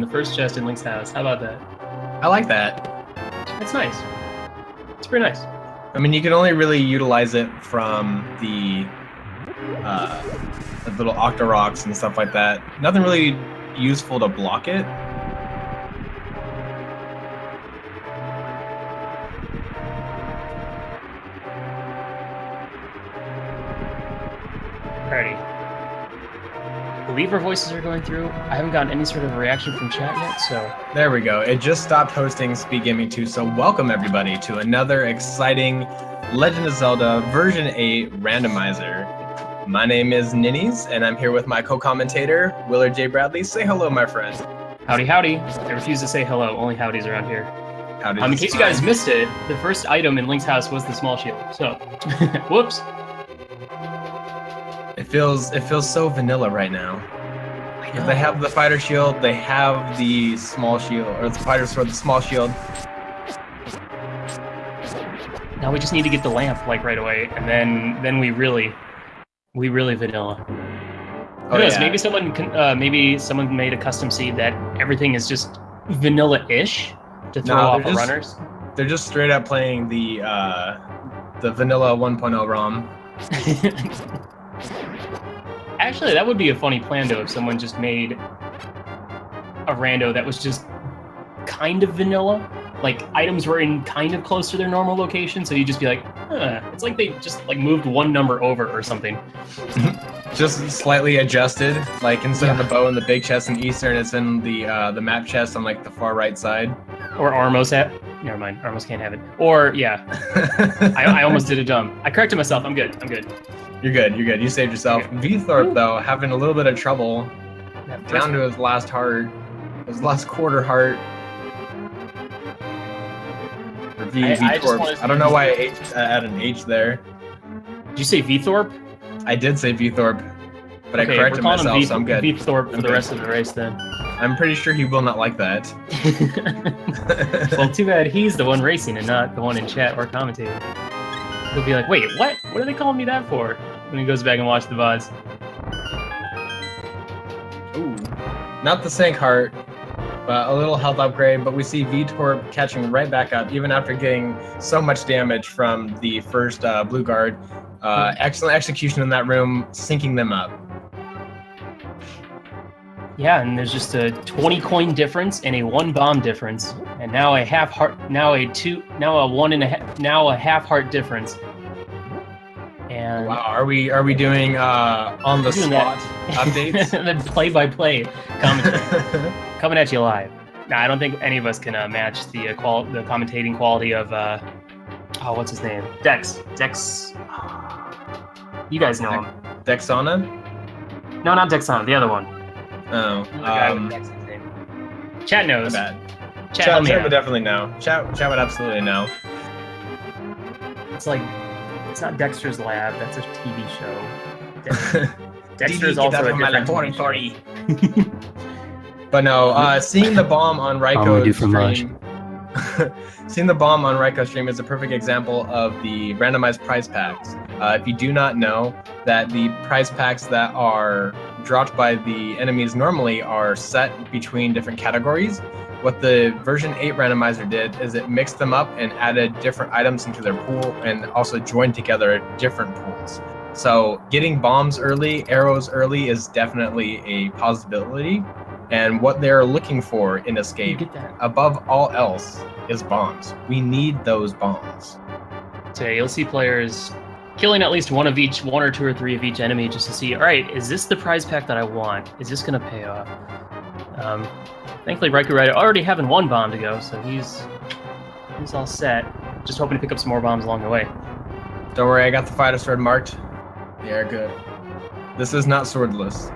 the first chest in Link's house. How about that? I like that. That's nice. It's pretty nice. I mean, you can only really utilize it from the little Octoroks and stuff like that. Nothing really useful to block it. Alrighty. I believe our voices are going through. I haven't gotten any sort of reaction from chat yet, so... There we go. It just stopped hosting Speed Gaming 2, so welcome everybody to another exciting Legend of Zelda version 8 randomizer. My name is Ninnies, and I'm here with my co-commentator, Willard J. Bradley. Say hello, my friend. Howdy, howdy. I refuse to say hello. Only howdies around here. Howdy. In case you guys missed it, the first item in Link's house was the small shield, so... Whoops. It feels so vanilla right now. Because they have the fighter shield, they have the small shield, or the fighter sword, the small shield. Now we just need to get the lamp like right away, and then we really vanilla. Who knows? Yeah. Maybe someone made a custom seed that everything is just vanilla-ish to throw off the runners. They're just straight up playing the vanilla 1.0 ROM. Actually, that would be a funny plan, though, if someone just made a rando that was just kind of vanilla. Like, items were in kind of close to their normal location, so you'd just be like, huh. It's like they just, like, moved one number over or something. Just slightly adjusted. Like, instead of the bow in the big chest in Eastern, it's in the map chest on, like, the far right side. Or Armos never mind, Armos can't have it. Or, yeah. I almost did a dumb. I corrected myself. I'm good. You're good. You saved yourself. Okay. Veetorp, though, having a little bit of trouble. Down to his last heart. His last quarter heart. Or Veetorp. I don't know why I added an H there. Did you say Veetorp? I did say Veetorp, but okay, I corrected myself, so I'm good. Veetorp for the rest of the race, then. I'm pretty sure he will not like that. Well, too bad he's the one racing and not the one in chat or commentating. He'll be like, wait, what? What are they calling me that for? When he goes back and watches the VODs. Ooh. Not the Sank Heart, but a little health upgrade, but we see Veetorp catching right back up, even after getting so much damage from the first blue guard. Excellent execution in that room, syncing them up. Yeah, and there's just a 20 coin difference and a 1 bomb difference, and now a half heart, now a half heart difference. And wow, are we doing on the spot updates? The play-by-play commentary coming at you live. Now, I don't think any of us can match the commentating quality of what's his name? Dex. You guys know him. Dexana? No, not Dexana. The other one. Oh, the guy with Dex's name. Chat knows. Bad. Chat would definitely know. Chat would absolutely know. It's like, it's not Dexter's Lab. That's a TV show. Dexter is also a different laboratory. But no, seeing the bomb on Raiko's stream. Seeing the bomb on Raiko's stream is a perfect example of the randomized prize packs. If you do not know that the prize packs that are dropped by the enemies normally are set between different categories, what the version 8 randomizer did is it mixed them up and added different items into their pool and also joined together different pools. So getting bombs early, arrows early is definitely a possibility. And what they're looking for in Escape, above all else, is bombs. We need those bombs. So you'll see players killing at least one or two or three of each enemy just to see, all right, is this the prize pack that I want? Is this going to pay off? Thankfully, raikourider already having 1 bomb to go, so he's all set. Just hoping to pick up some more bombs along the way. Don't worry, I got the fighter sword marked. Yeah, good. This is not swordless.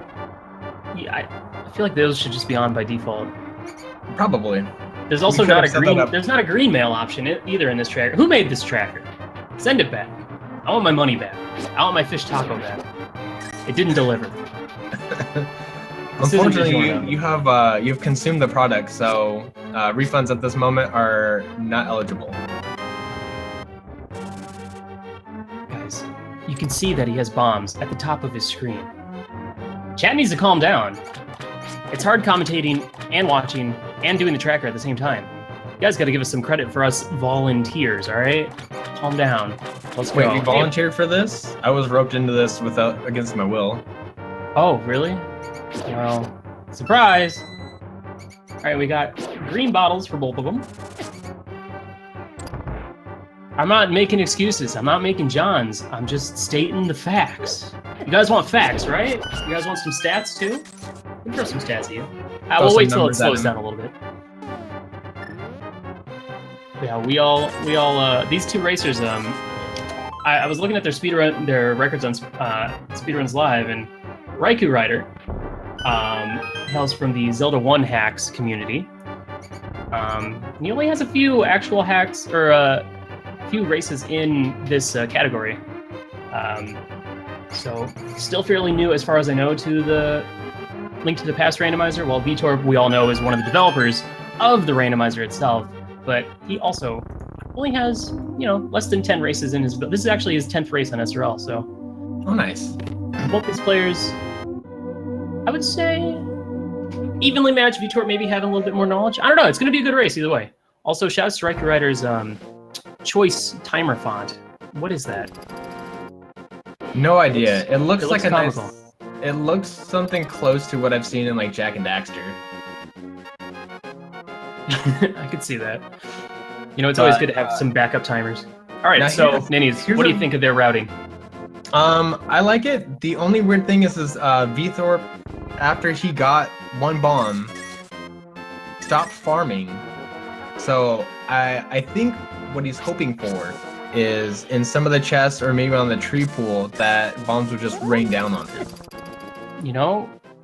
Yeah, I feel like those should just be on by default. Probably. There's also not a green. There's not a green mail option either in this tracker. Who made this tracker? Send it back. I want my money back. I want my fish taco back. It didn't deliver. Unfortunately, you've consumed the product, so refunds at this moment are not eligible. Guys, you can see that he has bombs at the top of his screen. Chat needs to calm down. It's hard commentating and watching and doing the tracker at the same time. You guys got to give us some credit for us volunteers, all right? Calm down. Let's go. Wait, you volunteered for this? I was roped into this against my will. Oh, really? Well, surprise! All right, we got green bottles for both of them. I'm not making excuses. I'm not making Johns. I'm just stating the facts. You guys want facts, right? You guys want some stats too? We can throw some stats at you. We'll wait till it slows down a little bit. Yeah, we all these two racers. I was looking at their records on Speedruns Live, and raikourider hails from the Zelda 1 hacks community. He only has a few actual hacks or a few races in this category. So still fairly new as far as I know to the Link to the Past randomizer, while Veetorp, we all know, is one of the developers of the randomizer itself, but he also only has, less than 10 races in his build. This is actually his 10th race on SRL, so. Oh, nice. Both these players, I would say, evenly matched. Veetorp maybe having a little bit more knowledge. I don't know, it's going to be a good race either way. Also, shouts to raikourider's choice timer font. What is that? No idea. It looks like a comical. nice... It looks something close to what I've seen in like Jak and Daxter. I could see that. It's always good to have some backup timers. All right, so Ninnies, what do you think of their routing? I like it. The only weird thing is Veetorp, after he got one bomb, stopped farming. So I think what he's hoping for is in some of the chests or maybe on the tree pool that bombs would just rain down on him.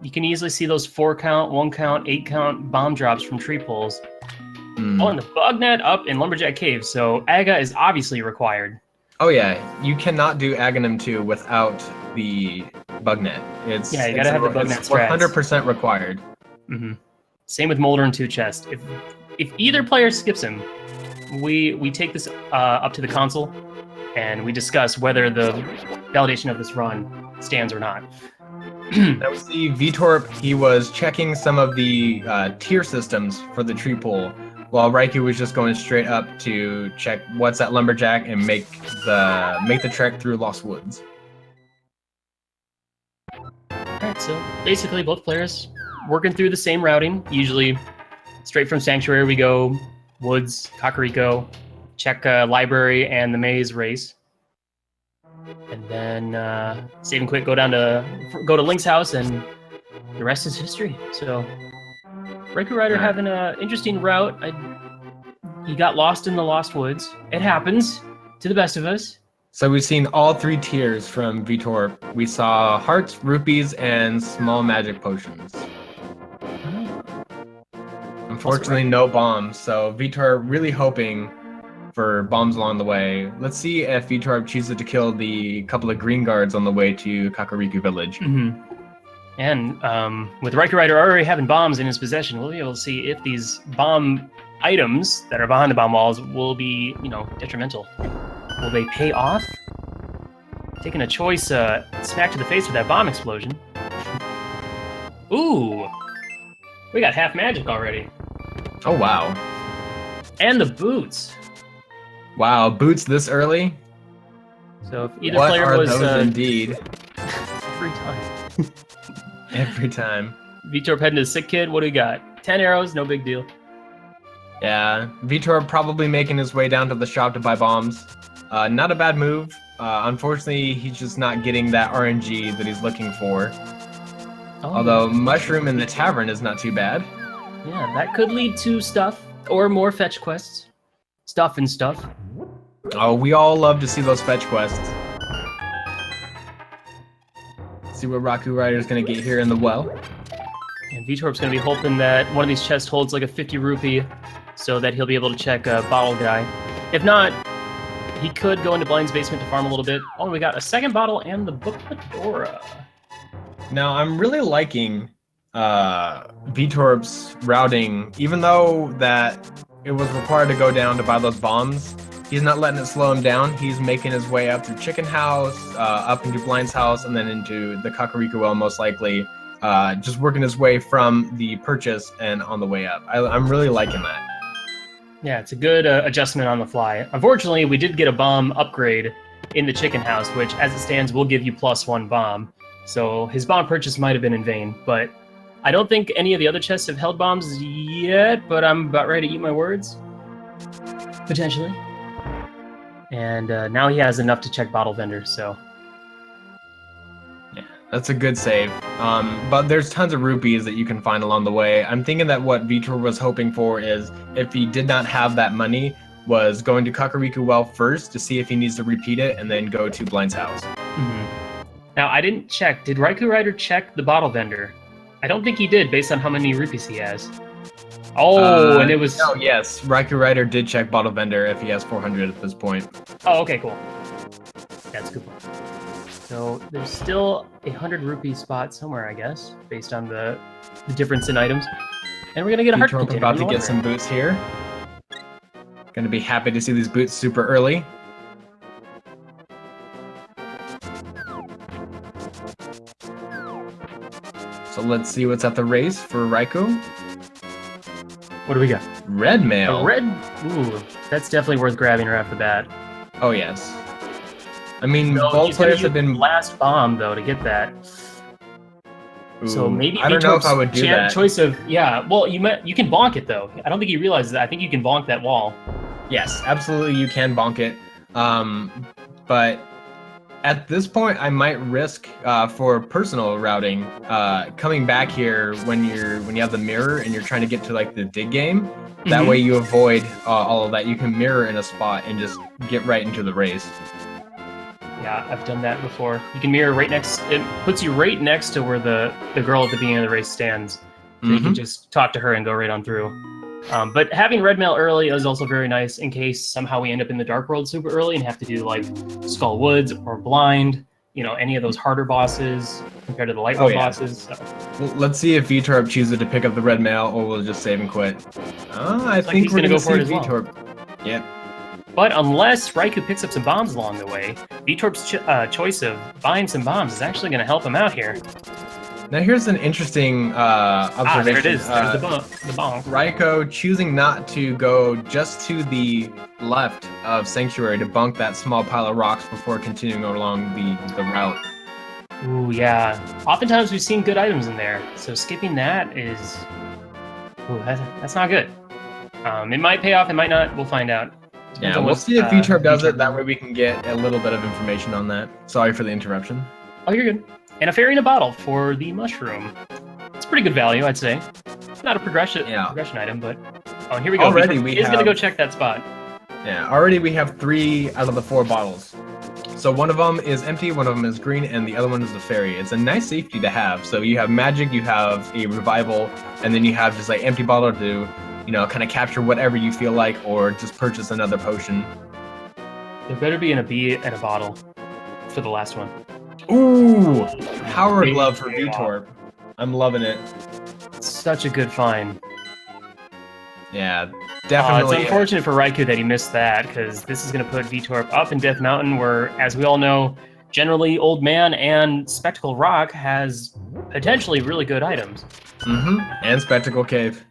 You can easily see those 4 count, 1 count, 8 count bomb drops from tree pools. Oh, and the bug net up in Lumberjack Cave, so Aga is obviously required. Oh yeah, you cannot do Aghanim 2 without the bug net. You gotta have the bug net strats. 100% required. Mm-hmm. Same with Molder 2 chest. If either player skips him, we take this up to the console, and we discuss whether the validation of this run stands or not. Now we see Veetorp, he was checking some of the tier systems for the tree pool, while Raikou was just going straight up to check what's at Lumberjack and make the trek through Lost Woods. Alright, so basically both players working through the same routing. Usually straight from Sanctuary we go Woods, Kakariko, check Library and the Maze race. And then save and quit, go to Link's house, and the rest is history. So raikourider having an interesting route. He got lost in the Lost Woods. It happens to the best of us. So we've seen all 3 tiers from Veetorp. We saw hearts, rupees, and small magic potions. Unfortunately, no bombs. So Veetorp really hoping for bombs along the way. Let's see if Veetorp chooses to kill the couple of green guards on the way to Kakariko Village. Mm-hmm. And with raikourider already having bombs in his possession, we'll be able to see if these bomb items that are behind the bomb walls will be, detrimental. Will they pay off? Taking a choice smack to the face with that bomb explosion. Ooh! We got half magic already. Oh, wow. And the boots. Wow, boots this early? So if either player was... those indeed? Every time. Every time. Veetorp heading to Sick Kid, what do we got? 10 arrows, no big deal. Yeah, Veetorp probably making his way down to the shop to buy bombs. Not a bad move. Unfortunately, he's just not getting that RNG that he's looking for. Oh. Although Mushroom in the Tavern is not too bad. Yeah, that could lead to stuff, or more fetch quests. Stuff and stuff. Oh, we all love to see those fetch quests. See what raikourider's gonna get here in the well. And Veetorp's gonna be hoping that one of these chests holds like a 50 rupee, so that he'll be able to check a bottle guy. If not, he could go into Blind's basement to farm a little bit. Oh, we got a second bottle and the Booklet Dora. Now, I'm really liking Veetorp's routing, even though that it was required to go down to buy those bombs. He's not letting it slow him down. He's making his way up through Chicken House, up into Blind's house, and then into the Kakariko Well, most likely. just working his way from the purchase and on the way up. I'm really liking that. Yeah, it's a good adjustment on the fly. Unfortunately, we did get a bomb upgrade in the chicken house, which, as it stands, will give you +1 bomb. So his bomb purchase might have been in vain, but I don't think any of the other chests have held bombs yet, but I'm about ready to eat my words. Potentially. And now he has enough to check bottle vendor, so... Yeah, that's a good save. But there's tons of rupees that you can find along the way. I'm thinking that what Veetorp was hoping for is, if he did not have that money, was going to Kakariko Well first to see if he needs to repeat it, and then go to Blind's house. Mm-hmm. Now, I didn't check. Did raikourider check the bottle vendor? I don't think he did, based on how many rupees he has. Oh, and it was... Oh, yes. raikourider did check bottle vendor if he has 400 at this point. Oh, okay, cool. That's a good point. So there's still a 100 rupee spot somewhere, I guess, based on the difference in items. And we're going to get a heart container. About to get some boots here. Going to be happy to see these boots super early. So let's see what's at the race for Raikou. What do we got? Red mail. A red... Ooh, that's definitely worth grabbing right off the bat. Oh, yes. I mean, both players have been... last bomb, though, to get that. Ooh, so maybe I don't know if I would do that. Choice of... Yeah, well, you can bonk it, though. I don't think he realizes that. I think you can bonk that wall. Yes, absolutely you can bonk it. But at this point, I might risk for personal routing coming back here when you have the mirror and you're trying to get to like the dig game. That way you avoid all of that. You can mirror in a spot and just get right into the race. Yeah, I've done that before. You can mirror right next. It puts you right next to where the girl at the beginning of the race stands. So you can just talk to her and go right on through. But having red mail early is also very nice in case somehow we end up in the Dark World super early and have to do like Skull Woods or Blind, you know, any of those harder bosses compared to the Light World bosses. So. Well, let's see if Veetorp chooses to pick up the red mail or we'll just save and quit. I think he's we're going to see for it as Veetorp. Well. Yep. But unless Raikou picks up some bombs along the way, Veetorp's choice of buying some bombs is actually going to help him out here. Now here's an interesting observation. There it is. There's the bomb. Raikou choosing not to go just to the left of Sanctuary to bunk that small pile of rocks before continuing along the route. Ooh, yeah. Oftentimes we've seen good items in there, so skipping that is... Ooh, that's not good. It might pay off, it might not. We'll find out. Yeah, we'll see if Veetorp does it. That way we can get a little bit of information on that. Sorry for the interruption. Oh, you're good. And a fairy in a bottle for the mushroom. It's pretty good value, I'd say. It's not a progression item, but... Oh, and here we go. Already He's going to go check that spot. Yeah, already we have 3 out of the 4 bottles. So one of them is empty, one of them is green, and the other one is the fairy. It's a nice safety to have. So you have magic, you have a revival, and then you have just like empty bottle to, you know, kind of capture whatever you feel like, or just purchase another potion. There better be a bee and a bottle for the last one. Ooh, power glove for Veetorp. I'm loving it. Such a good find. Yeah, definitely. It's unfortunate for Raikou that he missed that, because this is going to put Veetorp up in Death Mountain, where, as we all know, generally Old Man and Spectacle Rock has potentially really good items. And Spectacle Cave.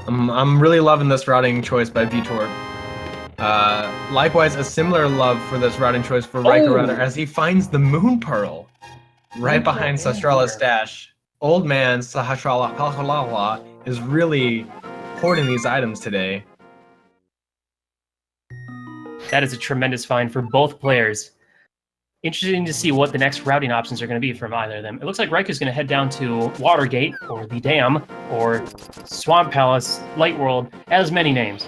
I'm really loving this routing choice by Veetorp. Likewise, a similar love for this routing choice for raikourider as he finds the Moon Pearl right behind Sastrala's stash. Old Man Sastrala is really hoarding these items today. That is a tremendous find for both players. Interesting to see what the next routing options are going to be from either of them. It looks like Raikou's going to head down to Watergate, or the Dam, or Swamp Palace, Light World. It has many names.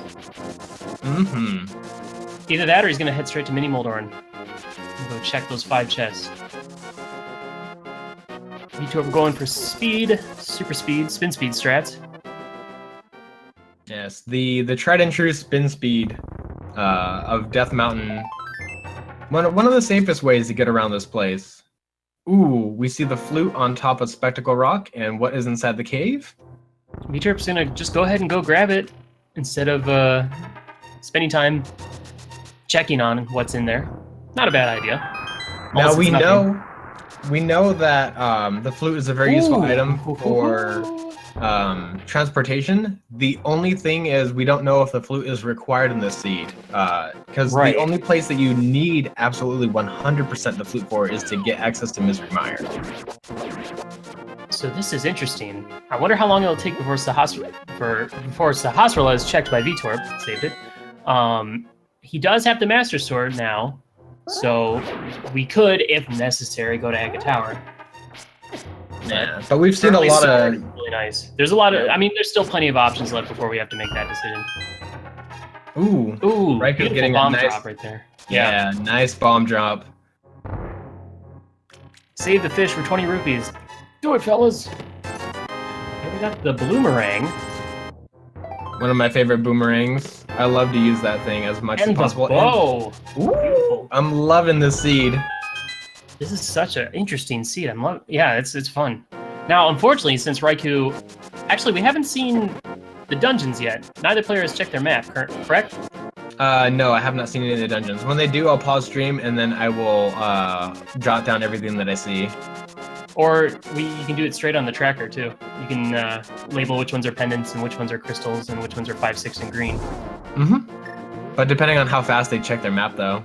Either that, or he's going to head straight to Mini Moldorn and go check those 5 chests. Veetorp going for speed, super speed, spin speed strats. Yes, the tried and true spin speed of Death Mountain. One of the safest ways to get around this place. Ooh, we see the flute on top of Spectacle Rock, and what is inside the cave? Veetorp's gonna just go ahead and go grab it instead of spending time checking on what's in there. Not a bad idea. Now we know we know that the flute is a very useful item for transportation. The only thing is we don't know if the flute is required in this seed, because the only place that you need absolutely 100% the flute for is to get access to Misery Mire. So this is interesting. I wonder how long it'll take before Sahasrahla is checked by Veetorp. Saved it. He does have the Master Sword now, so we could, if necessary, go to Eka Tower. Yeah, but we've seen a lot of really nice. There's a lot of. I mean, there's still plenty of options left before we have to make that decision. Ooh, Raikou getting bomb drop right there. Yeah, nice bomb drop. Save the fish for 20 rupees. Do it, fellas. Here we got the Bloomerang. One of my favorite boomerangs. I love to use that thing as much as possible. Oh, ooh, I'm loving this seed. This is such an interesting seed. Yeah, it's fun. Now, unfortunately, since Raikou, actually, we haven't seen the dungeons yet. Neither player has checked their map, correct? No, I have not seen any of the dungeons. When they do, I'll pause stream and then I will jot down everything that I see. Or you can do it straight on the tracker too. You can label which ones are pendants and which ones are crystals and which ones are 5, 6, and green. Mm-hmm. But depending on how fast they check their map, though.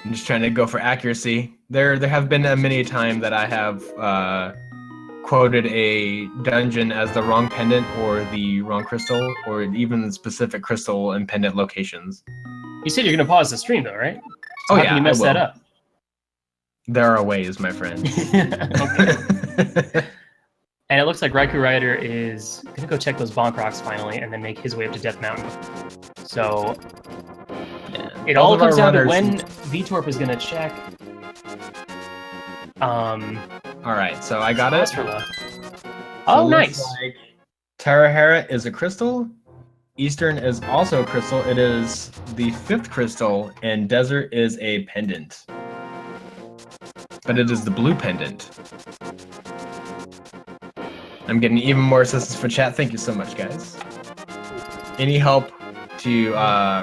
I'm just trying to go for accuracy. There have been many a time that I have quoted a dungeon as the wrong pendant or the wrong crystal, or even specific crystal and pendant locations. You said you're going to pause the stream, though, right? So how can you mess that up? There are ways, my friend. Okay. And it looks like raikourider is going to go check those bonk rocks finally and then make his way up to Death Mountain. So it all comes down to when Veetorp is going to check. All right, so I got it. Oh, nice. Like Tarahera is a crystal. Eastern is also a crystal. It is the 5th crystal, and Desert is a pendant. But it is the blue pendant. I'm getting even more assistance for chat. Thank you so much, guys. Any help to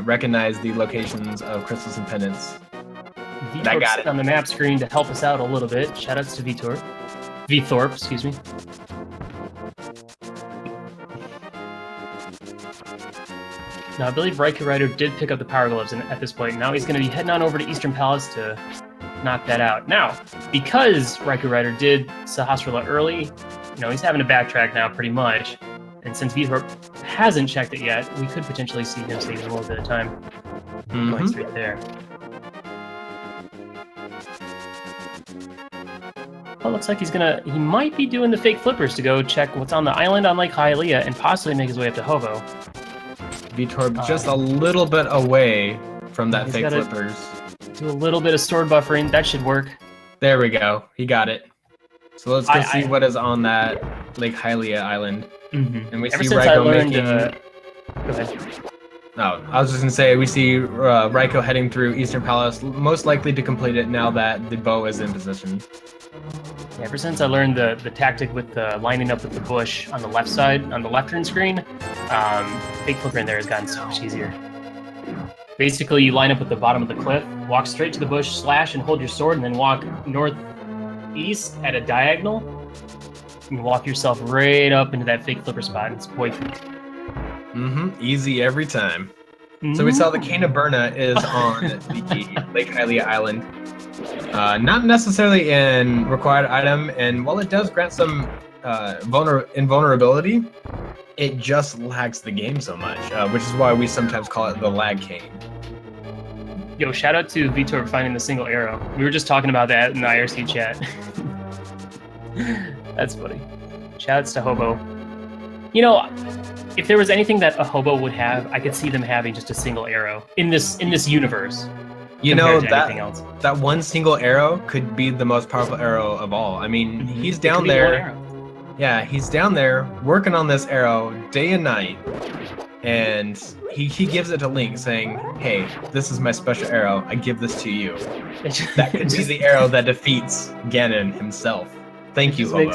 recognize the locations of crystals and pendants? I got it on the map screen to help us out a little bit. Shoutouts to Veetorp, excuse me. Now, I believe raikourider did pick up the Power Gloves at this point. Now he's going to be heading on over to Eastern Palace to knock that out. Now, because raikourider did Sahasrahla early, he's having to backtrack now pretty much. And since Veetorp hasn't checked it yet, we could potentially see him saving a little bit of time. Going straight there. Well, looks like he might be doing the fake flippers to go check what's on the island on Lake Hylia and possibly make his way up to Hobo. Veetorp just a little bit away from that fake flippers. Do a little bit of stored buffering. That should work. There we go. He got it. So let's go see what is on that Lake Hylia island. And we see Raikou making... Go ahead. No, I was just going to say, we see Raikou heading through Eastern Palace, most likely to complete it now that the bow is in position. Ever since I learned the tactic with lining up with the bush on the left side, on the left turn screen, fake flipper in there has gotten so much easier. Basically, you line up with the bottom of the cliff, walk straight to the bush, slash and hold your sword, and then walk northeast at a diagonal, and walk yourself right up into that fake flipper spot, and it's boyfriend. Easy every time. So we saw the Cane of Burna is on the Lake Hylia island. Not necessarily in required item, and while it does grant some invulnerability, it just lags the game so much, which is why we sometimes call it the lag cane. Yo, shout out to Veetorp finding the single arrow. We were just talking about that in the IRC chat. That's funny. Shoutouts to Hobo. If there was anything that a Hobo would have, I could see them having just a single arrow in this universe. That one single arrow could be the most powerful arrow of all. I mean, he's down there. Yeah, he's down there working on this arrow day and night, and he gives it to Link, saying, "Hey, this is my special arrow. I give this to you." That could be the arrow that defeats Ganon himself. Thank you, Hobo.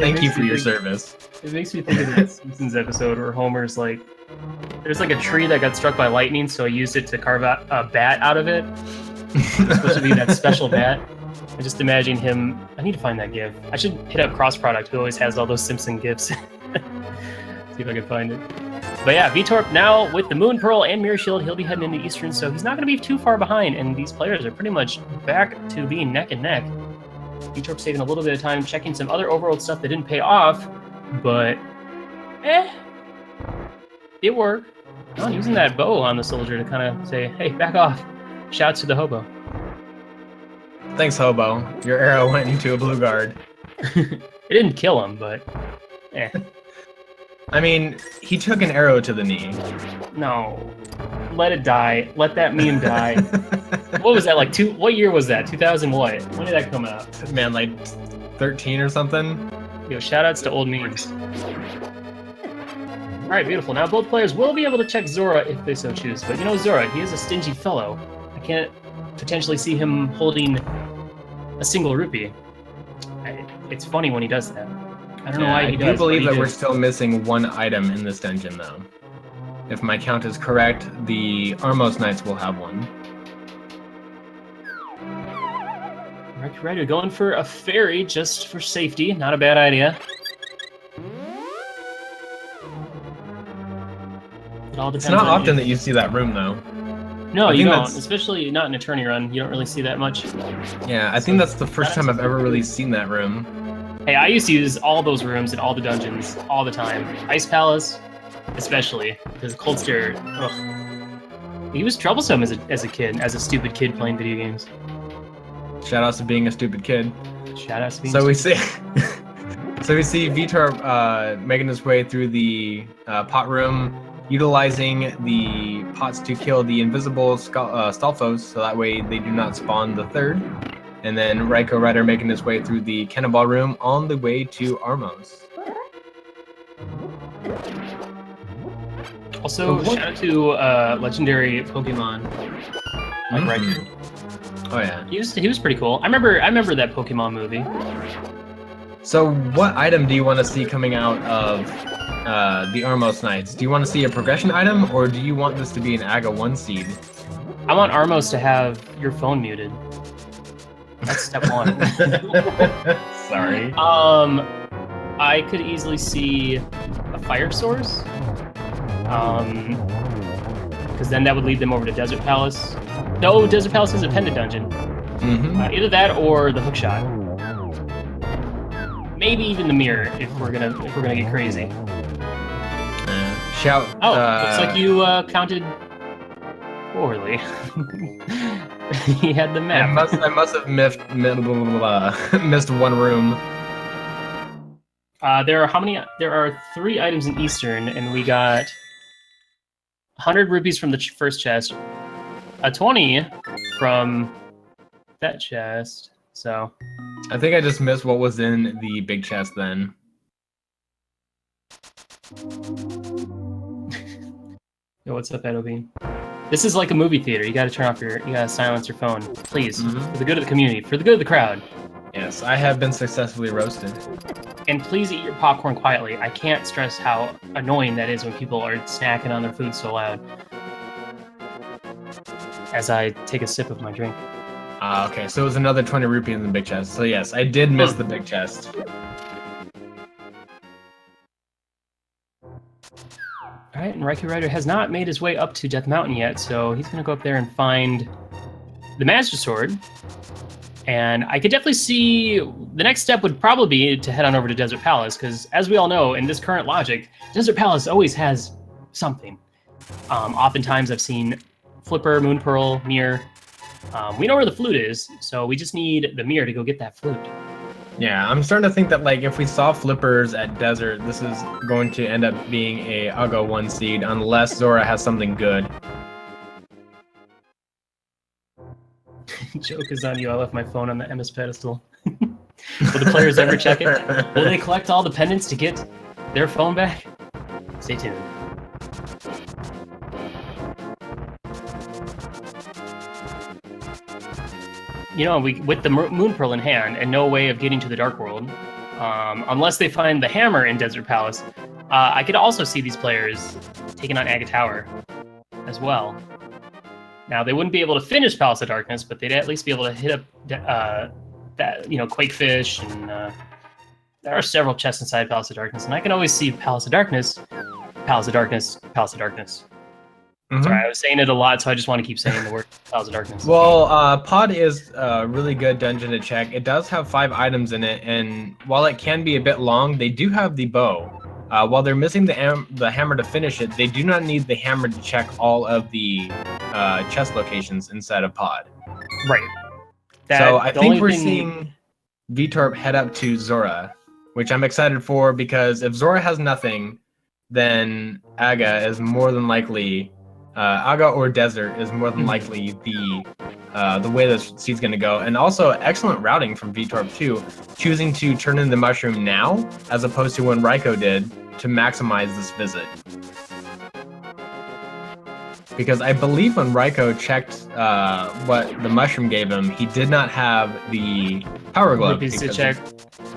Thank you for your service. It makes me think of the Simpsons episode where Homer's like, there's like a tree that got struck by lightning, so he used it to carve out a bat out of it. It's supposed to be that special bat. I just imagine him. I need to find that GIF. I should hit up Cross Product, who always has all those Simpson GIFs. See if I can find it. But yeah, Veetorp now with the Moon Pearl and Mirror Shield, he'll be heading into Eastern, so he's not going to be too far behind, and these players are pretty much back to being neck and neck. Veetorp's taking a little bit of time checking some other overworld stuff that didn't pay off, but it worked. I'm using that bow on the soldier to kind of say, hey, back off. Shouts to the hobo. Thanks, hobo. Your arrow went into a blue guard. It didn't kill him, but I mean, he took an arrow to the knee. No. Let it die. Let that meme die. What was that, like, what year was that? 2000 what? When did that come out? Man, like 13 or something? Yo, shoutouts to old memes. Alright, beautiful. Now both players will be able to check Zora if they so choose. But you know Zora, he is a stingy fellow. I can't potentially see him holding a single rupee. It's funny when he does that. I don't know why he does. I do believe that we're still missing one item in this dungeon, though. If my count is correct, the Armos Knights will have one. Raikourider going for a fairy just for safety. Not a bad idea. It all depends. It's not often that you see that room, though. No, you don't. Especially not in a tourney run. You don't really see that much. Yeah, I think that's the first time I've ever really seen that room. Hey, I used to use all those rooms in all the dungeons all the time. Ice Palace, especially, because Cold Stare, ugh. He was troublesome as a kid, as a stupid kid playing video games. Shoutouts to being a stupid kid. Shoutouts to being so we see Veetorp making his way through the pot room, utilizing the pots to kill the invisible Stalfos, so that way they do not spawn the third. And then Raikourider making his way through the cannonball room on the way to Armos. Also, shout out to legendary Pokemon like Raikou. Oh yeah, he was pretty cool. I remember that Pokemon movie. So, what item do you want to see coming out of the Armos Knights? Do you want to see a progression item, or do you want this to be an AGA 1 seed? I want Armos to have your phone muted. That's step one. Sorry. I could easily see a fire source. Because then that would lead them over to Desert Palace. No, Desert Palace is a pendant dungeon. Either that or the hookshot. Maybe even the mirror if we're gonna get crazy. Shout. Oh, looks like you counted poorly. He had the map. I must have missed one room. There are 3 items in Eastern, and we got 100 rupees from the first chest, a 20 from that chest. So I think I just missed what was in the big chest then. Yo, what's up, Edo Bean? This is like a movie theater. You gotta you gotta silence your phone. Please, for the good of the community, for the good of the crowd. Yes, I have been successfully roasted. And please eat your popcorn quietly. I can't stress how annoying that is when people are snacking on their food so loud. As I take a sip of my drink. Okay, so it was another 20 rupees in the big chest. So yes, I did miss the big chest. Alright, and Raikourider has not made his way up to Death Mountain yet, so he's going to go up there and find the Master Sword. And I could definitely see the next step would probably be to head on over to Desert Palace, because as we all know, in this current logic, Desert Palace always has something. Oftentimes I've seen Flipper, Moon Pearl, Mirror. We know where the flute is, so we just need the mirror to go get that flute. Yeah, I'm starting to think that like if we saw flippers at Desert, this is going to end up being a AGA 1 seed unless Zora has something good. Joke is on you. I left my phone on the MS pedestal. Will the players ever check it? Will they collect all the pendants to get their phone back? Stay tuned. You know, with the Moon Pearl in hand and no way of getting to the Dark World, unless they find the hammer in Desert Palace, I could also see these players taking on AGA Tower as well. Now they wouldn't be able to finish Palace of Darkness, but they'd at least be able to hit up that Quakefish, and there are several chests inside Palace of Darkness, and I can always see Palace of Darkness, Palace of Darkness, Palace of Darkness. Sorry, I was saying it a lot, so I just want to keep saying the word Palace of Darkness. Well, Pod is a really good dungeon to check. It does have 5 items in it, and while it can be a bit long, they do have the bow. While they're missing the hammer to finish it, they do not need the hammer to check all of the chest locations inside of Pod. Right. So I think we're seeing Veetorp head up to Zora, which I'm excited for, because if Zora has nothing, then Aga is more than likely... Aga or Desert is more than likely the way this seed's going to go. And also, excellent routing from Veetorp too, choosing to turn in the mushroom now, as opposed to when Raiko did, to maximize this visit. Because I believe when Raiko checked what the mushroom gave him, he did not have the power glove. To check.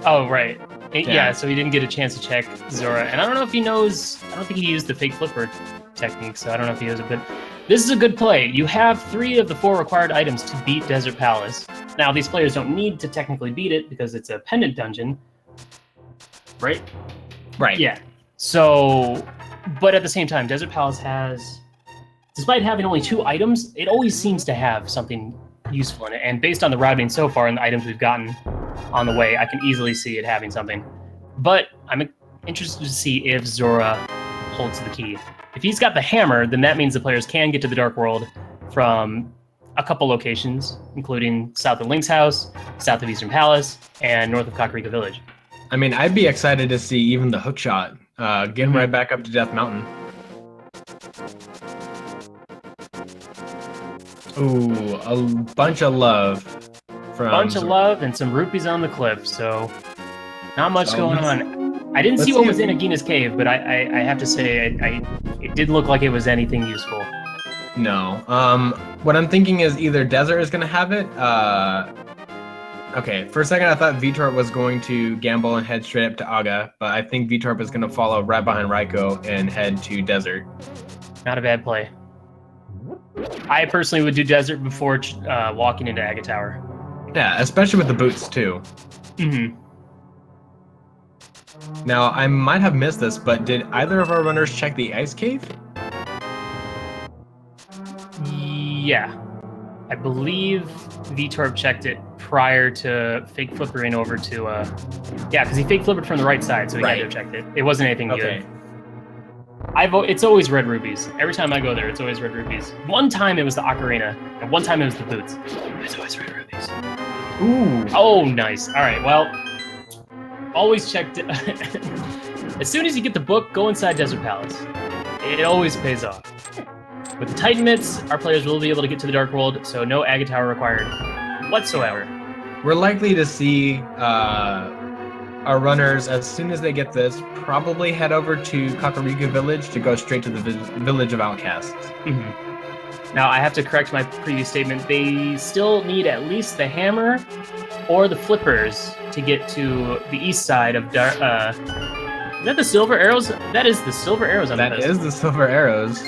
Oh, right. Yeah, so he didn't get a chance to check Zora. And I don't know if he knows... I don't think he used the fake flipper technique, so I don't know if he knows it, but this is a good play. You have 3 of the 4 required items to beat Desert Palace. Now, these players don't need to technically beat it because it's a pendant dungeon, right? Right. Yeah. So, but at the same time, Desert Palace has, despite having only 2 items, it always seems to have something useful in it. And based on the routing so far and the items we've gotten on the way, I can easily see it having something. But I'm interested to see if Zora holds the key. If he's got the hammer, then that means the players can get to the Dark World from a couple locations, including south of Link's house, south of Eastern Palace, and north of Kakariko Village. I mean, I'd be excited to see even the hook shot, getting right back up to Death Mountain. Ooh, a bunch of love. Bunch of love and some rupees on the cliff, so not much going on. I didn't see what was in Agina's cave, but I have to say it didn't look like it was anything useful. No. What I'm thinking is either Desert is going to have it. Okay, for a second I thought Veetorp was going to gamble and head straight up to Aga, but I think Veetorp is going to follow right behind Raiko and head to Desert. Not a bad play. I personally would do Desert before walking into Aga Tower. Yeah, especially with the boots too. Mm-hmm. Now, I might have missed this, but did either of our runners check the ice cave? Yeah. I believe Veetorp checked it prior to fake flippering over to... yeah, because he fake flippered from the right side, so he had to have checked it. It wasn't anything good. It's always red rubies. Every time I go there, it's always red rubies. One time it was the ocarina, and one time it was the boots. It's always red rubies. Ooh. Oh, nice. All right, well... Always check... As soon as you get the book, go inside Desert Palace. It always pays off. With the Titan Mitts, our players will be able to get to the Dark World, so no Aga Tower required whatsoever. We're likely to see our runners, as soon as they get this, probably head over to Kakariko Village to go straight to the Village of Outcasts. Mm-hmm. Now, I have to correct my previous statement. They still need at least the hammer or the flippers to get to the east side of is that the silver arrows? That is the silver arrows on the That is the silver arrows.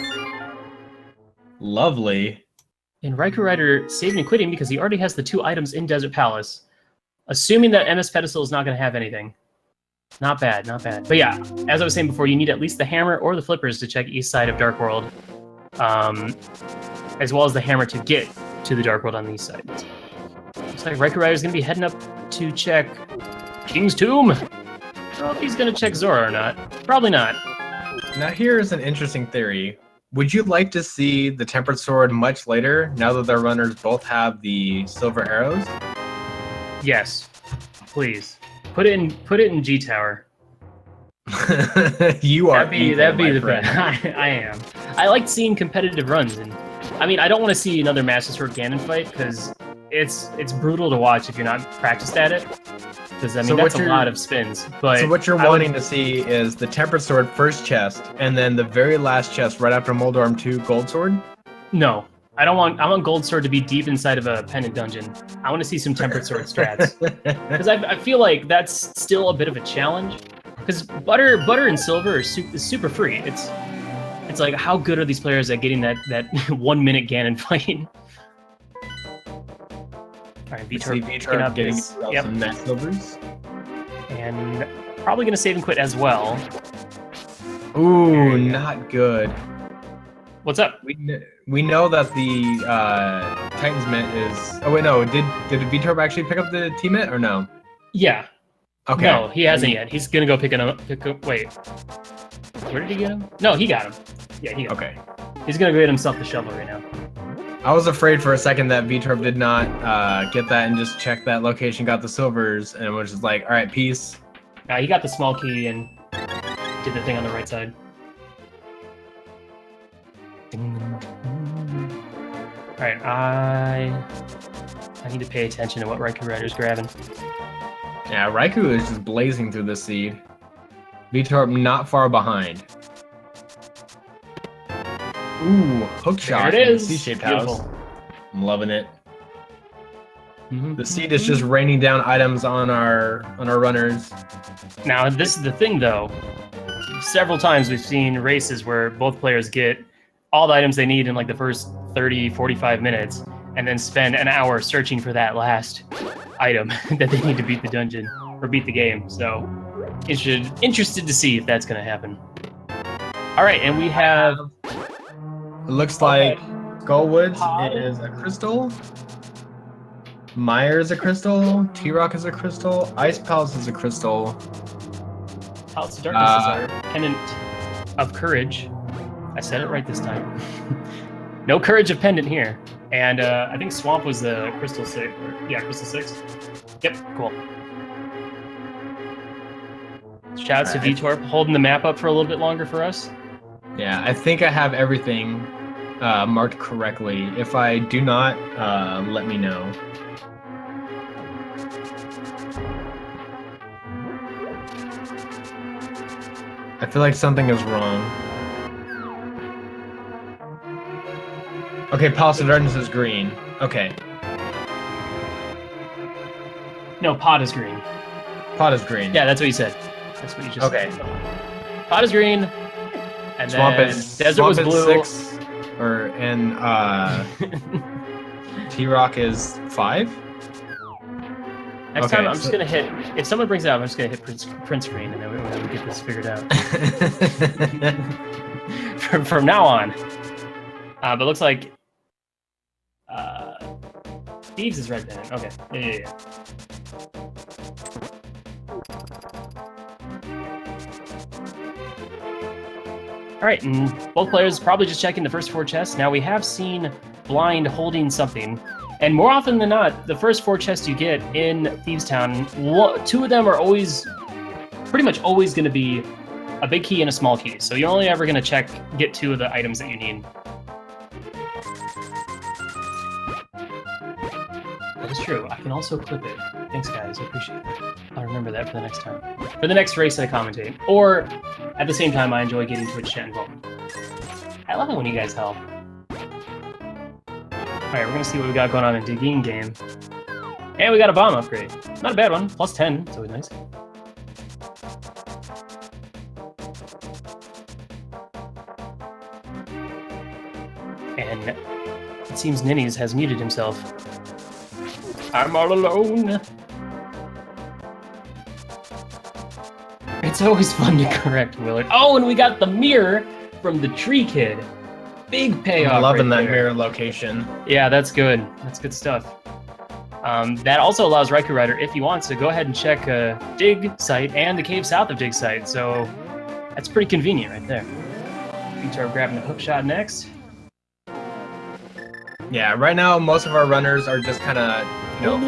Lovely. And raikourider saving and quitting because he already has the 2 items in Desert Palace. Assuming that MS Pedestal is not going to have anything. Not bad, not bad. But yeah, as I was saying before, you need at least the hammer or the flippers to check east side of Dark World. As well as the hammer to get to the Dark World on the east side. Looks like raikourider is going to be heading up to check King's Tomb. I don't know if he's going to check Zora or not. Probably not. Now here's an interesting theory. Would you like to see the Tempered Sword much later, now that their runners both have the silver arrows? Yes. Please. Put it in G Tower. You are that'd be the best. I am. I like seeing competitive runs, and I mean I don't want to see another Master Sword Ganon fight because it's brutal to watch if you're not practiced at it. Because I mean that's a lot of spins. But so what you're wanting to see is the Tempered Sword first chest, and then the very last chest right after Moldorm 2 Gold Sword? No. I want Gold Sword to be deep inside of a pendant dungeon. I want to see some Tempered Sword strats. Because I feel like that's still a bit of a challenge. Because butter and silver is super free. It's like, how good are these players at getting that 1 minute Ganon fight? All right, Veetorp getting some net silvers. And probably going to save and quit as well. Ooh, not good. What's up? We know that the Titan's Mint is... Oh, wait, no. Did Veetorp actually pick up the T-Mint or no? Yeah. Okay. No, he hasn't yet. He's going to go pick up... Wait. Where did he get him? No, he got him. Yeah, he got him. Okay. He's going to go get himself the shovel right now. I was afraid for a second that Veetorp did not get that and just check that location, got the silvers, and was just like, all right, peace. He got the small key and did the thing on the right side. All right, I need to pay attention to what raikourider's grabbing. Yeah, Raikou is just blazing through the seed. Veetorp not far behind. Ooh, hook shot. There it is. C-shaped house. I'm loving it. The seed is just raining down items on our runners. Now, this is the thing, though. Several times we've seen races where both players get all the items they need in like the first 30, 45 minutes, and then spend an hour searching for that last item that they need to beat the dungeon or beat the game. So, interested to see if that's going to happen. All right, and we have... It looks like Skullwoods is a crystal. Mire is a crystal. T-Rock is a crystal. Ice Palace is a crystal. Palace of Darkness is our pendant of courage. I said it right this time. No courage of pendant here. And I think Swamp was the crystal 6. Yeah, crystal 6. Yep, cool. Shouts to Veetorp holding the map up for a little bit longer for us. Yeah, I think I have everything marked correctly. If I do not, let me know. I feel like something is wrong. Okay, Palace of Darkness is green. Okay. No, pot is green. Pot is green. Yeah, that's what you said. That's what you just said. Pot is green. And Swamp then is Desert was blue. 6, and T-Rock is 5. Next time, I'm just gonna hit. If someone brings it up, I'm just gonna hit print screen, and then we'll get this figured out. from now on. But it looks like Thieves is red pendant. Okay. Yeah. All right, and both players probably just checking the first 4 chests. Now we have seen Blind holding something, and more often than not, the first 4 chests you get in Thieves Town, 2 of them are pretty much always going to be a big key and a small key. So you're only ever going to get 2 of the items that you need. That is true. I can also clip it. Thanks, guys. I appreciate it. I'll remember that for the next time. For the next race I commentate. Or, at the same time, I enjoy getting Twitch chat involved. I love it when you guys help. Alright, we're going to see what we got going on in Digging Game. And we got a bomb upgrade. Not a bad one. Plus 10. It's always nice. And it seems Ninnies has muted himself. I'm all alone. It's always fun to correct Willard. Oh, and we got the mirror from the Tree Kid. Big payoff. I'm loving right that there. mirror location. Yeah, that's good. That's good stuff. That also allows raikourider, if he wants, to go ahead and check Dig site and the cave south of Dig site. So that's pretty convenient right there. Veetorp grabbing the hook shot next. Yeah, right now most of our runners are just kind of,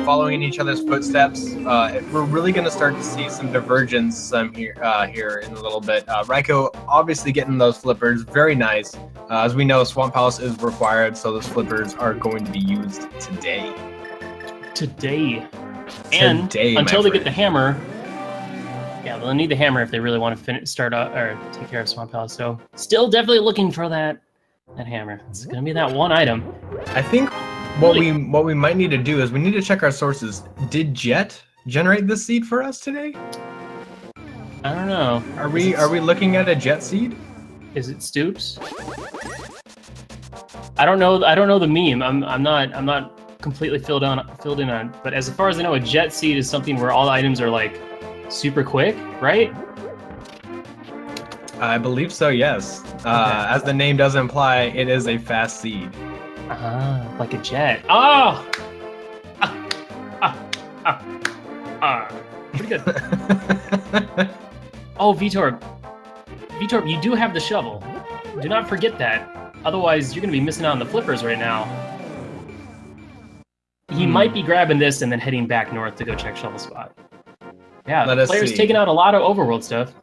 following each other's footsteps. We're really going to start to see some divergence here in a little bit. Raikou obviously getting those flippers, very nice. As we know, Swamp Palace is required, so those flippers are going to be used today. And until they get the hammer. Yeah, they'll need the hammer if they really want to start or take care of Swamp Palace. So still definitely looking for that hammer. It's gonna be that one item. I think what we might need to do is we need to check our sources. Did Jet generate this seed for us today? I don't know. Are we looking at a Jet seed? Is it Stoops? I don't know the meme. I'm not completely filled in on. But as far as I know, a jet seed is something where all items are like super quick, right? I believe so. Yes. Okay. As the name does imply, it is a fast seed. Like a jet. Oh. Pretty good. Oh, Veetorp. Veetorp, you do have the shovel. Do not forget that. Otherwise, you're going to be missing out on the flippers right now. He might be grabbing this and then heading back north to go check shovel spot. Yeah, the player's taking out a lot of overworld stuff.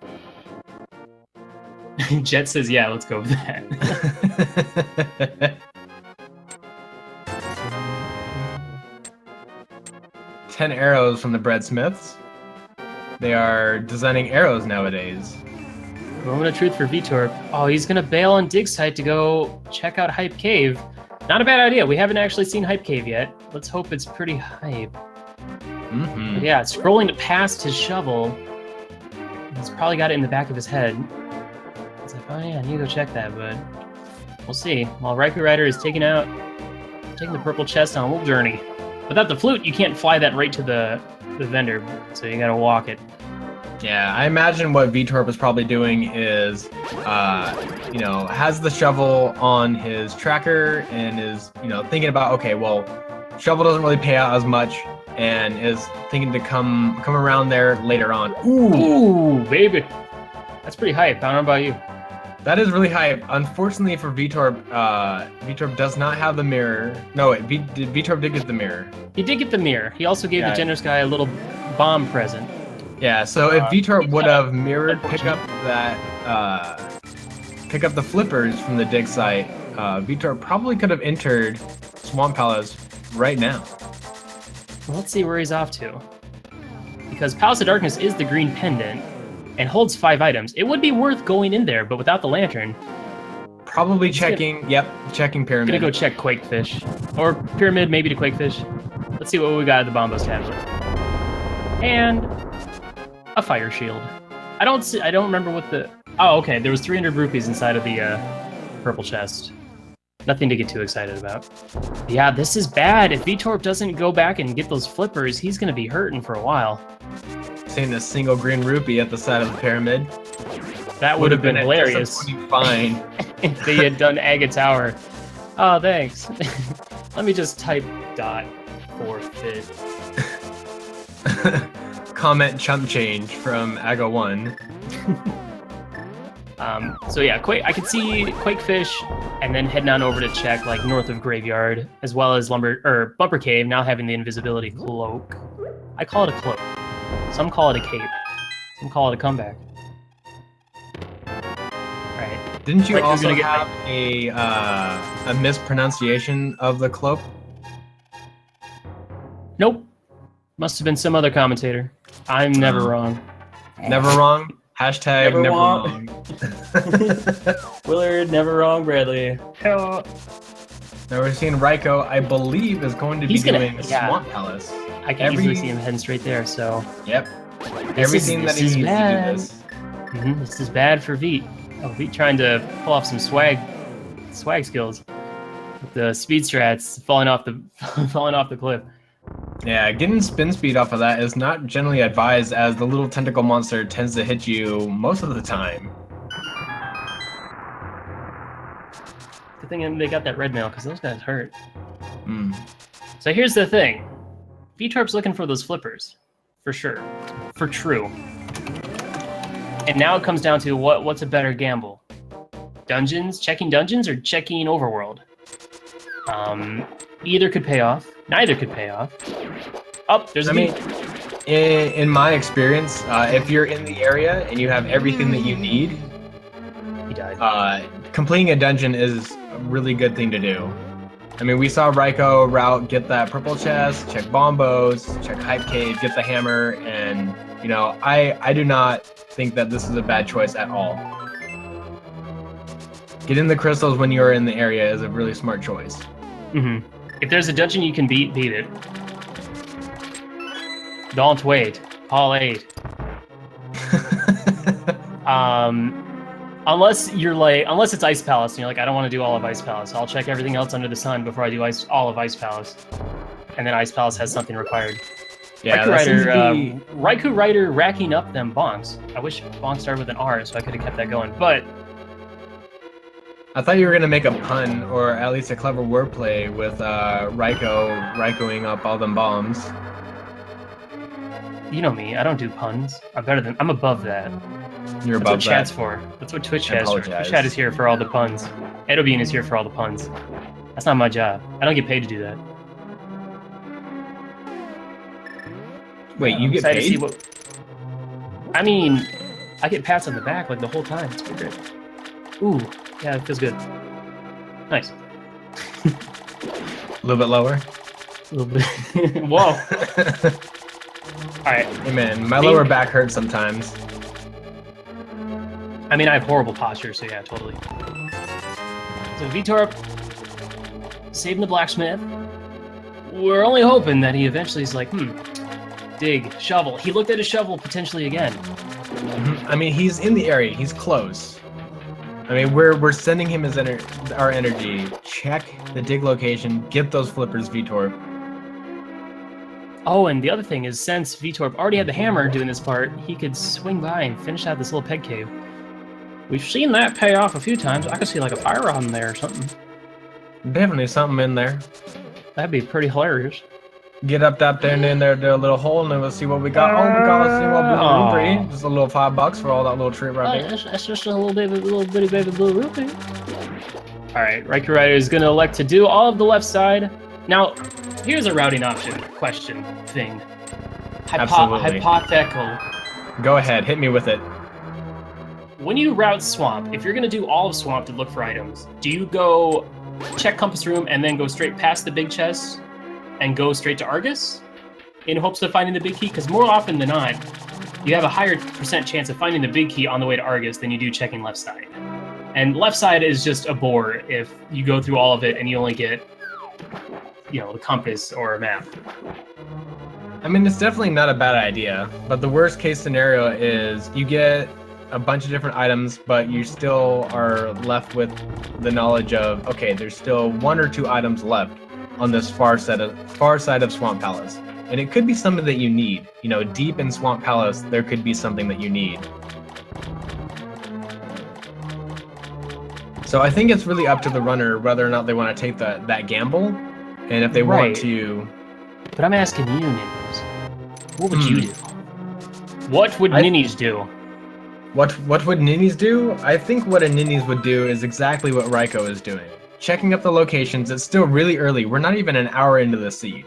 Jet says, yeah, let's go with that. 10 arrows from the breadsmiths. They are designing arrows nowadays. Moment of truth for Veetorp. Oh, he's gonna bail on dig site to go check out Hype Cave. Not a bad idea. We haven't actually seen Hype Cave yet. Let's hope it's pretty hype. But yeah, scrolling past his shovel. He's probably got it in the back of his head. It's like, oh yeah, I need to go check that, but we'll see. While raikourider is taking the purple chest on a little journey. Without the flute, you can't fly that right to the vendor, so you gotta walk it. Yeah, I imagine what Veetorp is probably doing is, has the shovel on his tracker and is, thinking about, okay, well, shovel doesn't really pay out as much, and is thinking to come around there later on. Ooh, baby. That's pretty hype. I don't know about you. That is really hype. Unfortunately for Veetorp, Veetorp does not have the mirror. No, Veetorp did get the mirror. He did get the mirror. He also gave the generous guy a little bomb present. Yeah, so if Veetorp would have mirrored, pick up the flippers from the dig site, Veetorp probably could have entered Swamp Palace right now. Well, let's see where he's off to. Because Palace of Darkness is the green pendant and holds 5 items. It would be worth going in there, but without the lantern. Probably checking Pyramid. Gonna go check Quakefish. Or Pyramid, maybe to Quakefish. Let's see what we got at the Bombos tablet. And a fire shield. I don't remember what the... Oh, okay, there was 300 rupees inside of the purple chest. Nothing to get too excited about. Yeah, this is bad. If Veetorp doesn't go back and get those flippers, he's gonna be hurting for a while. Seeing a single green rupee at the side of the pyramid. That would have been hilarious. Fine. If they had done Agate Tower. Oh, thanks. Let me just type ... forfeit. Comment chump change from Aga1. So yeah, I could see Quakefish and then heading on over to check like north of Graveyard, as well as Bumper Cave, now having the invisibility cloak. I call it a cloak. Some call it a cape. Some call it a comeback. Right. Didn't you also have a mispronunciation of the cloak? Nope. Must have been some other commentator. I'm never wrong. Never wrong? Hashtag never wrong. Willard, never wrong, Bradley. Now we're seeing Raiko, I believe, is going to be doing Swamp Palace. I can easily see him heading straight there, so... Yep. Everything that he needs to do this. This is bad for Veet. Oh, Veet trying to pull off some swag skills. With the speed strats falling off the cliff. Yeah, getting spin speed off of that is not generally advised, as the little tentacle monster tends to hit you most of the time. Good thing they got that red mail, because those guys hurt. So here's the thing. Veetorp's looking for those flippers. For sure. For true. And now it comes down to what's a better gamble? Dungeons? Checking dungeons or checking overworld? Either could pay off. Neither could pay off. Oh, there's a Veet. In my experience, if you're in the area and you have everything that you need, he died. Completing a dungeon is a really good thing to do. I mean, we saw Raiko route, get that purple chest, check Bombos, check Hype Cave, get the hammer, and, I do not think that this is a bad choice at all. Getting the crystals when you're in the area is a really smart choice. If there's a dungeon you can beat it. Don't wait. Call 8. Unless it's Ice Palace, and you're like, I don't want to do all of Ice Palace. I'll check everything else under the sun before I do all of Ice Palace. And then Ice Palace has something required. Yeah, raikourider racking up them bonks. I wish bonk started with an R so I could have kept that going, but... I thought you were gonna make a pun, or at least a clever wordplay with Raikoing up all them bombs. You know me, I don't do puns. I'm above that. You're That's above what chat's for. That's what Twitch chat's for. Twitch chat is here for all the puns. Edobean is here for all the puns. That's not my job. I don't get paid to do that. Wait, you get paid? I mean, I get pats on the back like the whole time. It's pretty great. Ooh, yeah, it feels good. Nice. A little bit lower? A little bit. Whoa. Alright. Hey man, my lower back hurts sometimes. I mean, I have horrible posture, so yeah, totally. So Veetorp saving the blacksmith. We're only hoping that he eventually is like, dig, shovel. He looked at his shovel potentially again. I mean, he's in the area. He's close. I mean, we're sending him our energy. Check the dig location. Get those flippers, Veetorp. Oh, and the other thing is, since Veetorp already had the hammer doing this part, he could swing by and finish out this little peg cave. We've seen that pay off a few times. I could see like a fire rod in there or something. Definitely something in there. That'd be pretty hilarious. Get up there and in there, do a little hole, and then we'll see what we got. Oh my god, let's see what blue rupee. Just a little $5 for all that little treat right there. That's just a little bitty baby blue rupee. Alright, raikourider is gonna elect to do all of the left side. Now, here's a routing option question thing. Absolutely. Hypothetical. Go ahead, hit me with it. When you route Swamp, if you're going to do all of Swamp to look for items, do you go check Compass Room and then go straight past the big chest and go straight to Argus in hopes of finding the big key? Because more often than not, you have a higher % chance of finding the big key on the way to Argus than you do checking left side. And left side is just a bore if you go through all of it and you only get, the compass or a map. I mean, it's definitely not a bad idea, but the worst case scenario is you get a bunch of different items, but you still are left with the knowledge of, okay, there's still 1 or 2 items left on this far side of Swamp Palace. And it could be something that you need. Deep in Swamp Palace, there could be something that you need. So I think it's really up to the runner whether or not they want to take that gamble, and if they want to... But I'm asking you, Ninnies. What would you do? What would Ninnies do? What would Ninnies do? I think what a Ninnies would do is exactly what Raiko is doing. Checking up the locations. It's still really early. We're not even an hour into the seed.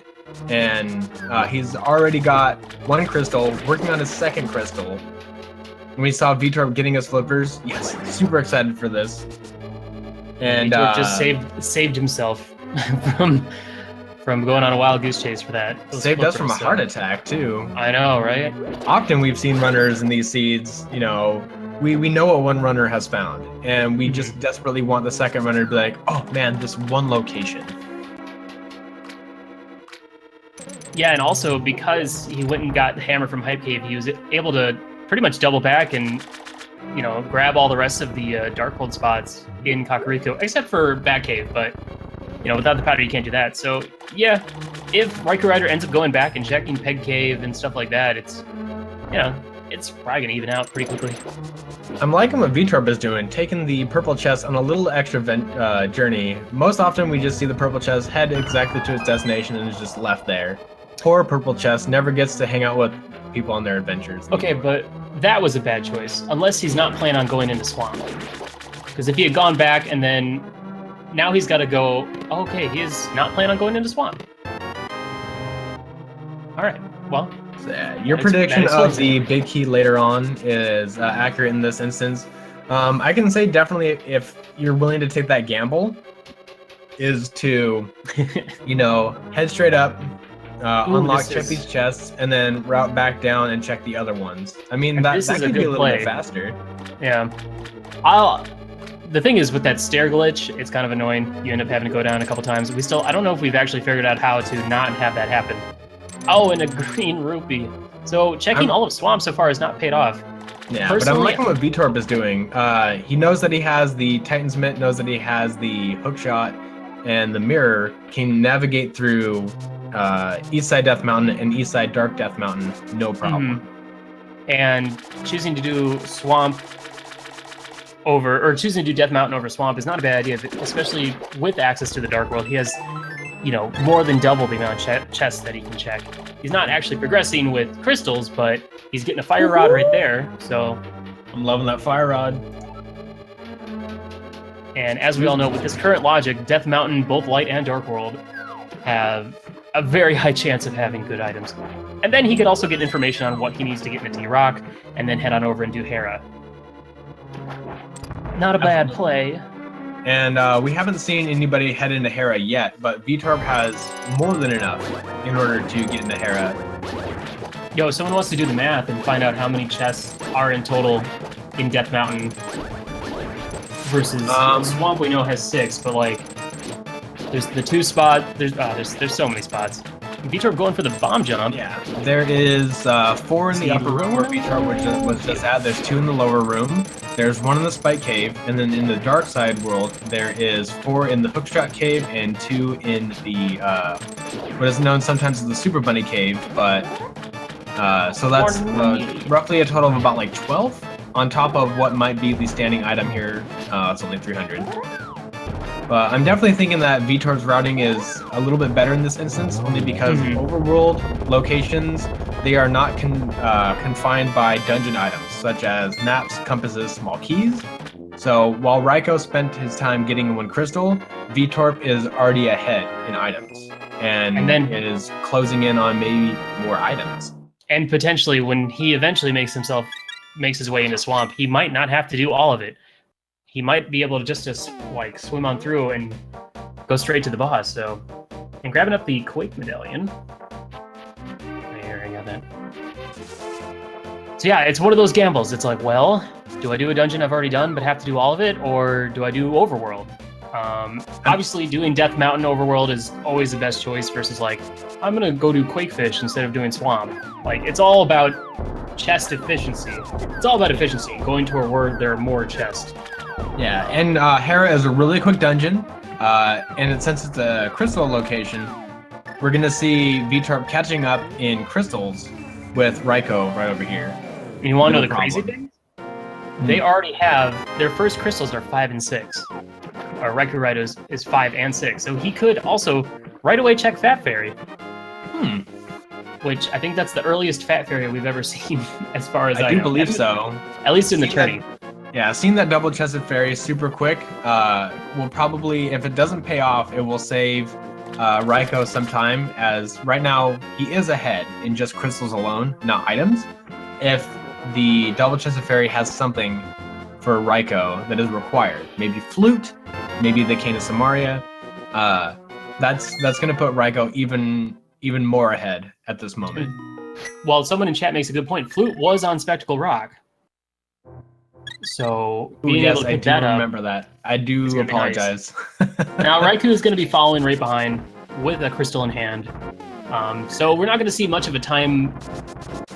And he's already got 1 crystal, working on his 2nd crystal. And we saw Veetorp getting his flippers. Yes, super excited for this. And Veetorp just saved himself from going on a wild goose chase for that. Saved us from a heart attack, too. I know, right? Often we've seen runners in these seeds, we know what one runner has found, and we just desperately want the second runner to be like, oh man, this one location. Yeah, and also because he went and got the hammer from Hype Cave, he was able to pretty much double back and, grab all the rest of the Darkhold spots in Kakariko, except for Batcave, but... without the powder, you can't do that. So, yeah, if raikourider ends up going back and checking Peg Cave and stuff like that, it's probably going to even out pretty quickly. I'm liking what Veetorp is doing, taking the purple chest on a little extra journey. Most often, we just see the purple chest head exactly to its destination and is just left there. Poor purple chest never gets to hang out with people on their adventures. Okay, but that was a bad choice, unless he's not planning on going into Swamp. Because if he had gone back and then... Now he's got to go, okay, he is not planning on going into Swamp. All right, well. Your prediction of the big key later on is accurate in this instance. I can say definitely if you're willing to take that gamble, is to, head straight up, check these chests, and then route back down and check the other ones. I mean, that could be a little bit faster. Yeah. The thing is, with that stair glitch, it's kind of annoying. You end up having to go down a couple times. I don't know if we've actually figured out how to not have that happen. Oh, and a green rupee. So checking all of Swamp so far has not paid off. Yeah, but I'm liking what Veetorp is doing. He knows that he has the Titan's Mitt, knows that he has the hook shot, and the mirror can navigate through Eastside Death Mountain and Eastside Dark Death Mountain, no problem. And choosing to do Swamp choosing to do Death Mountain over Swamp is not a bad idea, especially with access to the Dark World. He has, more than double the amount of chests that he can check. He's not actually progressing with crystals, but he's getting a fire rod right there, so... I'm loving that fire rod. And as we all know, with his current logic, Death Mountain, both Light and Dark World, have a very high chance of having good items. And then he could also get information on what he needs to get into T-Rock, and then head on over and do Hera. Not a bad play. And we haven't seen anybody head into Hera yet, but Veetorp has more than enough in order to get into Hera. Yo, someone wants to do the math and find out how many chests are in total in Death Mountain versus Swamp. We know has 6, but like, there's the 2 spot. There's so many spots. Veetorp going for the bomb jump. Yeah, there is 4 in the upper room where Veetorp was just at. There's 2 in the lower room. There's 1 in the Spike Cave, and then in the Dark Side world, there is 4 in the Hookshot Cave and 2 in the what is known sometimes as the Super Bunny Cave. But so that's roughly a total of about like 12 on top of what might be the standing item here. It's only 300. But I'm definitely thinking that Veetorp's routing is a little bit better in this instance, only because overworld locations, they are not confined by dungeon items, such as maps, compasses, small keys. So while Raiko spent his time getting 1 crystal, Veetorp is already ahead in items, and then is closing in on maybe more items. And potentially, when he eventually makes his way into Swamp, he might not have to do all of it. He might be able to just like swim on through and go straight to the boss. So, and grabbing up the Quake medallion. There, I got that. So yeah, it's one of those gambles. It's like, well, do I do a dungeon I've already done but have to do all of it, or do I do Overworld? Obviously, doing Death Mountain Overworld is always the best choice versus like, I'm gonna go do Quakefish instead of doing Swamp. Like, it's all about chest efficiency. It's all about efficiency. Going to where there are more chests. Yeah, and Hera is a really quick dungeon, and since it's a crystal location, we're gonna see Veetorp catching up in crystals with Raiko right over here. And you want to know the crazy thing? They already have their first crystals are 5 and 6. Or raikourider is 5 and 6, so he could also right away check Fat Fairy. Which I think that's the earliest Fat Fairy we've ever seen, as far as I do know. believe so. At least in the tourney. Yeah, seeing that double-chested fairy super quick will probably, if it doesn't pay off, it will save Raiko some time, as right now he is ahead in just crystals alone, not items. If the double-chested fairy has something for Raiko that is required, maybe Flute, maybe the Cane of Samaria, that's going to put Raiko even more ahead at this moment. Well, someone in chat makes a good point. Flute was on Spectacle Rock. So being able to pick that up, remember that. I do apologize. Nice. Now Raikou is going to be following right behind with a crystal in hand. So we're not going to see much of a time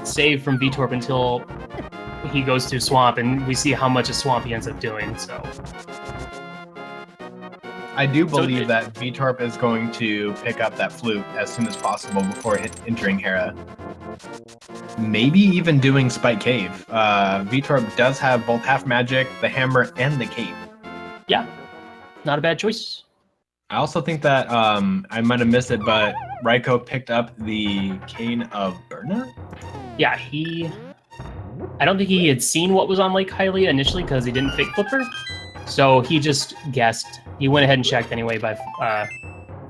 save from Veetorp until he goes to Swamp, and we see how much a Swamp he ends up doing. So I do believe that Veetorp is going to pick up that flute as soon as possible before entering Hera. Maybe even doing Spike Cave. Veetorp does have both half magic, the hammer, and the cape. Yeah, not a bad choice. I also think that I might have missed it, but Raiko picked up the Cane of Burna? Yeah, I don't think he had seen what was on Lake Hylia initially because he didn't fake flipper. So he just guessed. He went ahead and checked anyway by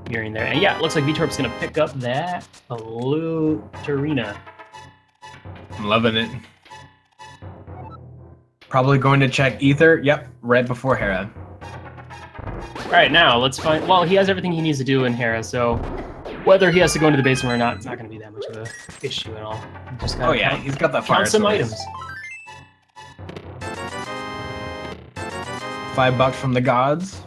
mirroring there. And yeah, it looks like Veetorp's going to pick up that blue Tarina. I'm loving it. Probably going to check Ether. Yep, right before Hera. All right, now let's find... Well, he has everything he needs to do in Hera, so whether he has to go into the basement or not, it's not going to be that much of an issue at all. Just he's got that fire count some source. items. $5 from the gods.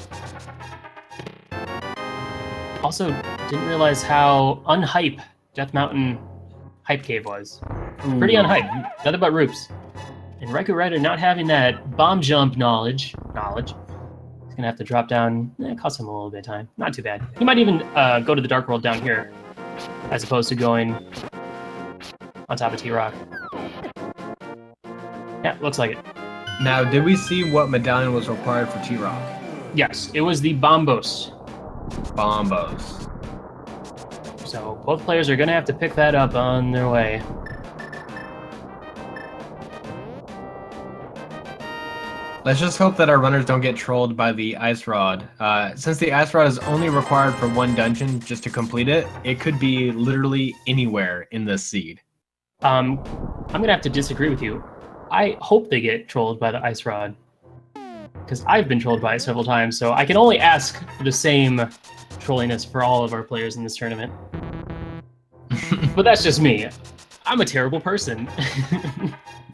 Also, didn't realize how unhype Death Mountain Hype Cave was. Pretty unhype. Nothing but Roops. And raikourider not having that bomb jump knowledge, he's gonna have to drop down. It costs him a little bit of time. Not too bad. He might even go to the Dark World down here, as opposed to going on top of T-Rock. Yeah, looks like it. Now, did we see what medallion was required for T-Rock? Yes, it was the Bombos. Bombos. So both players are gonna have to pick that up on their way. Let's just hope that our runners don't get trolled by the Ice Rod. Since the Ice Rod is only required for one dungeon just to complete it, it could be literally anywhere in this seed. I'm gonna have to disagree with you. I hope they get trolled by the Ice Rod, because I've been trolled by it several times, so I can only ask for the same trolliness for all of our players in this tournament. But that's just me. I'm a terrible person.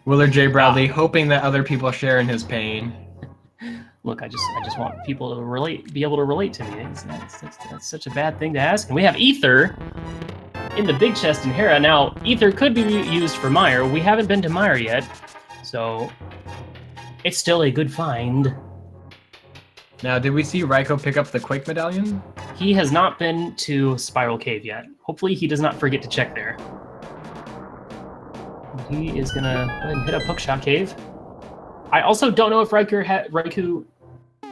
Willard J. Bradley, hoping that other people share in his pain. Look, I just want people to be able to relate to me. That's such a bad thing to ask. And we have Ether in the big chest in Hera. Now, Ether could be used for Mire. We haven't been to Mire yet, so it's still a good find. Now, did we see Raiko pick up the Quake medallion? He has not been to Spiral Cave yet. Hopefully he does not forget to check there. He is gonna go ahead and hit up Hookshot Cave. I also don't know if Raikou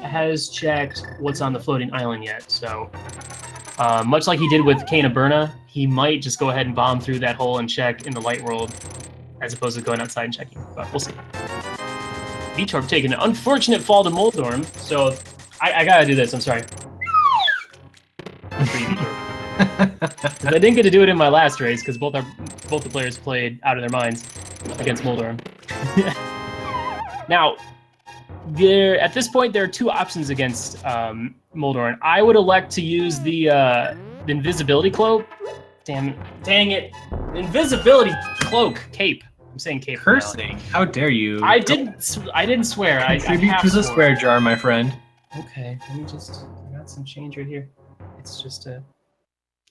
has checked what's on the floating island yet, so much like he did with Kane of Burna, he might just go ahead and bomb through that hole and check in the light world, as opposed to going outside and checking, but we'll see. Veetorp taking an unfortunate fall to Moldorm, so I gotta do this, I'm sorry. I didn't get to do it in my last race, because both the players played out of their minds against Moldorm. Now, at this point, there are two options against Moldorm. I would elect to use the invisibility cloak. Dang it. Invisibility cloak. Cape. I'm saying cape. Cursing. How dare you. I didn't swear. Contribute to the swear jar, my friend. Okay, let me just... I got some change right here. It's just a...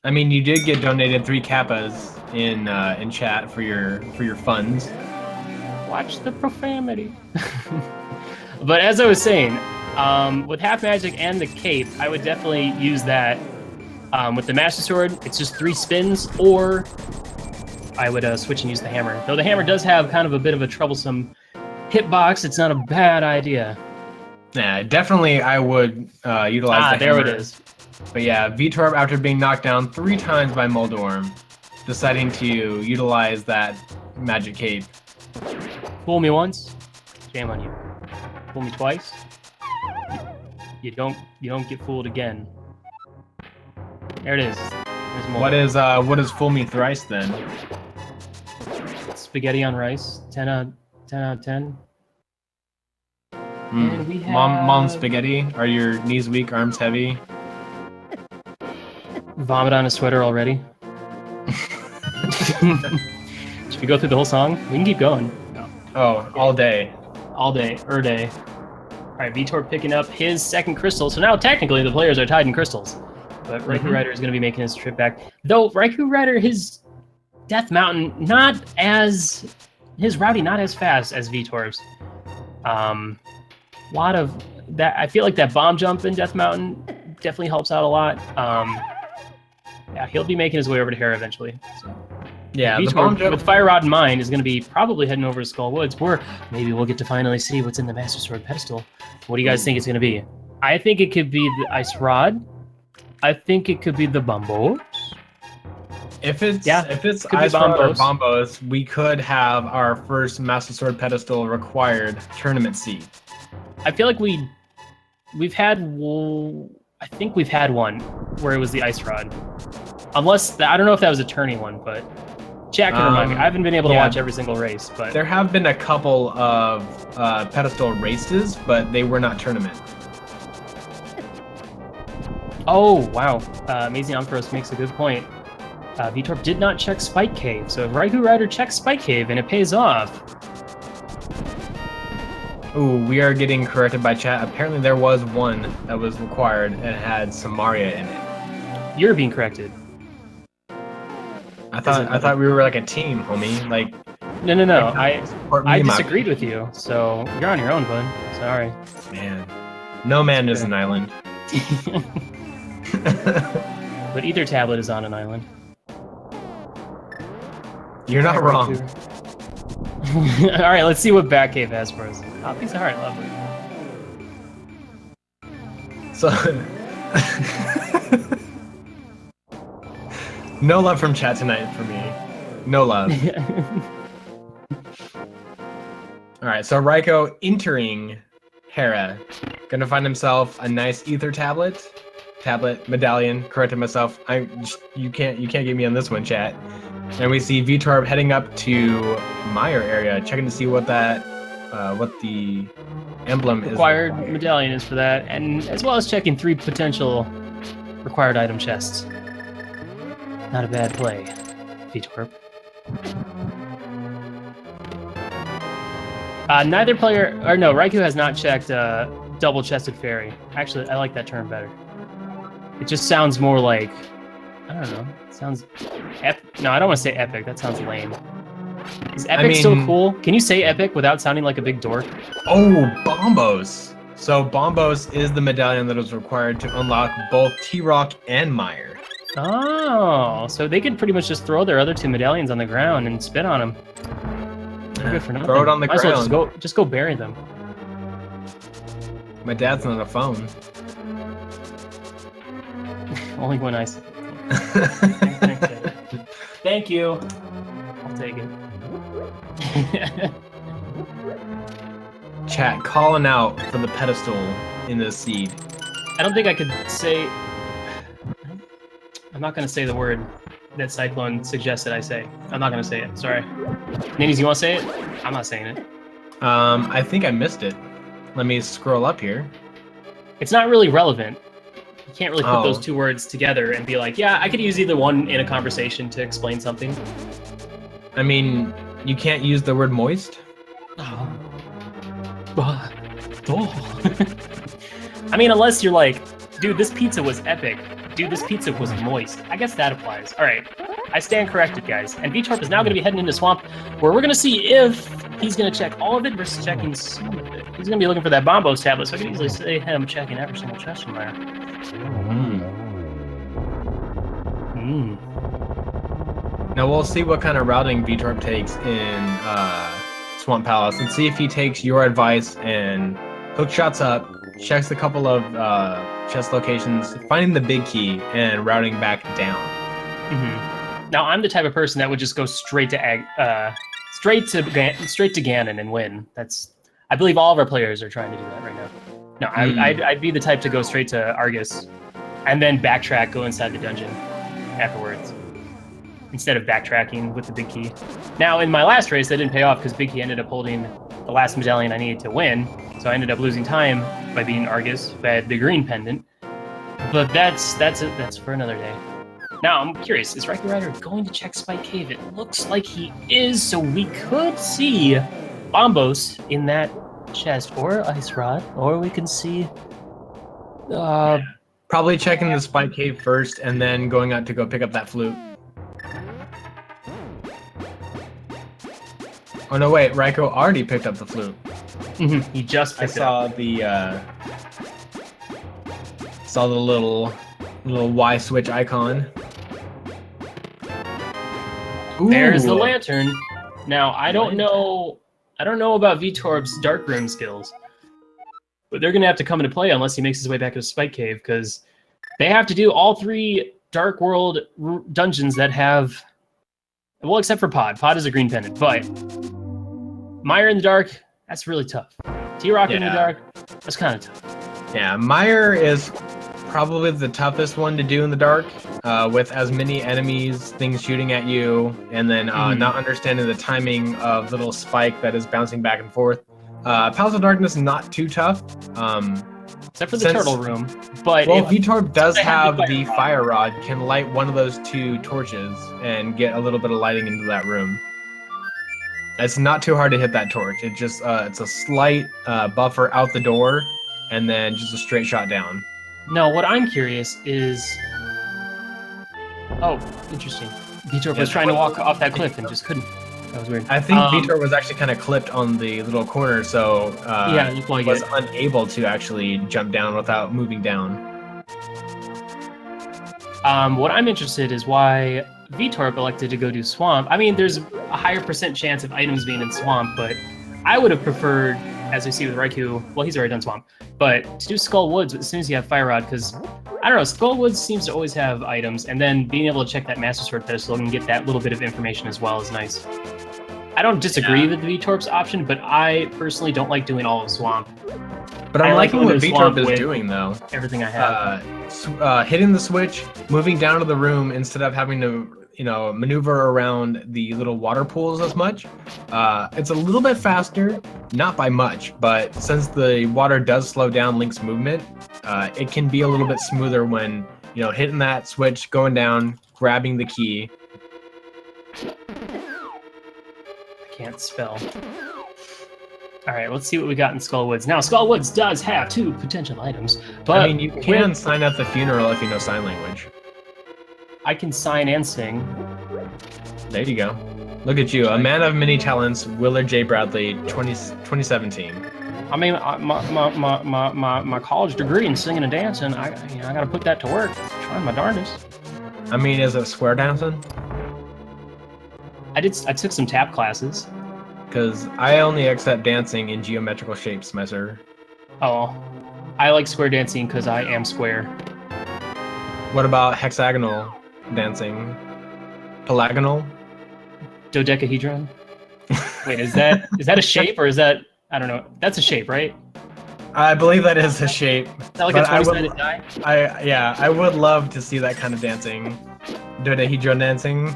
I mean, you did get donated 3 kappas in chat for your funds. Watch the profanity. But as I was saying, with half magic and the cape, I would definitely use that. With the Master Sword, it's just 3 spins, or I would switch and use the hammer. Though the hammer does have kind of a bit of a troublesome hitbox, it's not a bad idea. Yeah, definitely I would utilize the hammer. There it is. But yeah, Veetorp, after being knocked down 3 times by Moldorm, deciding to utilize that magic cape. Fool me once, shame on you. Fool me twice, you don't get fooled again. There it is. There's more. What is fool me thrice then? Spaghetti on rice. 10 out of 10. And we have... Mom spaghetti. Are your knees weak, arms heavy? Vomit on a sweater already. Should we go through the whole song? We can keep going. No. Oh, all day. All day. Day. Alright, Veetorp picking up his second crystal. So now technically the players are tied in crystals. But raikourider is going to be making his trip back. Though raikourider, his Death Mountain, his routing not as fast as Veetorp's. Lot of that. I feel like that bomb jump in Death Mountain definitely helps out a lot. Yeah, he'll be making his way over to Hera eventually. So. Yeah, the bomb jump with Fire Rod in mind is going to be probably heading over to Skull Woods, where maybe we'll get to finally see what's in the Master Sword pedestal. What do you guys think it's going to be? I think it could be the Ice Rod. I think it could be the Bombos. If it's Ice Rod or Bombos, we could have our first Master Sword pedestal required tournament seed. I feel like we've had. I think we've had one where it was the Ice Rod. Unless I don't know if that was a turning one, but Jack can remind me. I haven't been able to watch every single race, but there have been a couple of pedestal races, but they were not tournament. Oh wow! Amazing Ampharos makes a good point. Veetorp did not check Spike Cave, so if raikourider checks Spike Cave and it pays off. Ooh, we are getting corrected by chat. Apparently there was one that was required and had Samaria in it. You're being corrected. I thought we were like a team, homie. Like No. Support me I in my- disagreed with you, so you're on your own, bud. Sorry. Man, no man is an island. But either tablet is on an island. You're not wrong. All right, let's see what Batcave has for us. Oh, piece of heart, lovely. So, no love from chat tonight for me. No love. All right, so Raiko entering Hera, gonna find himself a nice ether tablet medallion. Corrected myself. You can't get me on this one, chat. And we see Veetorp heading up to Meyer area, checking to see what that, what the emblem is. Required medallion is for that, and as well as checking 3 potential required item chests. Not a bad play, Veetorp. Neither player, or no, Raikou has not checked double-chested fairy. Actually, I like that term better. It just sounds more like, I don't know, it sounds epic. No, I don't want to say epic, that sounds lame. Is epic still cool? Can you say epic without sounding like a big dork? Oh, Bombos! So Bombos is the medallion that is required to unlock both T-Rock and Meyer. Oh, so they could pretty much just throw their other 2 medallions on the ground and spit on them. They're good for nothing. Throw it on the Might ground. as well just go bury them. My dad's on the phone. Only when I say Thank you. I'll take it. Chat calling out for the pedestal in this seed. I don't think I could say... I'm not going to say the word that Cyclone suggested I say. I'm not going to say it. Sorry. Ninnies, you want to say it? I'm not saying it. I think I missed it. Let me scroll up here. It's not really relevant. You can't really put those 2 words together and be like, yeah, I could use either one in a conversation to explain something. I mean, you can't use the word moist? I mean, unless you're like, dude, this pizza was epic. Dude, this pizza was moist. I guess that applies. All right, I stand corrected, guys. And Veetorp is now going to be heading into Swamp, where we're going to see if he's going to check all of it versus checking some of it. He's going to be looking for that Bombos tablet, so I can easily say him checking every single chest from there. Now we'll see what kind of routing Veetorp takes in Swamp Palace, and see if he takes your advice and hook shots up, checks a couple of chest locations, finding the big key, and routing back down. Now I'm the type of person that would just go straight to Ganon and win. I believe all of our players are trying to do that right now. No, I'd be the type to go straight to Argus, and then backtrack, go inside the dungeon afterwards, instead of backtracking with the big key. Now, in my last race, that didn't pay off because Big Key ended up holding the last medallion I needed to win, so I ended up losing time by beating Argus, who had the green pendant. But that's for another day. Now, I'm curious, is raikourider going to check Spike Cave? It looks like he is, so we could see Bombos in that chest, or Ice Rod, or we can see... Probably checking the Spike Cave first, and then going out to go pick up that flute. Oh no, wait, Raiko already picked up the flute. He just picked it up. Saw the little Y switch icon. Ooh. There's the lantern. Now, I don't know about Veetorp's dark room skills, but they're gonna have to come into play unless he makes his way back to Spike Cave, because they have to do all 3 Dark World dungeons that have, well, except for Pod. Pod is a green pendant, but Meyer in the dark, that's really tough. T-Rock in the dark, that's kind of tough. Yeah, Meyer is probably the toughest one to do in the dark, with as many enemies, things shooting at you, and then not understanding the timing of the little spike that is bouncing back and forth. Palace of Darkness, not too tough. Except for the turtle room. But Veetorp does have the fire rod, can light one of those 2 torches and get a little bit of lighting into that room. It's not too hard to hit that torch. It just it's a slight buffer out the door, and then just a straight shot down. No, what I'm curious is... Oh, interesting. Veetorp was trying to walk off that cliff and just couldn't. That was weird. I think Veetorp was actually kind of clipped on the little corner, so yeah, it like was unable to actually jump down without moving down. What I'm interested is why Veetorp elected to go do Swamp. I mean, there's a higher % chance of items being in Swamp, but I would have preferred, as we see with Raikou, well, he's already done Swamp, but to do Skull Woods as soon as you have Fire Rod, because, I don't know, Skull Woods seems to always have items, and then being able to check that Master Sword pedestal and get that little bit of information as well is nice. I don't disagree with Veetorp's option, but I personally don't like doing all of Swamp. But I'm liking what Veetorp is doing, though. Everything I have. Hitting the switch, moving down to the room instead of having to, maneuver around the little water pools as much. It's a little bit faster, not by much, but since the water does slow down Link's movement, it can be a little bit smoother when, hitting that switch, going down, grabbing the key. I can't spell. All right, let's see what we got in Skull Woods. Now, Skull Woods does have 2 potential items, but I mean, you can sign at the funeral if you know sign language. I can sign and sing. There you go. Look at you, a man of many talents, Willard J. Bradley, 2017. I mean, my college degree in singing and dancing, I got to put that to work. Trying my darndest. I mean, is it square dancing? I took some tap classes. Because I only accept dancing in geometrical shapes, my sir. Oh, I like square dancing because I am square. What about hexagonal dancing? Pelagonal? Dodecahedron? Wait, is that a shape or is that, I don't know. That's a shape, right? I believe that is a shape. Is that like a 20-sided die? I would love to see that kind of dancing. Dodecahedron dancing.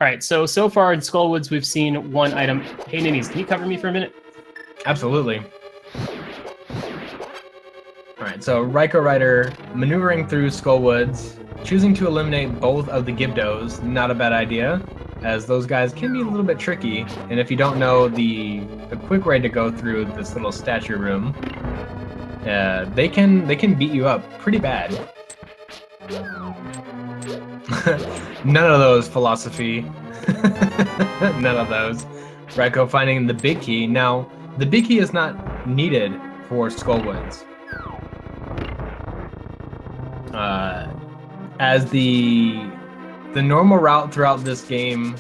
All right, so far in Skull Woods, we've seen 1 item. Hey, Ninnies, can you cover me for a minute? Absolutely. All right, so raikourider maneuvering through Skull Woods, choosing to eliminate both of the Gibdos, not a bad idea, as those guys can be a little bit tricky, and if you don't know the quick way to go through this little statue room, they can beat you up pretty bad. None of those philosophy. None of those. Raikou finding the big key. Now, the big key is not needed for Skull Woods. As the normal route throughout this game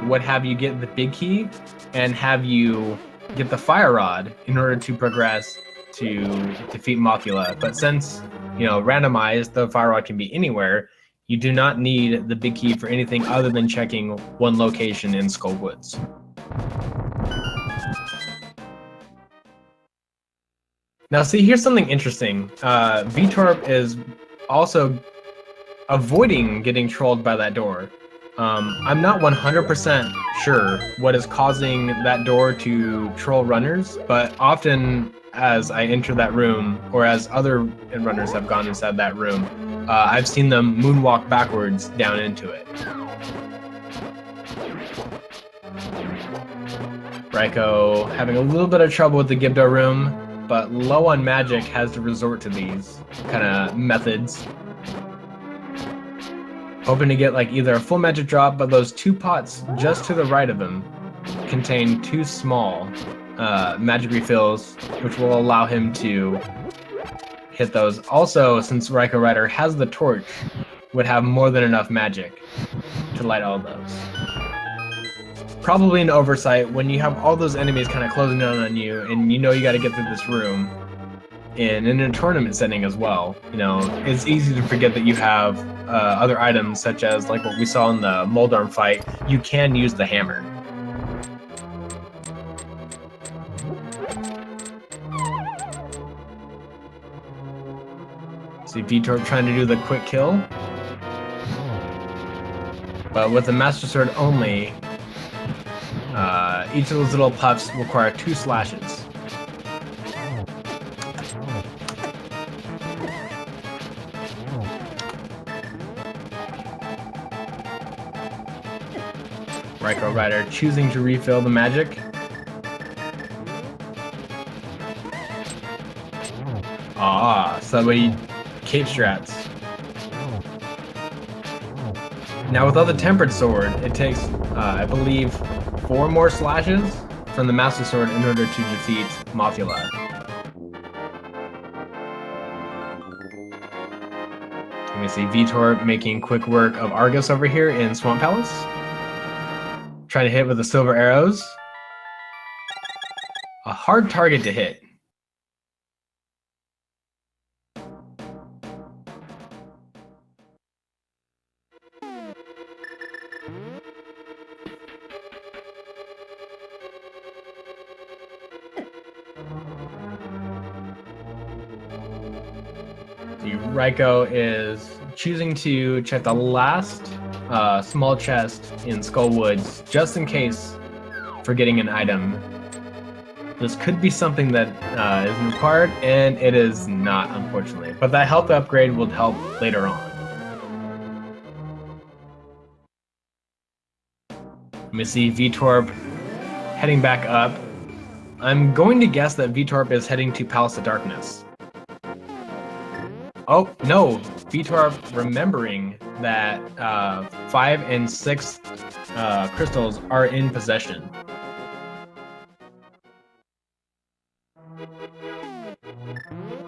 would have you get the big key and have you get the Fire Rod in order to progress to defeat Mothula. But since, randomized, the Fire Rod can be anywhere, you do not need the big key for anything other than checking one location in Skull Woods. Now, see, here's something interesting. Veetorp is also avoiding getting trolled by that door. I'm not 100% sure what is causing that door to troll runners, but often as I enter that room, or as other runners have gone inside that room, I've seen them moonwalk backwards down into it. Raikou having a little bit of trouble with the Gibdo room, but low on magic has to resort to these kind of methods. Hoping to get like either a full magic drop, but those 2 pots just to the right of him contain 2 small magic refills, which will allow him to hit those. Also, since raikourider has the torch, would have more than enough magic to light all those. Probably an oversight when you have all those enemies kind of closing down on you, and you got to get through this room. In a tournament setting as well, it's easy to forget that you have other items, such as like what we saw in the Moldarm fight. You can use the hammer. See Veetorp trying to do the quick kill, but with the Master Sword only, each of those little puffs require 2 slashes. Raikourider choosing to refill the magic. So that way cape strats. Now without the Tempered Sword, it takes, I believe, 4 more slashes from the Master Sword in order to defeat Mothula. Let me see, Veetorp making quick work of Argus over here in Swamp Palace. Trying to hit with the silver arrows. A hard target to hit. Raiko is choosing to check the last small chest in Skull Woods, just in case for getting an item. This could be something that isn't required, and it is not, unfortunately. But that health upgrade will help later on. Let me see Veetorp heading back up. I'm going to guess that Veetorp is heading to Palace of Darkness. Oh, no! Veetorp remembering that 5 and 6 crystals are in possession.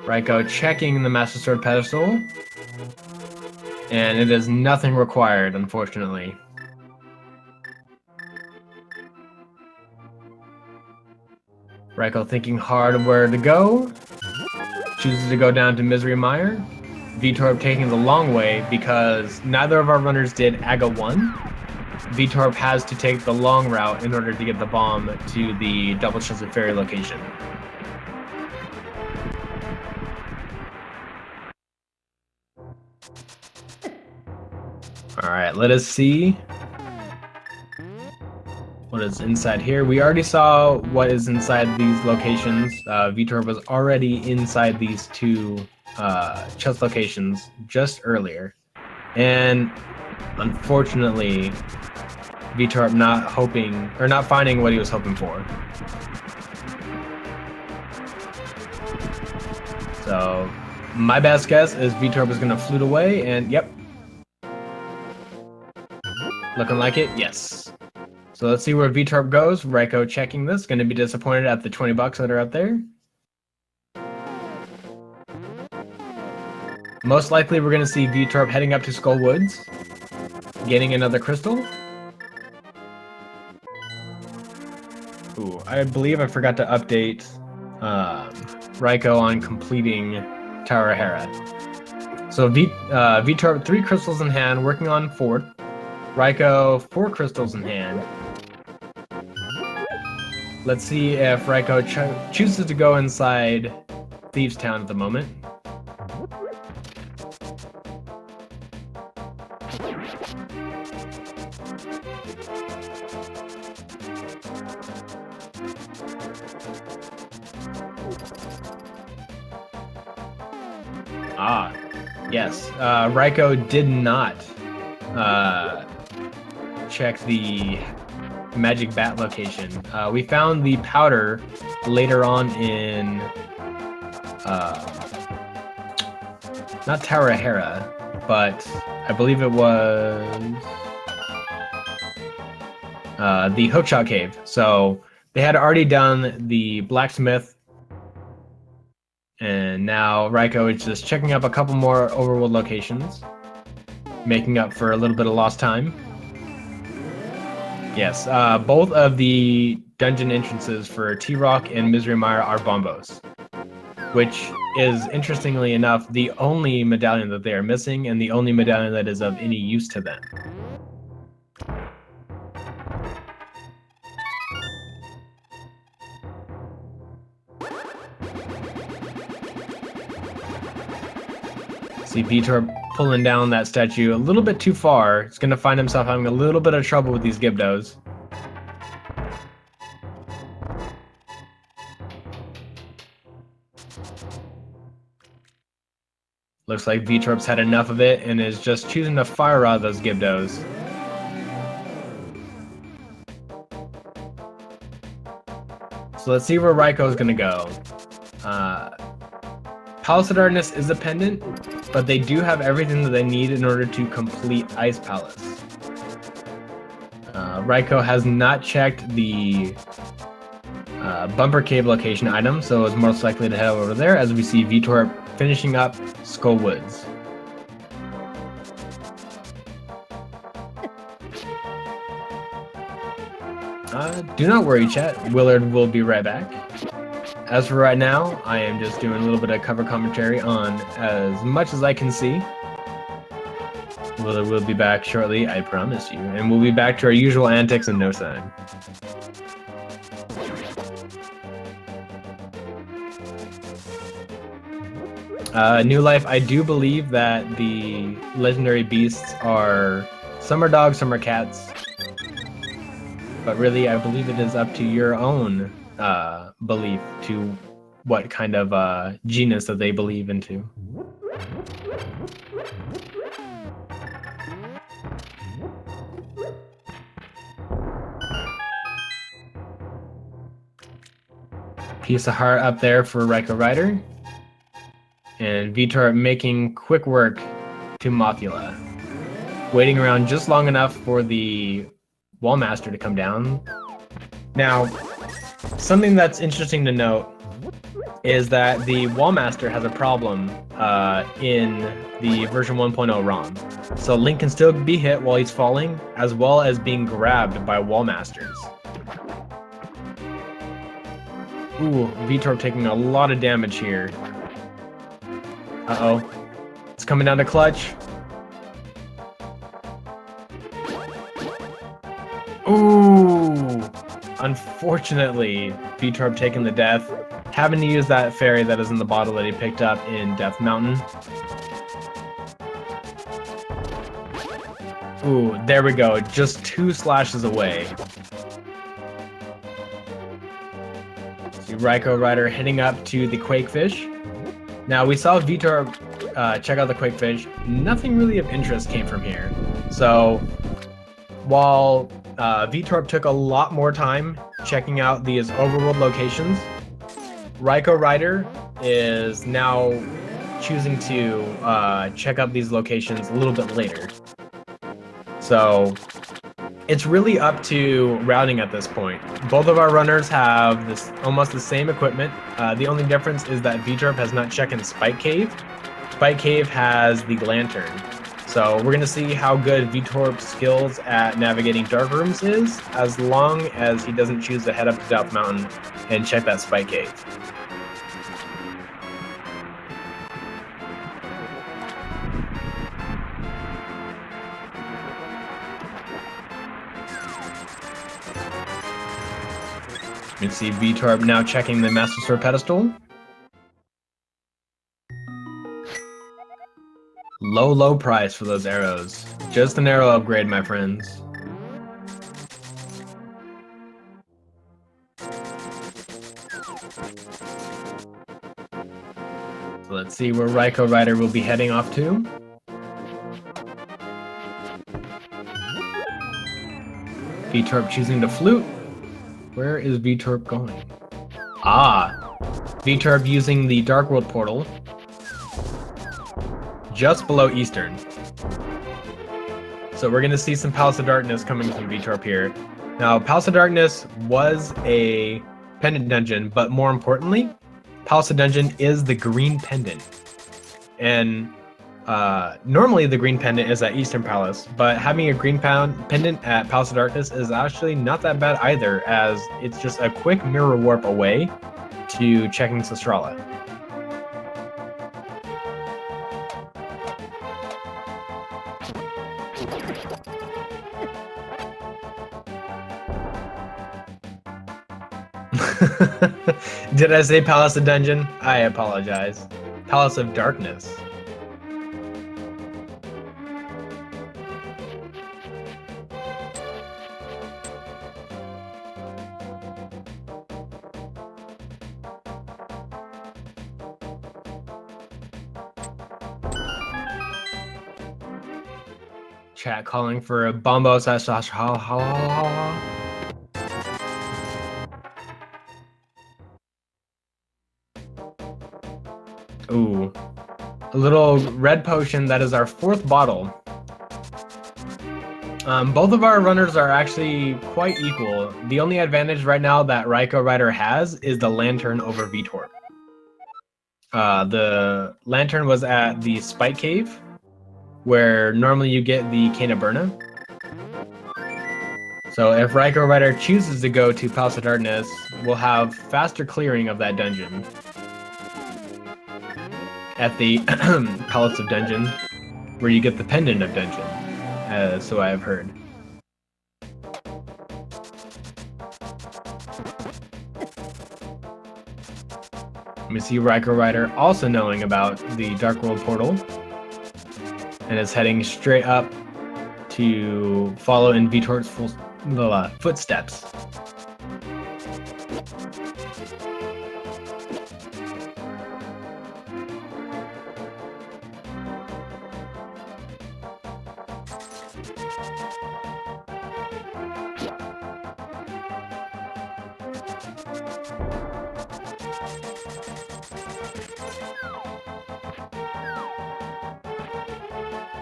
Raiko checking the Master Sword pedestal. And it is nothing required, unfortunately. Raiko thinking hard where to go. Chooses to go down to Misery Mire. Veetorp taking the long way because neither of our runners did Aga 1. Veetorp has to take the long route in order to get the bomb to the Double Chested Fairy location. Alright, let us see what is inside here. We already saw what is inside these locations. Veetorp was already inside these 2 chest locations just earlier. And unfortunately, Veetorp not finding what he was hoping for. So my best guess is Veetorp is going to flute away, and yep. Looking like it, yes. So let's see where Veetorp goes. Raiko checking this. Going to be disappointed at the 20 bucks that are out there. Most likely we're going to see Veetorp heading up to Skull Woods. Getting another crystal. Ooh, I believe I forgot to update Raiko on completing Tower of Hera. So Veetorp 3 crystals in hand, working on 4th. Raiko 4 crystals in hand. Let's see if Raiko chooses to go inside Thieves Town at the moment. Ah, yes. Raiko did not check the Magic Bat location. We found the powder later on in not Tower of Hera, but I believe it was the Hookshot Cave. So they had already done the blacksmith, and now Raiko is just checking up a couple more overworld locations, making up for a little bit of lost time. Yes, both of the dungeon entrances for T-Rock and Misery Mire are bombos, which is, interestingly enough, the only medallion that they are missing and the only medallion that is of any use to them. See Veetorp pulling down that statue a little bit too far. It's going to find himself having a little bit of trouble with these Gibdos. Looks like Veetorp's had enough of it and is just choosing to fire rod those Gibdos. So let's see where Raiko's going to go. Palace of Darkness is a pendant, but they do have everything that they need in order to complete Ice Palace. Raiko has not checked the bumper cave location item, so is most likely to head over there as we see Veetorp finishing up Skull Woods. Do not worry, chat. Willard will be right back. As for right now, I am just doing a little bit of cover commentary on as much as I can see. Willard will be back shortly, I promise you. And we'll be back to our usual antics in no time. New Life, I do believe that the legendary beasts are some are dogs, some are cats. But really, I believe it is up to your own belief to what kind of genus that they believe into. Piece of heart up there for raikourider. And Veetorp making quick work to Mothula. Waiting around just long enough for the Wallmaster to come down. Now, something that's interesting to note is that the Wallmaster has a problem in the version 1.0 ROM. So Link can still be hit while he's falling, as well as being grabbed by Wallmasters. Ooh, Veetorp taking a lot of damage here. Uh-oh. It's coming down to clutch. Ooh! Unfortunately, Veetorp taking the death. Having to use that fairy that is in the bottle that he picked up in Death Mountain. Ooh, there we go. Just 2 slashes away. See raikourider heading up to the Quakefish. Now, we saw Veetorp check out the Quakefish. Nothing really of interest came from here. So, while Veetorp took a lot more time checking out these overworld locations, raikourider is now choosing to check out these locations a little bit later. So, it's really up to routing at this point. Both of our runners have this almost the same equipment. The only difference is that Veetorp has not checked in Spike Cave. Spike Cave has the lantern. So we're going to see how good Veetorp's skills at navigating dark rooms is, as long as he doesn't choose to head up to Death Mountain and check that Spike Cave. You can see Veetorp now checking the Master Sword pedestal. Low price for those arrows. Just an arrow upgrade, my friends. So let's see where raikourider will be heading off to. Veetorp choosing to flute. Where is Veetorp going? Ah! Veetorp using the Dark World portal. Just below Eastern. So we're going to see some Palace of Darkness coming from Veetorp here. Now, Palace of Darkness was a pendant dungeon, but more importantly, Palace of Dungeon is the green pendant. And normally the green pendant is at Eastern Palace, but having a green pendant at Palace of Darkness is actually not that bad either, as it's just a quick mirror warp away to checking Sistrala. Did I say Palace of Dungeon? I apologize. Palace of Darkness. Chat calling for a Bombo /. Ooh, a little red potion. That is our 4th bottle. Both of our runners are actually quite equal. The only advantage right now that raikourider has is the lantern over Veetorp. The lantern was at the Spike Cave, where normally you get the Cane of Burna. So if raikourider chooses to go to Palace of Darkness, we'll have faster clearing of that dungeon. At the Palace of Dungeon, where you get the Pendant of Dungeon, so I have heard. We see raikourider also knowing about the Dark World portal, and is heading straight up to follow in Veetorp's footsteps.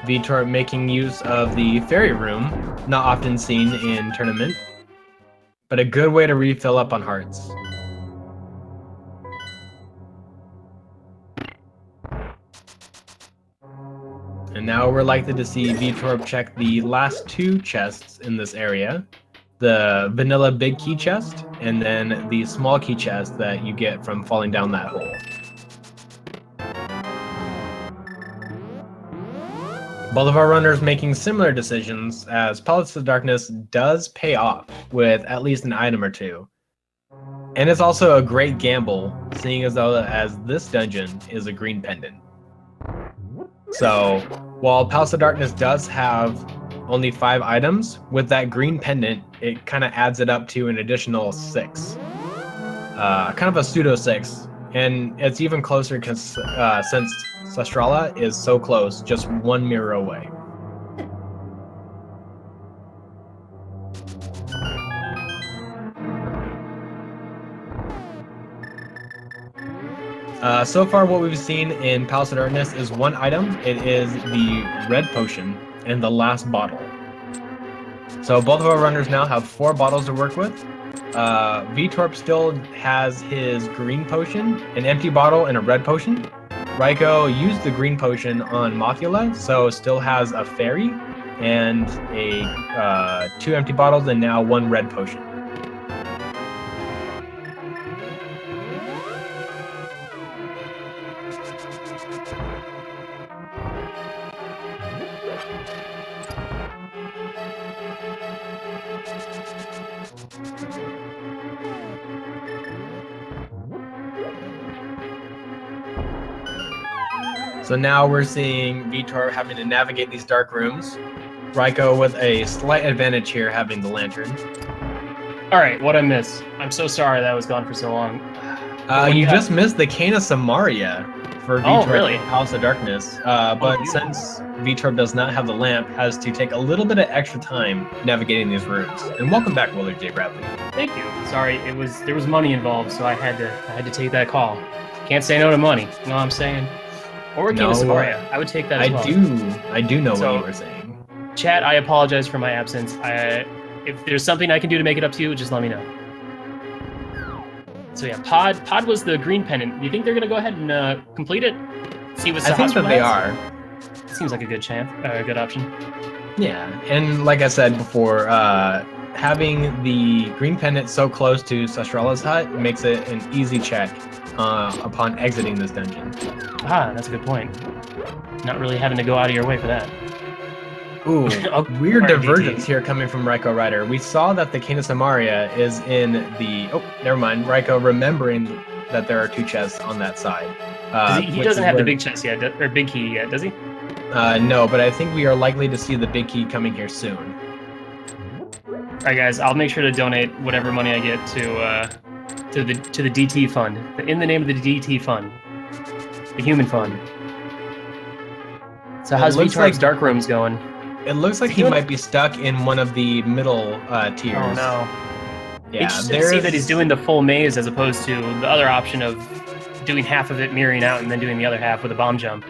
Veetorp making use of the fairy room, not often seen in tournament, but a good way to refill up on hearts. And now we're likely to see Veetorp check the last two chests in this area, the vanilla big key chest, and then the small key chest that you get from falling down that hole. Both of our runners making similar decisions, as Palace of Darkness does pay off with at least an item or two. And it's also a great gamble, seeing as though this dungeon is a green pendant. So, while Palace of Darkness does have only 5 items, with that green pendant, it kind of adds it up to an additional 6. Kind of a pseudo 6. And it's even closer because since Sastrala is so close, just 1 mirror away. So far what we've seen in Palace of Darkness is 1 item. It is the red potion and the last bottle. So both of our runners now have 4 bottles to work with. Veetorp still has his green potion, an empty bottle, and a red potion. Raiko used the green potion on Mothula, so still has a fairy and a 2 empty bottles and now 1 red potion. So now we're seeing Veetorp having to navigate these dark rooms. Raiko with a slight advantage here, having the lantern. All right, what I missed? I'm so sorry that was gone for so long. You just missed the Cane of Samaria for Veetorp really? House of Darkness. But since Veetorp does not have the lamp, has to take a little bit of extra time navigating these rooms. And welcome back, Willard J. Bradley. Thank you. Sorry, there was money involved, so I had to take that call. Can't say no to money. You know what I'm saying? Or Cane of Samaria. I would take that as well. I do know what you were saying. Chat, I apologize for my absence. If there's something I can do to make it up to you, just let me know. So yeah, Pod was the green pendant. Do you think they're gonna go ahead and complete it? See what I think that they are. Seems like a good chance, a good option. Yeah, and like I said before, having the green pendant so close to Sastrala's hut makes it an easy check upon exiting this dungeon. Ah, that's a good point. Not really having to go out of your way for that. Ooh, weird divergence here coming from raikourider. We saw that the Cane of Samaria is in the... Oh, never mind. Raiko remembering that there are 2 chests on that side. He doesn't have the big chest yet, or big key yet, does he? No, but I think we are likely to see the big key coming here soon. All right, guys, I'll make sure to donate whatever money I get to the DT fund. In the name of the DT fund, the human fund. So how's Veetorp's dark rooms going? It looks like he might be stuck in one of the middle tiers. Oh no! Yeah, interesting to see that he's doing the full maze as opposed to the other option of doing half of it mirroring out and then doing the other half with a bomb jump.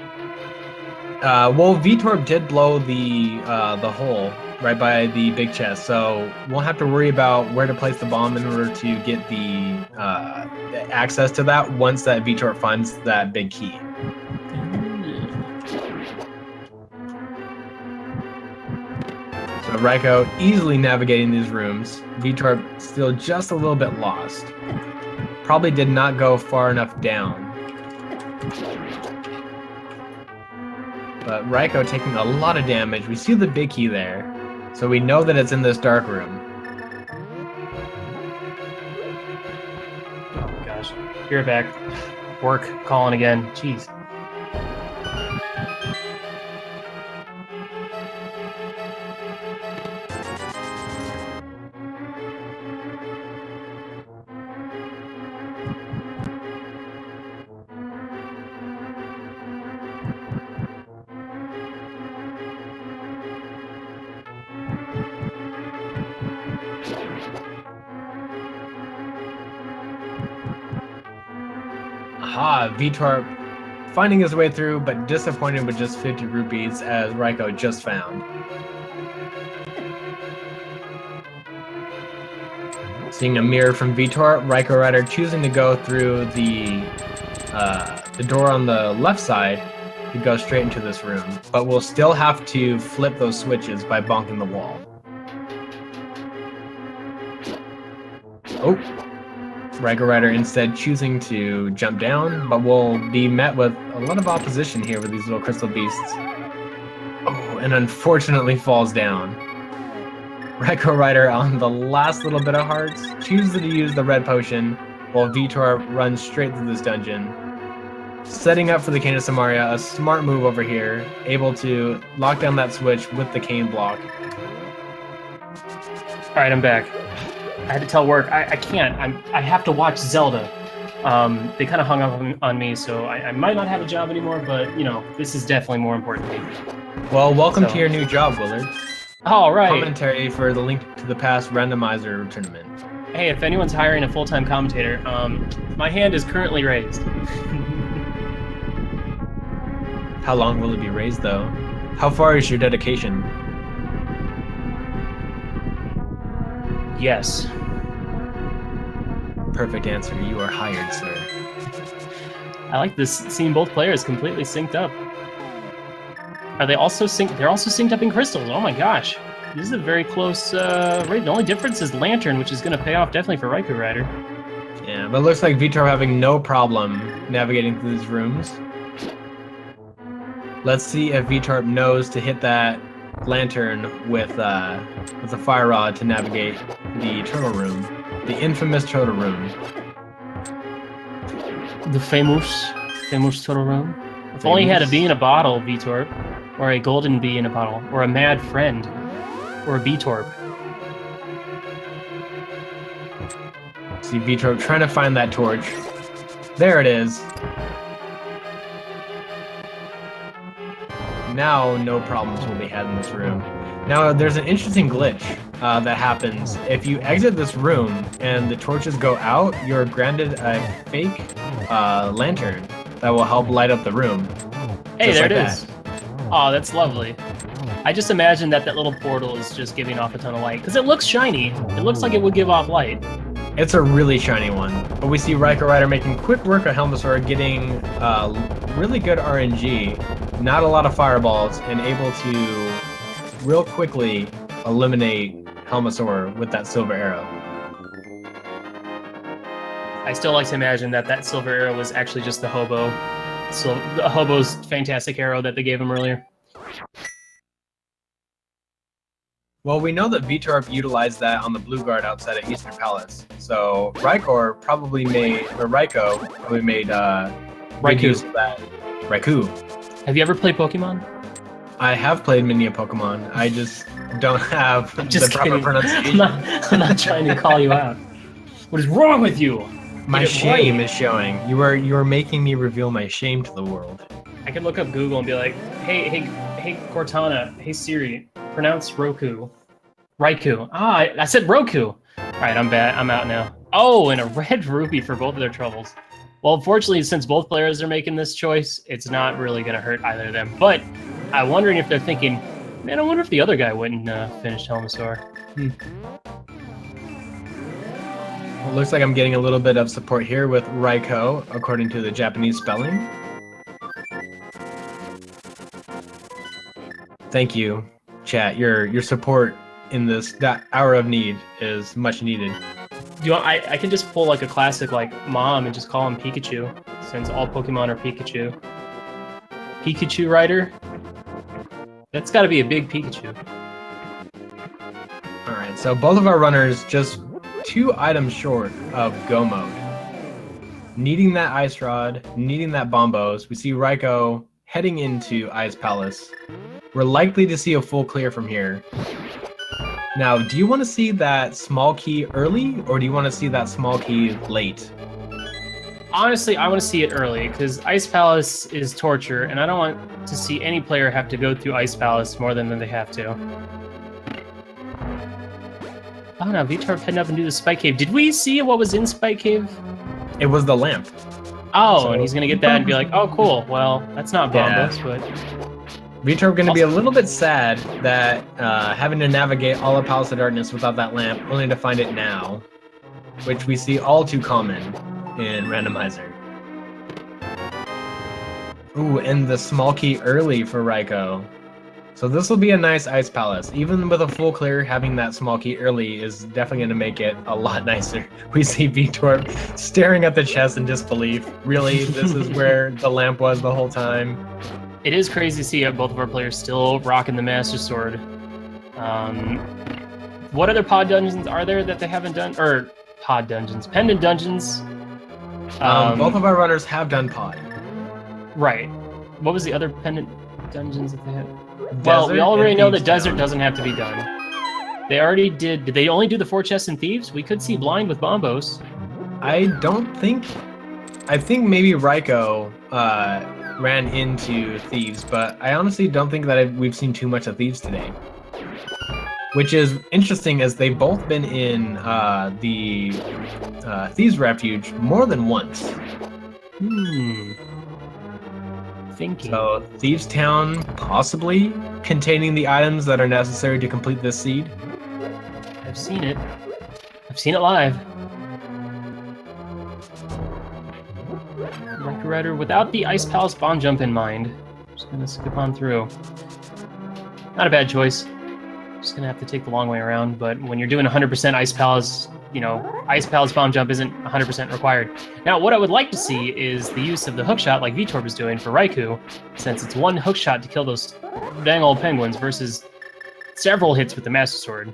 Well, Veetorp did blow the hole right by the big chest. So we'll have to worry about where to place the bomb in order to get the access to that once that Veetorp finds that big key. So Raiko easily navigating these rooms. Veetorp still just a little bit lost. Probably did not go far enough down. But Raiko taking a lot of damage. We see the big key there. So we know that it's in this dark room. Oh gosh. You're back. Work calling again. Jeez. Aha, Veetorp finding his way through, but disappointed with just 50 rupees as Raiko just found. Seeing a mirror from Veetorp, raikourider choosing to go through the door on the left side to go straight into this room, but we'll still have to flip those switches by bonking the wall. Oh. raikourider instead choosing to jump down, but will be met with a lot of opposition here with these little crystal beasts. Oh, and unfortunately falls down. raikourider on the last little bit of hearts chooses to use the red potion while Veetorp runs straight through this dungeon. Setting up for the Cane of Samaria, a smart move over here, able to lock down that switch with the cane block. Alright, I'm back. I had to tell work, I can't. I have to watch Zelda. They kind of hung up on me, so I might not have a job anymore, but, you know, this is definitely more important to me. Well, welcome to your new job, Willard. All right. Commentary for the Link to the Past Randomizer tournament. Hey, if anyone's hiring a full-time commentator, my hand is currently raised. How long will it be raised, though? How far is your dedication? Yes. Perfect answer. You are hired, sir. I like this, seeing both players completely synced up. Are they also synced? They're also synced up in crystals. Oh my gosh. This is a very close rate. The only difference is Lantern, which is going to pay off definitely for raikourider. Yeah, but it looks like Veetorp having no problem navigating through these rooms. Let's see if Veetorp knows to hit that lantern with a fire rod to navigate the turtle room, the infamous turtle room. The famous turtle room. If only he had a bee in a bottle, Veetorp, or a golden bee in a bottle, or a mad friend, or a Veetorp. See Veetorp trying to find that torch. There it is. Now, no problems will be had in this room. Now, there's an interesting glitch that happens. If you exit this room and the torches go out, you're granted a fake lantern that will help light up the room. Hey, there it is. Oh, that's lovely. I just imagine that little portal is just giving off a ton of light, because it looks shiny. It looks like it would give off light. It's a really shiny one. But we see raikourider making quick work of Helmasaur, getting really good RNG, not a lot of fireballs, and able to real quickly eliminate Helmasaur with that silver arrow. I still like to imagine that silver arrow was actually just the hobo. So the hobo's fantastic arrow that they gave him earlier. Well, we know that Veetorp utilized that on the blue guard outside of Eastern Palace. So Raiko probably made Raikou. Have you ever played Pokemon? I have played many a Pokemon. I just don't have the proper pronunciation. I'm not trying to call you out. What is wrong with you? My shame is showing. You are making me reveal my shame to the world. I could look up Google and be like, hey Cortana, hey Siri, pronounce Raikou. Ah, I said Roku. All right, I'm bad. I'm out now. Oh, and a red rupee for both of their troubles. Well, unfortunately, since both players are making this choice, it's not really going to hurt either of them. But I'm wondering if they're thinking, Man, I wonder if the other guy went and finished Helmasaur. Well, looks like I'm getting a little bit of support here with Raiko, according to the Japanese spelling. Thank you, chat. Your support in that hour of need is much needed. Do you want, I can just pull like a classic like Mom and just call him Pikachu, since all Pokemon are Pikachu. Pikachu Rider? That's got to be a big Pikachu. Alright, so both of our runners just 2 items short of go mode. Needing that Ice Rod, needing that Bombos. We see Raiko heading into Ice Palace. We're likely to see a full clear from here. Now, do you want to see that small key early, or do you want to see that small key late? Honestly, I want to see it early, because Ice Palace is torture, and I don't want to see any player have to go through Ice Palace more than they have to. Oh no, Veetorp heading up into the Spike Cave. Did we see what was in Spike Cave? It was the lamp. Oh, so, and he's going to get that and be like, oh cool, well, that's not Bombos, but... Veetorp going to be a little bit sad that having to navigate all of Palace of Darkness without that lamp, only to find it now, which we see all too common in Randomizer. Ooh, and the small key early for Raiko. So this will be a nice Ice Palace. Even with a full clear, having that small key early is definitely going to make it a lot nicer. We see Veetorp staring at the chest in disbelief. Really, this is where the lamp was the whole time. It is crazy to see both of our players still rocking the Master Sword. What other pod dungeons are there that they haven't done? Or pod dungeons, pendant dungeons. Both of our runners have done pod. Right. What was the other pendant dungeons that they had? Desert, well, we already know that Thieves Desert Town. Doesn't have to be done. They already did. Did they only do the 4 chests in Thieves? We could see Blind with Bombos. I think maybe Raiko ran into Thieves, but I honestly don't think that we've seen too much of Thieves today. Which is interesting, as they've both been in the Thieves Refuge more than once. Thinking. So, Thieves Town possibly containing the items that are necessary to complete this seed. I've seen it. I've seen it live. Raikourider without the Ice Palace bomb jump in mind. Just gonna skip on through. Not a bad choice. Just gonna have to take the long way around, but when you're doing 100% Ice Palace, you know, Ice Palace bomb jump isn't 100% required. Now, what I would like to see is the use of the hookshot like Veetorp is doing for Raikou, since it's 1 hookshot to kill those dang old penguins versus several hits with the Master Sword.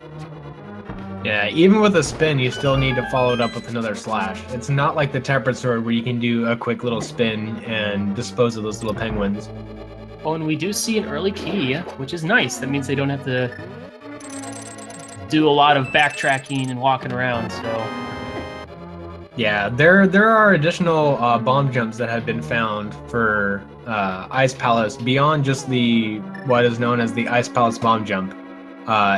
Yeah, even with a spin, you still need to follow it up with another slash. It's not like the Tempered Sword where you can do a quick little spin and dispose of those little penguins. Oh, and we do see an early key, which is nice. That means they don't have to do a lot of backtracking and walking around, so... Yeah, there are additional bomb jumps that have been found for Ice Palace beyond just what is known as the Ice Palace bomb jump,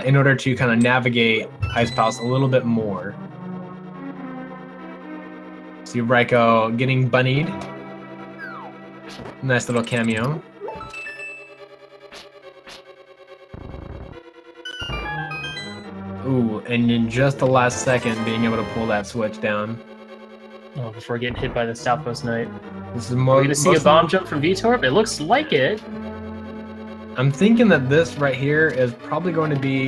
in order to kind of navigate Ice Palace a little bit more. See Raiko getting bunnied. Nice little cameo. Ooh, and in just the last second, being able to pull that switch down. Oh, before getting hit by the South Coast Knight. This is more. Are we gonna see a bomb jump from Veetorp? It looks like it. I'm thinking that this right here is probably going to be...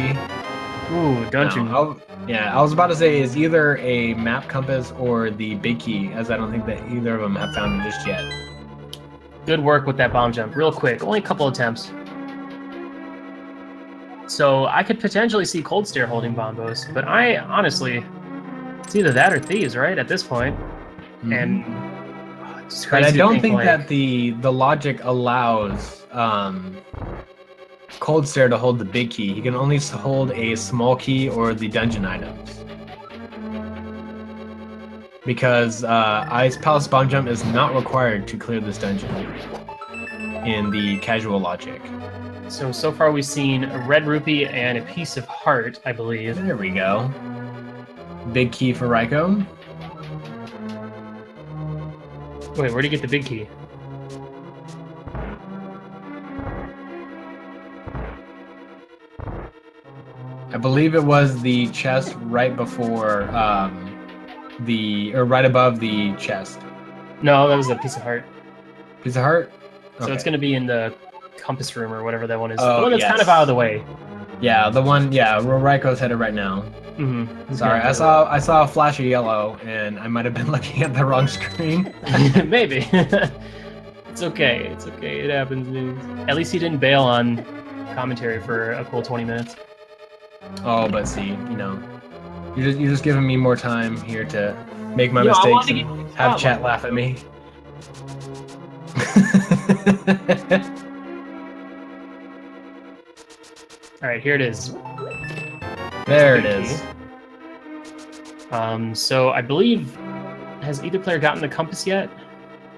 Ooh, dungeon. No, I was about to say is either a map compass or the big key, as I don't think that either of them have found it just yet. Good work with that bomb jump. Real quick, only a couple attempts. So I could potentially see Cold Stare holding Bombos, but I honestly, it's either that or Thieves, right? At this point, and it's crazy. But I don't think like, that the logic allows Cold Stare to hold the big key. He can only hold a small key or the dungeon items. Because Ice Palace Bomb Jump is not required to clear this dungeon in the casual logic. So far we've seen a red rupee and a piece of heart, I believe. There we go. Big key for Raiko. Wait, where'd he get the big key? I believe it was the chest right before or right above the chest. No, that was a piece of heart. Piece of heart? So it's going to be in the compass room or whatever that one is. Oh, the one that's kind of out of the way. Yeah, the one. Yeah, where Raiko's headed right now. Sorry, I saw a flash of yellow, and I might have been looking at the wrong screen. Maybe. It's okay. It's okay. It happens, dude. At least he didn't bail on commentary for a cool 20 minutes. Oh, but see, you're just giving me more time here to make my mistakes and have chat laugh at me. All right, here it is. There it is. So I believe, has either player gotten the compass yet?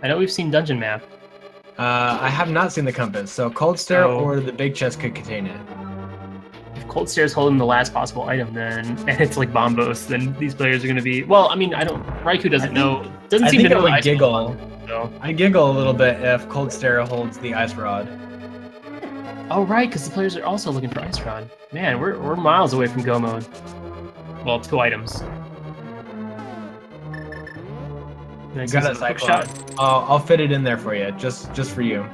I know we've seen dungeon map. I have not seen the compass, so Cold Stare or the big chest could contain it. If Cold Stare is holding the last possible item, and it's like Bombos, then these players are going to be... Well, I mean, Raikou doesn't know... Doesn't seem to know the ice giggle. So. I giggle a little bit if Cold Stare holds the ice rod. Oh, right, because the players are also looking for ice rod. Man, we're miles away from go mode. Well, 2 items. Got a Cyclone. I'll fit it in there for you, just for you.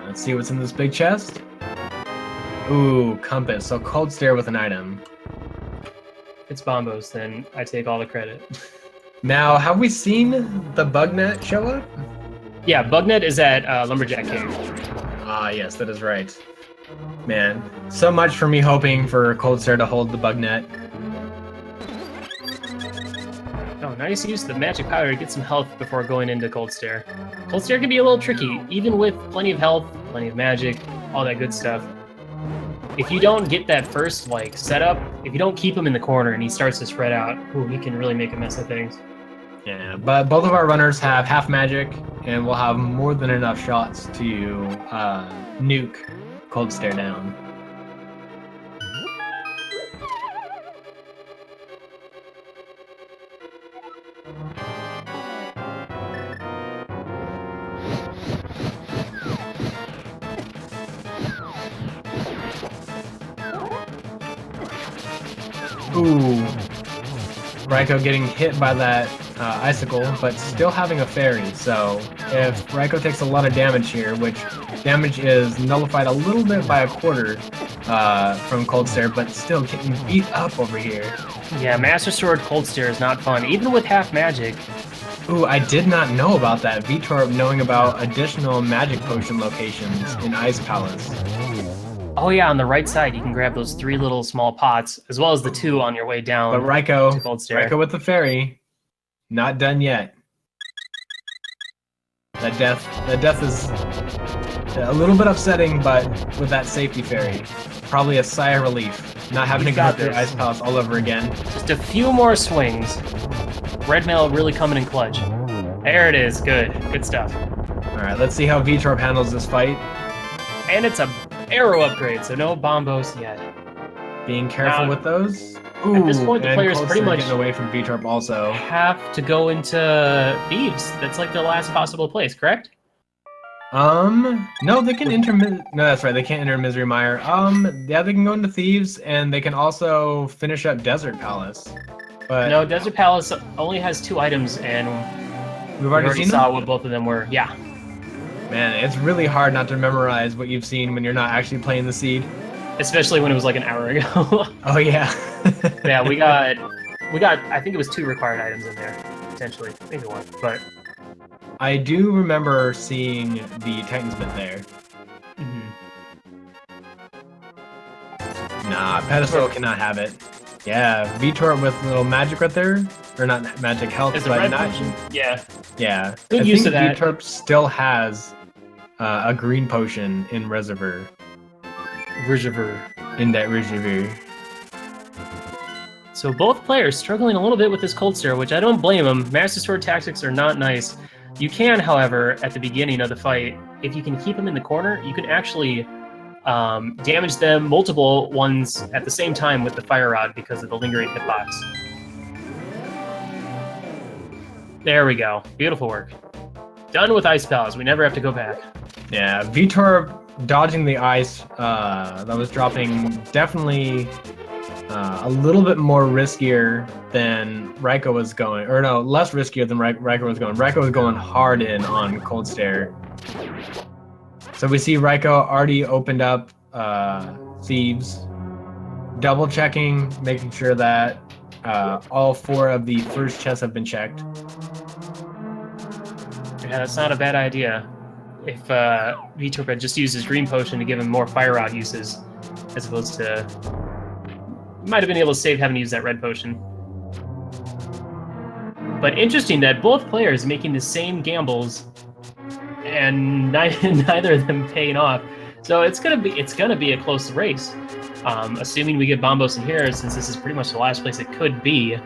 Let's see what's in this big chest. Ooh, compass. So Cold Stare with an item. If it's Bombos, then I take all the credit. Now, have we seen the Bugnet show up? Yeah, Bugnet is at Lumberjack Cave. Ah, yes, that is right. Man, so much for me hoping for Cold Stare to hold the Bugnet. Oh, nice use of the magic powder to get some health before going into Cold Stare. Cold Stare can be a little tricky, even with plenty of health, plenty of magic, all that good stuff. If you don't get that first, setup, if you don't keep him in the corner and he starts to spread out, ooh, he can really make a mess of things. Yeah, but both of our runners have half magic, and we'll have more than enough shots to nuke Cold Stare down. Ooh. Raikou getting hit by that icicle, but still having a fairy. So if Raikou takes a lot of damage here, which damage is nullified a little bit by a quarter from Cold Stare, but still getting beat up over here. Yeah, Master Sword Cold Stare is not fun, even with half magic. Ooh, I did not know about that. Veetorp knowing about additional magic potion locations in Ice Palace. Oh yeah, on the right side, you can grab those 3 little small pots, as well as the 2 on your way down. But Raikou with the fairy, not done yet. That death is a little bit upsetting, but with that safety fairy, probably a sigh of relief, not having to go through Ice Palace all over again. Just a few more swings. Red Mail really coming in clutch. There it is, good stuff. All right, let's see how Veetorp handles this fight. And it's a arrow upgrade, so no Bombos yet. Being careful with those. Ooh, at this point, the players pretty much getting away from Veetorp also have to go into Thieves. That's like the last possible place, correct? No, they can enter. No, that's right. They can't enter Misery Mire. Yeah, they can go into Thieves, and they can also finish up Desert Palace. But no, Desert Palace only has 2 items, and we've already saw what both of them were. Yeah. Man, it's really hard not to memorize what you've seen when you're not actually playing the seed. Especially when it was like an hour ago. Oh yeah. Yeah, we got. I think it was 2 required items in there, potentially, maybe 1. But I do remember seeing the Titan's Bit there. Nah, Pedestal cannot have it. Yeah, Veetorp with a little magic right there, or not magic health, but not. Yeah. Yeah. Good use of that. Veetorp still has a green potion in Reservoir. In that Reservoir. So both players struggling a little bit with this Cold Stare, which I don't blame them. Master Sword tactics are not nice. You can, however, at the beginning of the fight, if you can keep them in the corner, you can actually damage them multiple ones at the same time with the Fire Rod because of the lingering hitbox. There we go. Beautiful work. Done with Ice Palace. We never have to go back. Yeah, Veetorp dodging the ice that was dropping definitely a little bit more riskier than Raiko was going, or no, less riskier than Raiko was going. Raiko was going hard in on Cold Stare. So we see Raiko already opened up Thieves, double checking, making sure that all 4 of the first chests have been checked. Yeah, that's not a bad idea. If Veetorp had just used his green potion to give him more fire rod uses, as opposed to... Might have been able to save having to use that red potion. But interesting that both players making the same gambles, and neither of them paying off. So it's gonna be a close race. Assuming we get Bombos in here, since this is pretty much the last place it could be.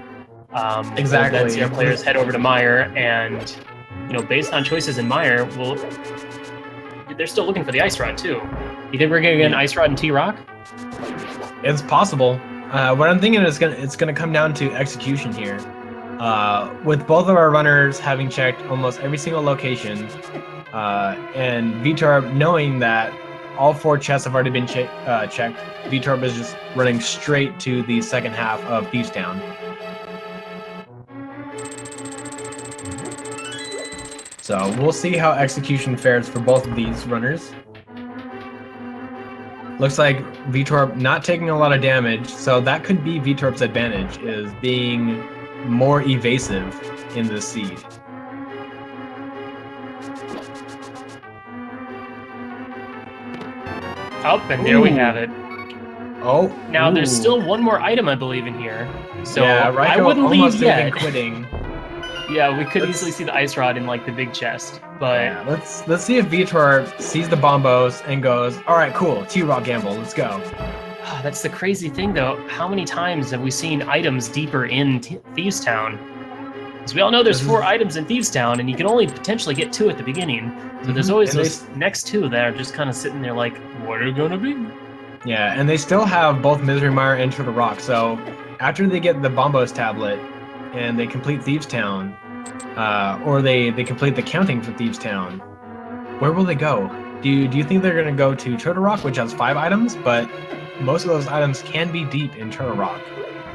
Exactly. Then see our players head over to Meyer, and based on choices in Meyer, they're still looking for the Ice Rod too. You think we're gonna get an Ice Rod and T-Rock? It's possible. What I'm thinking is it's gonna come down to execution here. With both of our runners having checked almost every single location, and Veetorp knowing that all 4 chests have already been checked, Veetorp is just running straight to the second half of Thieves Town. So we'll see how execution fares for both of these runners. Looks like Veetorp not taking a lot of damage, so that could be Veetorp's advantage, is being more evasive in this seed. Oh, and there we have it. Oh, now there's still one more item, I believe, in here. So yeah, I wouldn't leave yet. Quitting. Yeah, we could easily see the Ice Rod in like the big chest, but yeah, let's see if Veetorp sees the Bombos and goes, all right, cool, T-Rock gamble, let's go. That's the crazy thing, though. How many times have we seen items deeper in Thieves Town? Because we all know there's 4 items in Thieves Town, and you can only potentially get 2 at the beginning. So there's always those next 2 that are just kind of sitting there like, what are gonna be? Yeah, and they still have both Misery Mire and Turtle Rock. So after they get the Bombos tablet and they complete Thieves Town, or they complete the counting for Thieves Town, where will they go? Do you think they're gonna go to Turtle Rock, which has 5 items, but most of those items can be deep in Turtle Rock,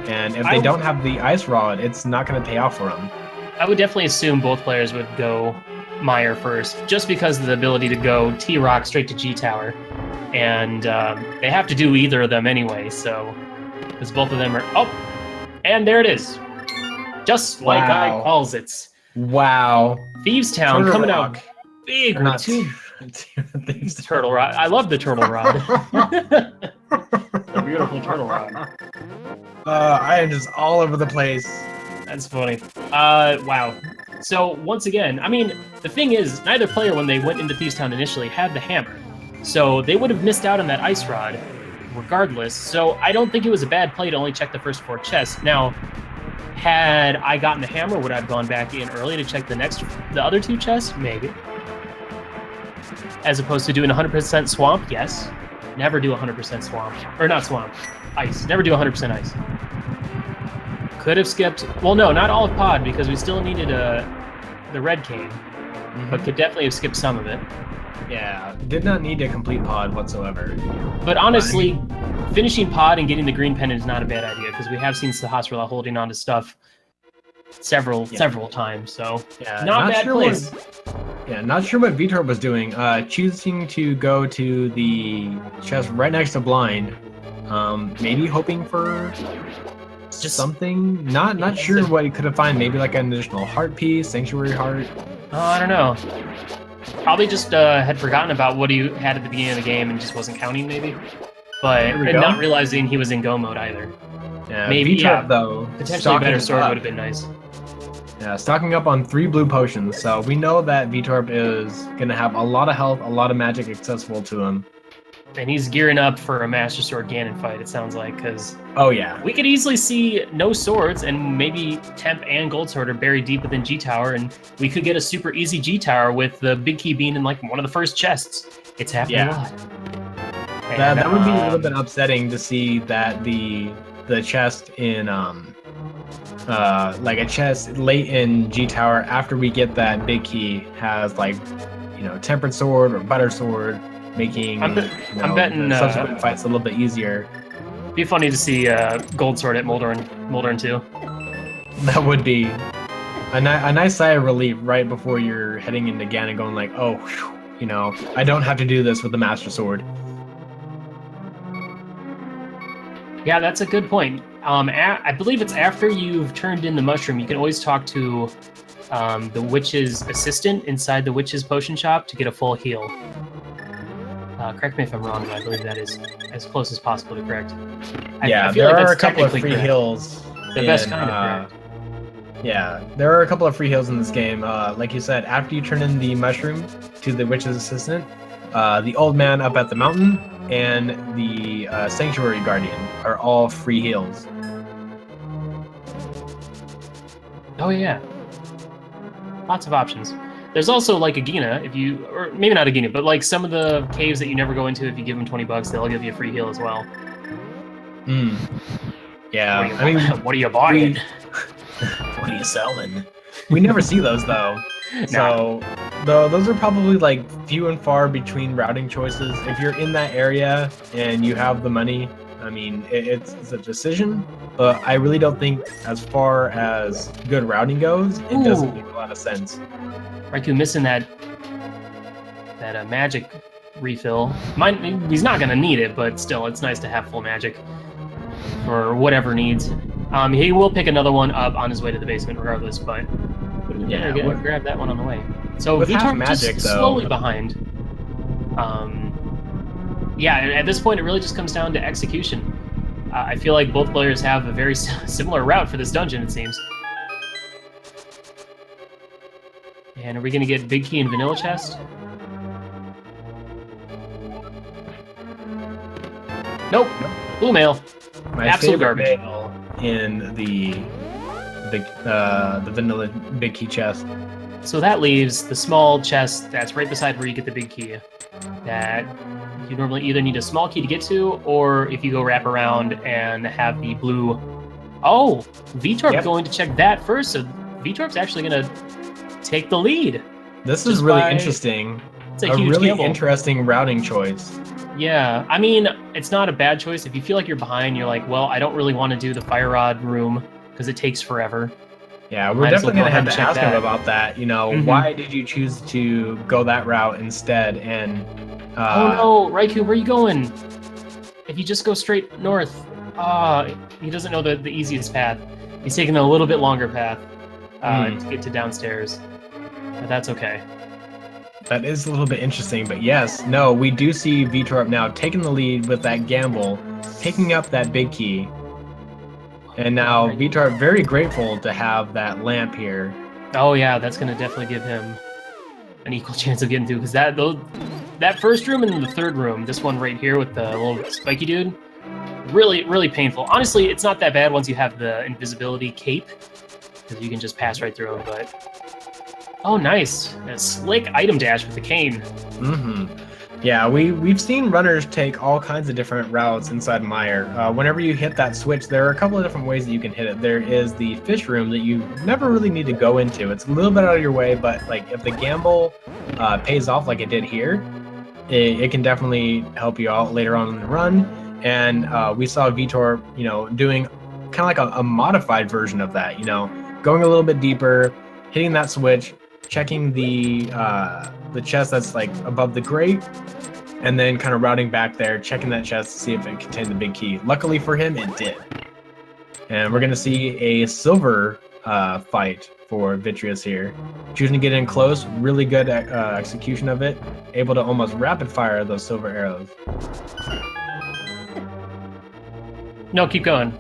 and if they don't have the Ice Rod, it's not going to pay off for them. I would definitely assume both players would go Meyer first, just because of the ability to go T-Rock straight to G-Tower, and they have to do either of them anyway, so, because both of them are... Oh! And there it is! Just like I calls it. Wow. Thieves Town Turtle coming Rock. out big with 2... Thieves Turtle Rod. I love the Turtle Rod. The beautiful Turtle Rod. I am just all over the place. That's funny. Wow. So, once again, I mean, the thing is, neither player, when they went into Thieves Town initially, had the hammer. So, they would have missed out on that Ice Rod, regardless. So, I don't think it was a bad play to only check the first 4 chests. Now, had I gotten the hammer, would I have gone back in early to check the other 2 chests? Maybe. As opposed to doing 100% swamp, yes. Never do 100% swamp. Or not swamp, ice. Never do 100% ice. Could have skipped... Well, no, not all of pod, because we still needed the red cane. But could definitely have skipped some of it. Yeah, did not need a complete pod whatsoever. But honestly, finishing pod and getting the green pendant is not a bad idea, because we have seen Sahasrahla holding on to stuff several times, so yeah, not bad place. Not sure what Veetorp was doing. Choosing to go to the chest right next to blind. Maybe hoping for just something. Not sure what he could have found. Maybe like an additional heart piece, sanctuary heart. Oh, I don't know. Probably just had forgotten about what he had at the beginning of the game and just wasn't counting, maybe. But not realizing he was in go mode either. Yeah, maybe Veetorp, though, potentially a better sword would have been nice. Yeah, stocking up on 3 blue potions, so we know that Veetorp is gonna have a lot of health, a lot of magic accessible to him. And he's gearing up for a Master Sword Ganon fight, it sounds like, because... Oh, yeah. We could easily see no swords, and maybe Temp and Gold Sword are buried deep within G-Tower, and we could get a super easy G-Tower with the big key being in, like, one of the first chests. It's happening a lot. And, that would be a little bit upsetting to see that the chest in, like a chest late in G-Tower after we get that big key has, like, tempered sword or butter sword, making I'm betting the subsequent fights a little bit easier. Be funny to see gold sword at Moldorn 2. That would be a nice sigh of relief right before you're heading into Ganon, going like, oh, whew, I don't have to do this with the Master Sword. Yeah, that's a good point. I believe it's after you've turned in the mushroom, you can always talk to the witch's assistant inside the witch's potion shop to get a full heal. Correct me if I'm wrong, but I believe that is as close as possible to correct. Yeah, I feel there like are that's a couple of free correct. heals. The best kind of correct. Yeah, there are a couple of free heals in this game. Like you said, after you turn in the mushroom to the witch's assistant, the old man up at the mountain and the sanctuary guardian are all free heals. Oh yeah, lots of options. There's also like a Gina, or maybe not a Gina, but like some of the caves that you never go into, if you give them $20, they'll give you a free heal as well. Yeah, what are you buying? What are you selling? We never see those though. So those are probably like few and far between routing choices. If you're in that area and you have the money, I mean, it's a decision, but I really don't think as far as good routing goes, it doesn't make a lot of sense. Raikou missing that magic refill. He's not gonna need it, but still, it's nice to have full magic for whatever needs. He will pick another one up on his way to the basement, regardless. But yeah, grab that one on the way. So Veetorp just slowly behind. Yeah, at this point, it really just comes down to execution. I feel like both players have a very similar route for this dungeon, it seems. And are we going to get Big Key and Vanilla Chest? Nope. Blue mail. My absolute garbage. Mail in the vanilla Big Key chest. So that leaves the small chest that's right beside where you get the Big Key. That you normally either need a small key to get to, or if you go wrap around and have the blue... Oh! Veetorp going to check that first, so Veetorp's actually going to take the lead. This is really interesting. It's a huge really gamble. Interesting routing choice. Yeah, I mean, it's not a bad choice. If you feel like you're behind, you're like, well, I don't really want to do the fire rod room because it takes forever. Yeah, we're definitely going to have to ask him about that. Why did you choose to go that route instead? And oh no, Raikou, where are you going? If you just go straight north, he doesn't know the easiest path. He's taking a little bit longer path to get to downstairs, but that's okay. That is a little bit interesting, but yes, we do see Veetorp now taking the lead with that gamble, picking up that Big Key. And now Veetorp very grateful to have that lamp here. Oh yeah, that's going to definitely give him an equal chance of getting through, because that first room and then the third room, this one right here with the little spiky dude, really, really painful. Honestly, it's not that bad once you have the invisibility cape, because you can just pass right through them, but... Oh, nice. A slick item dash with the cane. Yeah, we've seen runners take all kinds of different routes inside Mire. Whenever you hit that switch, there are a couple of different ways that you can hit it. There is the fish room that you never really need to go into. It's a little bit out of your way, but like if the gamble pays off like it did here, it can definitely help you out later on in the run. And we saw Veetorp, doing kind of like a modified version of that, going a little bit deeper, hitting that switch, checking the chest that's like above the grate, and then kind of routing back there, checking that chest to see if it contained the Big Key. Luckily for him, it did. And we're going to see a silver fight for Vitreous here. Choosing to get in close, really good execution of it, able to almost rapid fire those silver arrows. No, keep going.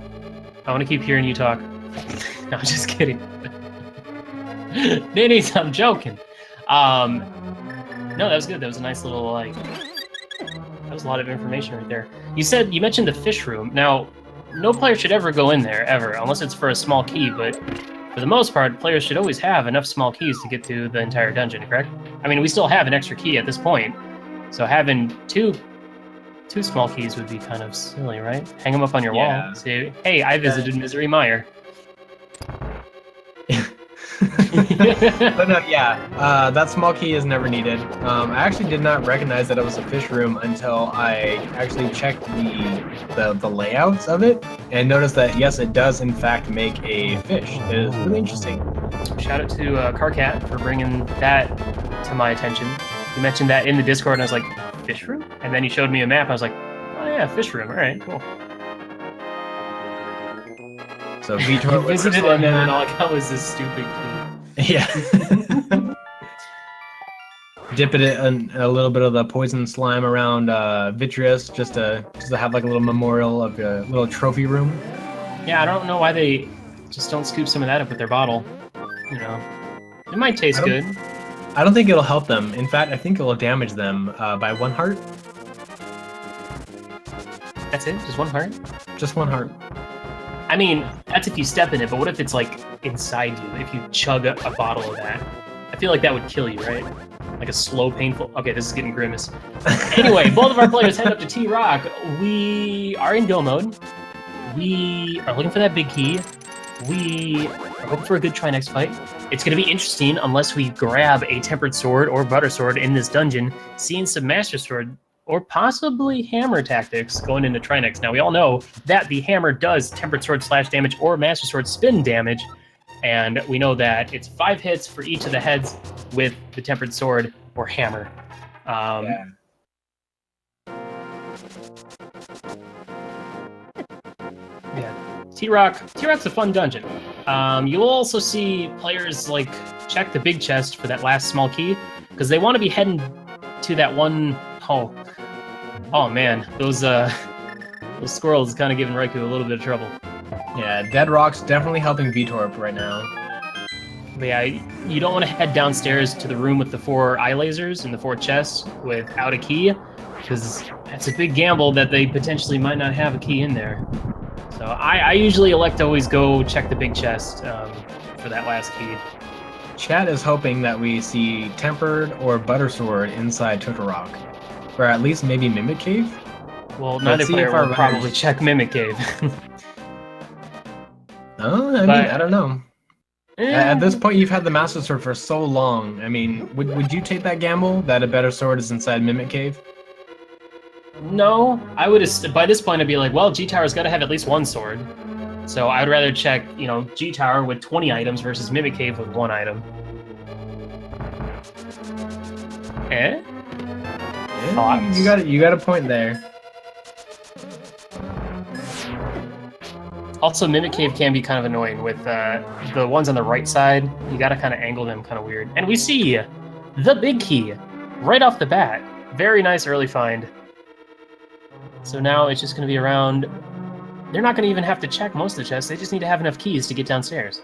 I want to keep hearing you talk. No, I'm just kidding. Ninnies, I'm joking. No, that was good. That was a nice little, that was a lot of information right there. You mentioned the fish room. Now, no player should ever go in there, ever, unless it's for a small key, but for the most part, players should always have enough small keys to get through the entire dungeon, correct? I mean, we still have an extra key at this point, so having two small keys would be kind of silly, right? Hang them up on your wall. Say, hey, I visited Misery Mire. But no, yeah, that small key is never needed. I actually did not recognize that it was a fish room until I actually checked the layouts of it and noticed that yes, it does in fact make a fish. It is really interesting. Shout out to Carcat for bringing that to my attention. You mentioned that in the Discord, and I was like, fish room? And then he showed me a map. I was like, oh yeah, fish room. All right, cool. So Veetorp visited it, and then all I got was this stupid key. Yeah. Dipping it in a little bit of the poison slime around Vitreous just to have like a little memorial of a little trophy room. Yeah, I don't know why they just don't scoop some of that up with their bottle. You know, it might taste good. I don't think it'll help them. In fact, I think it'll damage them by 1 heart. That's it? Just 1 heart? Just 1 heart. I mean, that's if you step in it, but what if it's like inside you? If you chug a bottle of that? I feel like that would kill you, right? Like a slow, painful... Okay, this is getting grimace. Anyway, both of our players head up to T-Rock. We are in go mode. We are looking for that big key. We are hoping for a good try next fight. It's going to be interesting unless we grab a Tempered Sword or Butter Sword in this dungeon, seeing some Master Sword or possibly Hammer tactics going into Trinex. Now, we all know that the Hammer does Tempered Sword slash damage or Master Sword spin damage, and we know that it's 5 hits for each of the heads with the Tempered Sword or Hammer. Yeah. T-Rock's a fun dungeon. You'll also see players like check the big chest for that last small key because they want to be heading to that one. Oh man, those squirrels kind of giving Raikou a little bit of trouble. Yeah, Dead Rock's definitely helping Veetorp right now. But yeah, you don't want to head downstairs to the room with the 4 eye lasers and the 4 chests without a key, because that's a big gamble that they potentially might not have a key in there. So I usually elect to always go check the big chest for that last key. Chat is hoping that we see Tempered or Butter Sword inside Totorock. Or at least maybe Mimic Cave? Well, neither player will probably check Mimic Cave. Oh, I mean, I don't know. At this point, you've had the Master Sword for so long. I mean, would you take that gamble that a Better Sword is inside Mimic Cave? No, I would. By this point, I'd be like, well, G-Tower's got to have at least 1 sword. So I'd rather check, G-Tower with 20 items versus Mimic Cave with 1 item. Thoughts? You got a point there. Also, Mimic Cave can be kind of annoying with the ones on the right side. You got to kind of angle them kind of weird. And we see the big key right off the bat. Very nice early find. So now it's just going to be around... They're not going to even have to check most of the chests. They just need to have enough keys to get downstairs.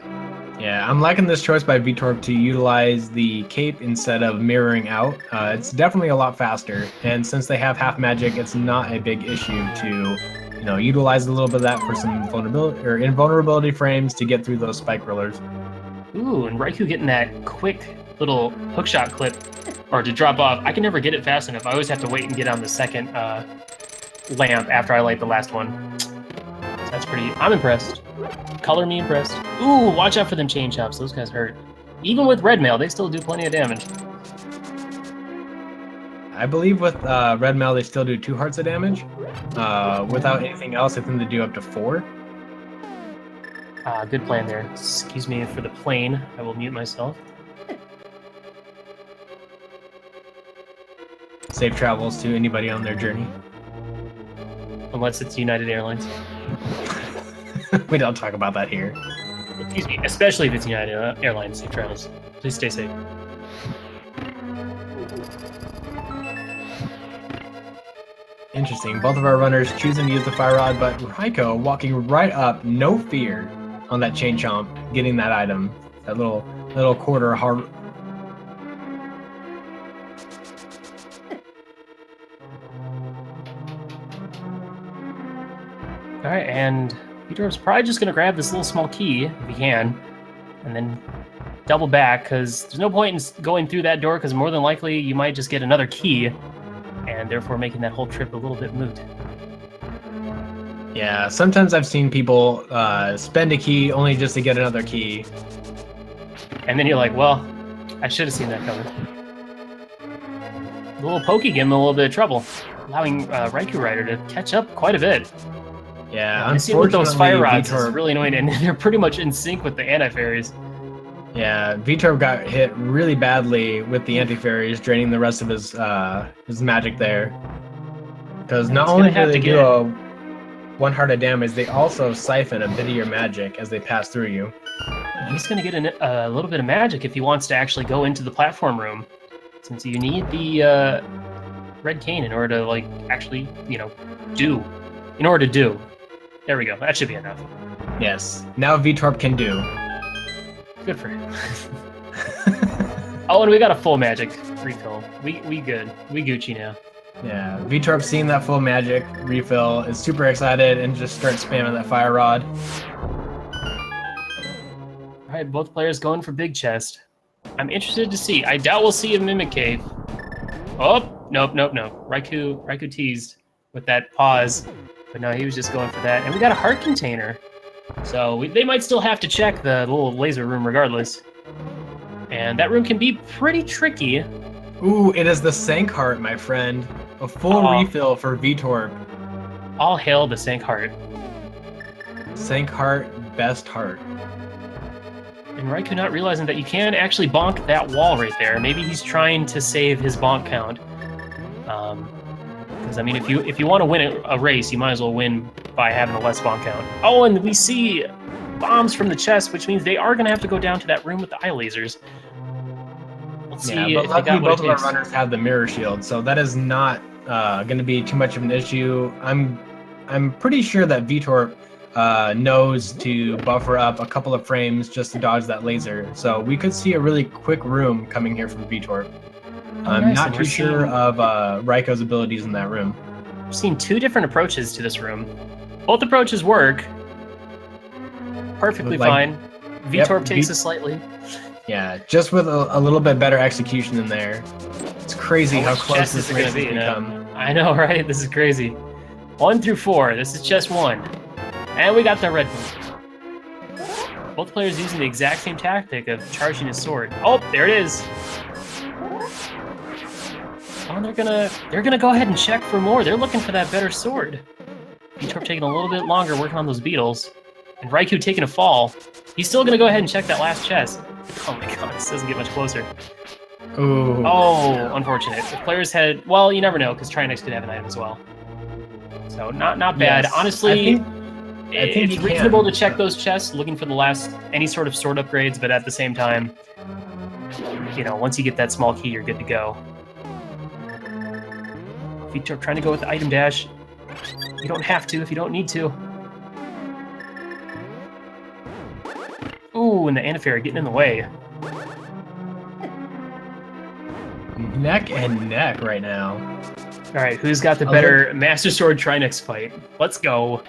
Yeah, I'm liking this choice by Veetorp to utilize the cape instead of mirroring out. It's definitely a lot faster, and since they have half magic, it's not a big issue to, utilize a little bit of that for some vulnerability or invulnerability frames to get through those spike rollers. Ooh, and Raikou getting that quick little hookshot clip, or to drop off. I can never get it fast enough. I always have to wait and get on the second lamp after I light the last one. So that's pretty... I'm impressed. Color me impressed. Ooh, watch out for them chain chops. Those guys hurt. Even with red mail, they still do plenty of damage. I believe with red mail, they still do 2 hearts of damage. Without anything else, I think they do up to 4. Good plan there. Excuse me for the plane. I will mute myself. Safe travels to anybody on their journey. Unless it's United Airlines. We don't talk about that here. Excuse me, especially if it's United Airlines. Safe travels. Please stay safe. Interesting. Both of our runners choosing to use the fire rod, but Raikou walking right up, no fear, on that chain chomp, getting that item, that little quarter heart. All right, and Veetorp's probably just going to grab this little small key, if he can, and then double back, because there's no point in going through that door, because more than likely you might just get another key, and therefore making that whole trip a little bit moot. Yeah, sometimes I've seen people spend a key only just to get another key. And then you're like, well, I should have seen that coming. The little pokey gave him a little bit of trouble, allowing raikourider to catch up quite a bit. Yeah, I see with those fire rods Veetorp... is really annoying, and they're pretty much in sync with the anti-fairies. Yeah, Veetorp got hit really badly with the anti-fairies, draining the rest of his magic there. Because not only do they do a 1 heart of damage, they also siphon a bit of your magic as they pass through you. He's going to get a little bit of magic if he wants to actually go into the platform room, since you need the red cane in order to, like, actually, you know, do. In order to do. There we go. That should be enough. Yes. Now Veetorp can do. Good for him. Oh, and we got a full magic refill. We good. We Gucci now. Yeah, Veetorp seeing that full magic refill is super excited and just starts spamming that fire rod. Alright, both players going for big chest. I'm interested to see. I doubt we'll see a Mimic Cave. Oh, nope. Raikou teased with that pause. But no, he was just going for that. And we got a heart container. So they might still have to check the little laser room regardless. And that room can be pretty tricky. Ooh, it is the Sank Heart, my friend. A full refill for Veetorp. All hail the Sank Heart. Sank Heart, best heart. And Raikou not realizing that you can actually bonk that wall right there. Maybe he's trying to save his bonk count. Because I mean, if you want to win a race, you might as well win by having a less bonk count. Oh, and we see bombs from the chest, which means they are going to have to go down to that room with the eye lasers. Let's see if they got what both of our runners have the mirror shield, so that is not going to be too much of an issue. I'm pretty sure that Veetorp knows to buffer up a couple of frames just to dodge that laser, so we could see a really quick room coming here from Veetorp. I'm not too sure of Raikou's abilities in that room. We've seen two different approaches to this room. Both approaches work perfectly fine. Veetorp takes it slightly. Yeah, just with a little bit better execution in there. It's crazy how close this race has become. I know, right? This is crazy. 1 through 4. This is chest 1. And we got the red one. Both players using the exact same tactic of charging his sword. Oh, there it is. Oh, they're gonna go ahead and check for more. They're looking for that better sword. Veetorp taking a little bit longer working on those beetles. And Raikou taking a fall. He's still gonna go ahead and check that last chest. Oh my god, this doesn't get much closer. Ooh. Oh, unfortunate. If players had, well, you never know, because Trinex could have an item as well. So not bad. Yes. Honestly, I think it's reasonable to check those chests, looking for the last any sort of sword upgrades, but at the same time, you know, once you get that small key, you're good to go. Veetorp trying to go with the item dash. You don't have to if you don't need to. Ooh, and the anti-fairy getting in the way. Neck and neck right now. All right, who's got the better Master Sword Trinex fight? Let's go.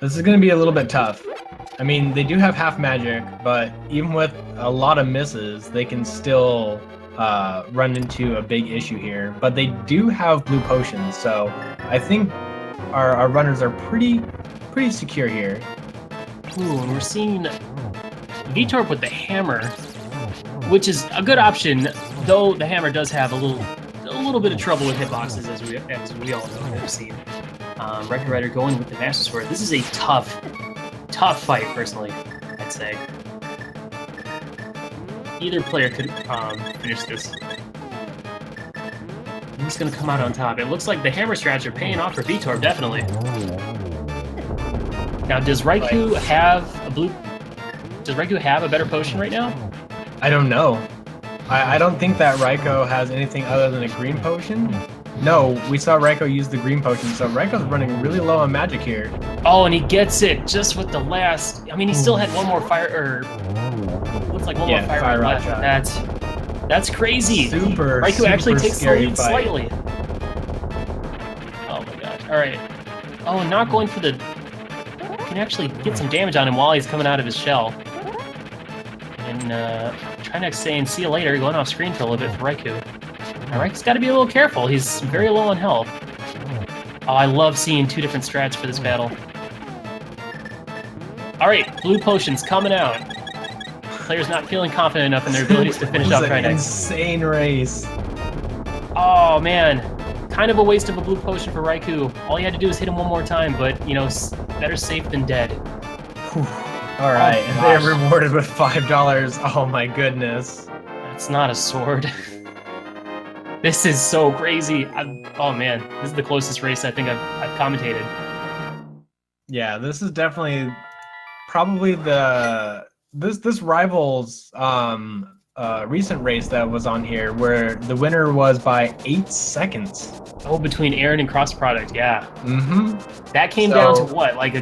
This is going to be a little bit tough. I mean, they do have half magic, but even with a lot of misses, they can still run into a big issue here. But they do have blue potions, so I think our runners are pretty secure here. Ooh, and we're seeing Veetorp with the hammer, which is a good option, though the hammer does have a little bit of trouble with hitboxes, as we all know and have seen. raikourider going with the Master Sword. This is a tough fight, personally, I'd say. Either player could finish this. Who's going to come out on top? It looks like the hammer strats are paying off for Veetorp, definitely. Now, does Raikou have a blue? Does Raikou have a better potion right now? I don't know. I don't think that Raikou has anything other than a green potion. No, we saw Raikou use the green potion, so Raikou's running really low on magic here. Oh, and he gets it just with the last. I mean, he still had one more fire, or looks like one more fire left. That's crazy. Raikou actually takes the lead slightly. Oh my god! All right. Oh, not going for the. Can actually get some damage on him while he's coming out of his shell. And Trinex saying see you later, going off screen for a little bit for Raikou. Now Raikou's got to be a little careful, he's very low on health. Oh, I love seeing two different strats for this battle. Alright, blue potions coming out. Claire's not feeling confident enough in their abilities to finish off Tridex. Insane race. Oh man, kind of a waste of a blue potion for Raikou. All you had to do was hit him one more time, but you know, better safe than dead. All right, and they're rewarded with $5. Oh my goodness. That's not a sword. This is so crazy. Oh man, this is the closest race I think I've commentated. Yeah, this is definitely probably this rivals recent race that was on here where the winner was by 8 seconds. Oh, between Aaron and Cross Product, yeah. Mm-hmm. That came down to what, like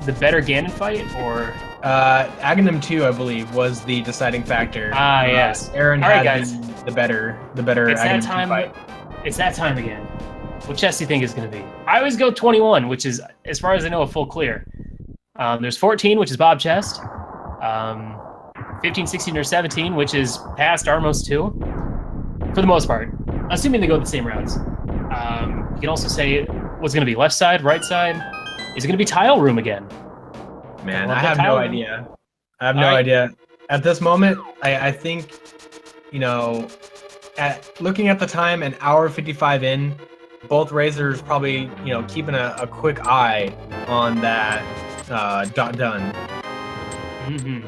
the better Ganon fight, or? Aghanim 2, I believe, was the deciding factor. Ah, yes. Aaron had guys. the better it's Aghanim that time. 2 fight. It's that time again. What chest do you think is going to be? I always go 21, which is, as far as I know, a full clear. There's 14, which is Bob chest. 15, 16, or 17, which is past Armos 2, for the most part, assuming they go the same routes. You can also say what's going to be left side, right side. Is it going to be tile room again? Man, I have no idea. I have no idea. At this moment, I think, you know, looking at the time, an hour 55 in, both racers probably, you know, keeping a quick eye on that done. Mm-hmm.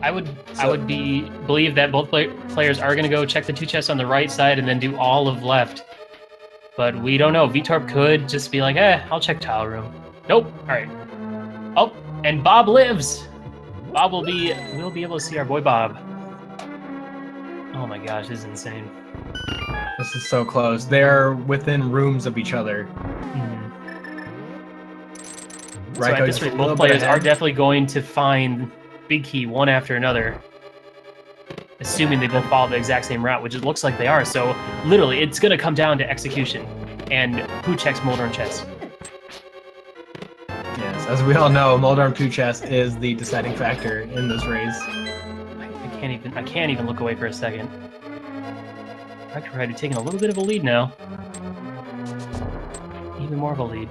I would believe that both players are going to go check the 2 chests on the right side and then do all of left. But we don't know. Veetorp could just be like, I'll check tile room. Nope. All right. Oh, and Bob lives. We'll be able to see our boy Bob. Oh my gosh, this is insane. This is so close. They're within rooms of each other. So at this rate, both players are definitely going to find Big Key one after another, assuming they both follow the exact same route, which it looks like they are. So literally, it's going to come down to execution and who checks Moldorm chest. Yes, as we all know, Moldorm 2 chest is the deciding factor in this race. I can't even look away for a second. Raikourider taking a little bit of a lead now. Even more of a lead.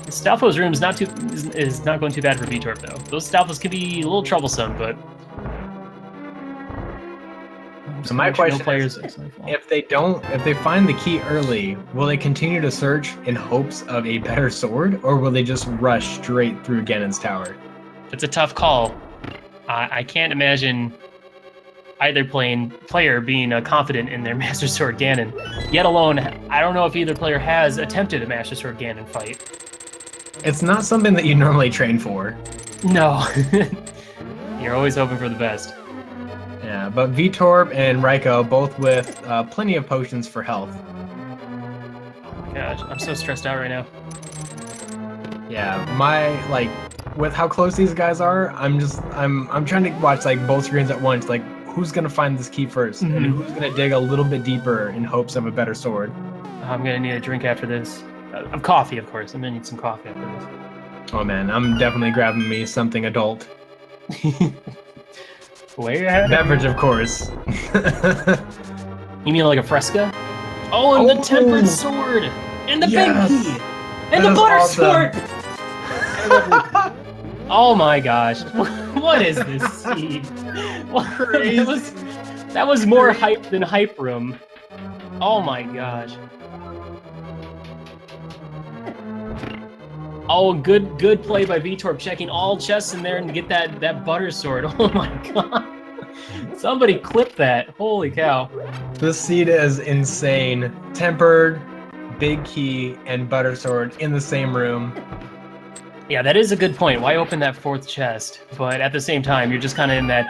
The Stalfo's room is not going too bad for Veetorp though. Those Stalfos can be a little troublesome, but. So my question is, if they find the key early, will they continue to search in hopes of a better sword, or will they just rush straight through Ganon's tower? It's a tough call. I can't imagine either player being confident in their Master Sword Ganon. Yet alone, I don't know if either player has attempted a Master Sword Ganon fight. It's not something that you normally train for. No. You're always hoping for the best. Yeah, but Veetorp and Raikou both with plenty of potions for health. Oh my gosh, I'm so stressed out right now. Yeah, with how close these guys are, I'm trying to watch like both screens at once. Like, who's gonna find this key first, and who's gonna dig a little bit deeper in hopes of a better sword? I'm gonna need a drink after this. Of coffee, of course. I'm gonna need some coffee after this. Oh man, I'm definitely grabbing me something adult. Where? Beverage, of course. You mean like a Fresca? Oh, and the tempered sword! And the big key! And the butter sword! Oh my gosh. What is this seed? That was more hype than Hype Room. Oh my gosh. Oh, good play by Veetorp, checking all chests in there and get that butter sword. Oh my god. Somebody clip that. Holy cow. This seed is insane. Tempered, big key, and butter sword in the same room. Yeah, that is a good point. Why open that 4th chest? But at the same time, you're just kind of in that,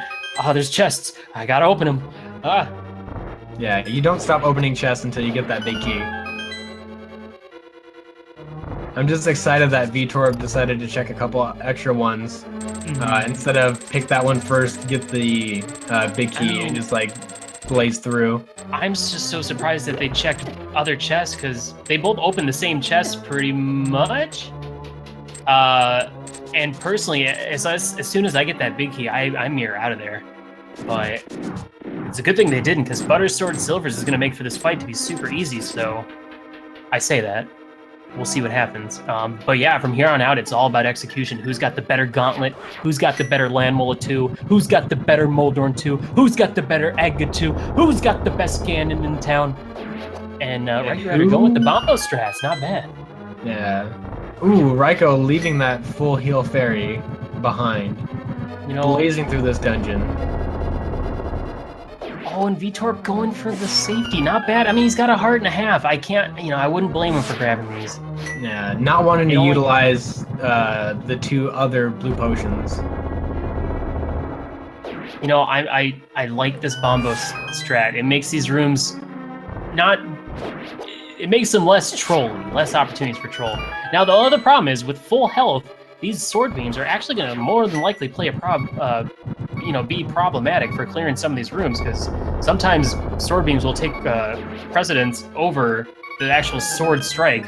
there's chests. I gotta open them. Yeah, you don't stop opening chests until you get that big key. I'm just excited that Veetorp decided to check a couple extra ones. Instead of pick that one first, get the big key, and just like blaze through. I'm just so surprised that they checked other chests, because they both open the same chest pretty much. And personally, as soon as I get that big key, I'm mirror out of there. But it's a good thing they didn't, because Butter Sword Silvers is going to make for this fight to be super easy, so I say that. we'll see what happens. But yeah, from here on out, it's all about execution. Who's got the better gauntlet? Who's got the better Landmola 2? Who's got the better Moldorn 2? Who's got the better Agga 2? Who's got the best Ganon in town? And raikourider going with the Bombo strats, not bad. Yeah. Ooh, Raiko leaving that full heal fairy behind. You know, blazing through this dungeon. Oh, and Veetorp going for the safety, not bad. I mean, he's got a heart and a half. I can't, I wouldn't blame him for grabbing these. Yeah, not wanting to utilize the 2 other blue potions. You know, I like this Bombo strat. It makes these rooms it makes them less trolly, less opportunities for troll. Now, the other problem is with full health, these sword beams are actually going to more than likely play be problematic for clearing some of these rooms, because sometimes sword beams will take precedence over the actual sword strike.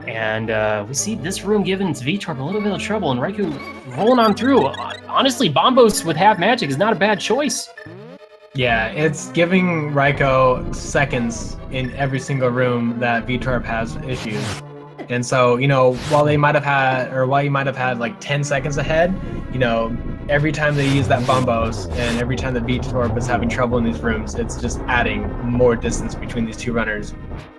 And we see this room giving Veetorp a little bit of trouble, and Raikou rolling on through. Honestly, Bombos with half magic is not a bad choice. Yeah, it's giving Raiko seconds in every single room that Veetorp has issues. And so, while you might have had like 10 seconds ahead, every time they use that Bombos and every time that Veetorp is having trouble in these rooms, it's just adding more distance between these 2 runners.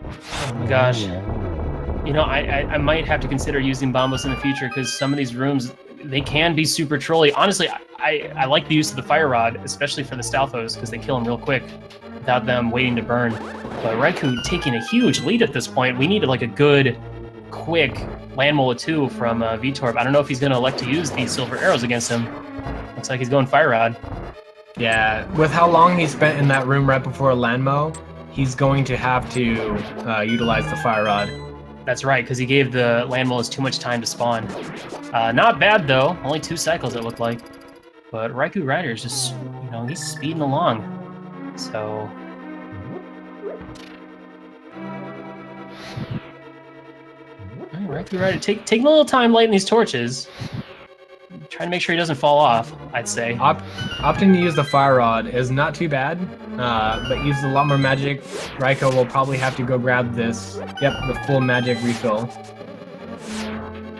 Oh my gosh. I might have to consider using Bombos in the future, because some of these rooms, they can be super trolly. Honestly, I like the use of the Fire Rod, especially for the Stalfos, because they kill them real quick without them waiting to burn. But Raikou taking a huge lead at this point. We needed like a good, quick Landmola 2 from Veetorp. I don't know if he's going to elect to use these silver arrows against him. Looks like he's going Fire Rod. Yeah, with how long he spent in that room right before Landmo, he's going to have to utilize the Fire Rod. That's right, because he gave the Landmolas too much time to spawn. Not bad, though. Only 2 cycles, it looked like. But raikourider is just, he's speeding along. So... raikourider taking a little time lighting these torches. Trying to make sure he doesn't fall off, I'd say. Opting to use the Fire Rod is not too bad, but uses a lot more magic. Raiko will probably have to go grab this. Yep, the full magic refill.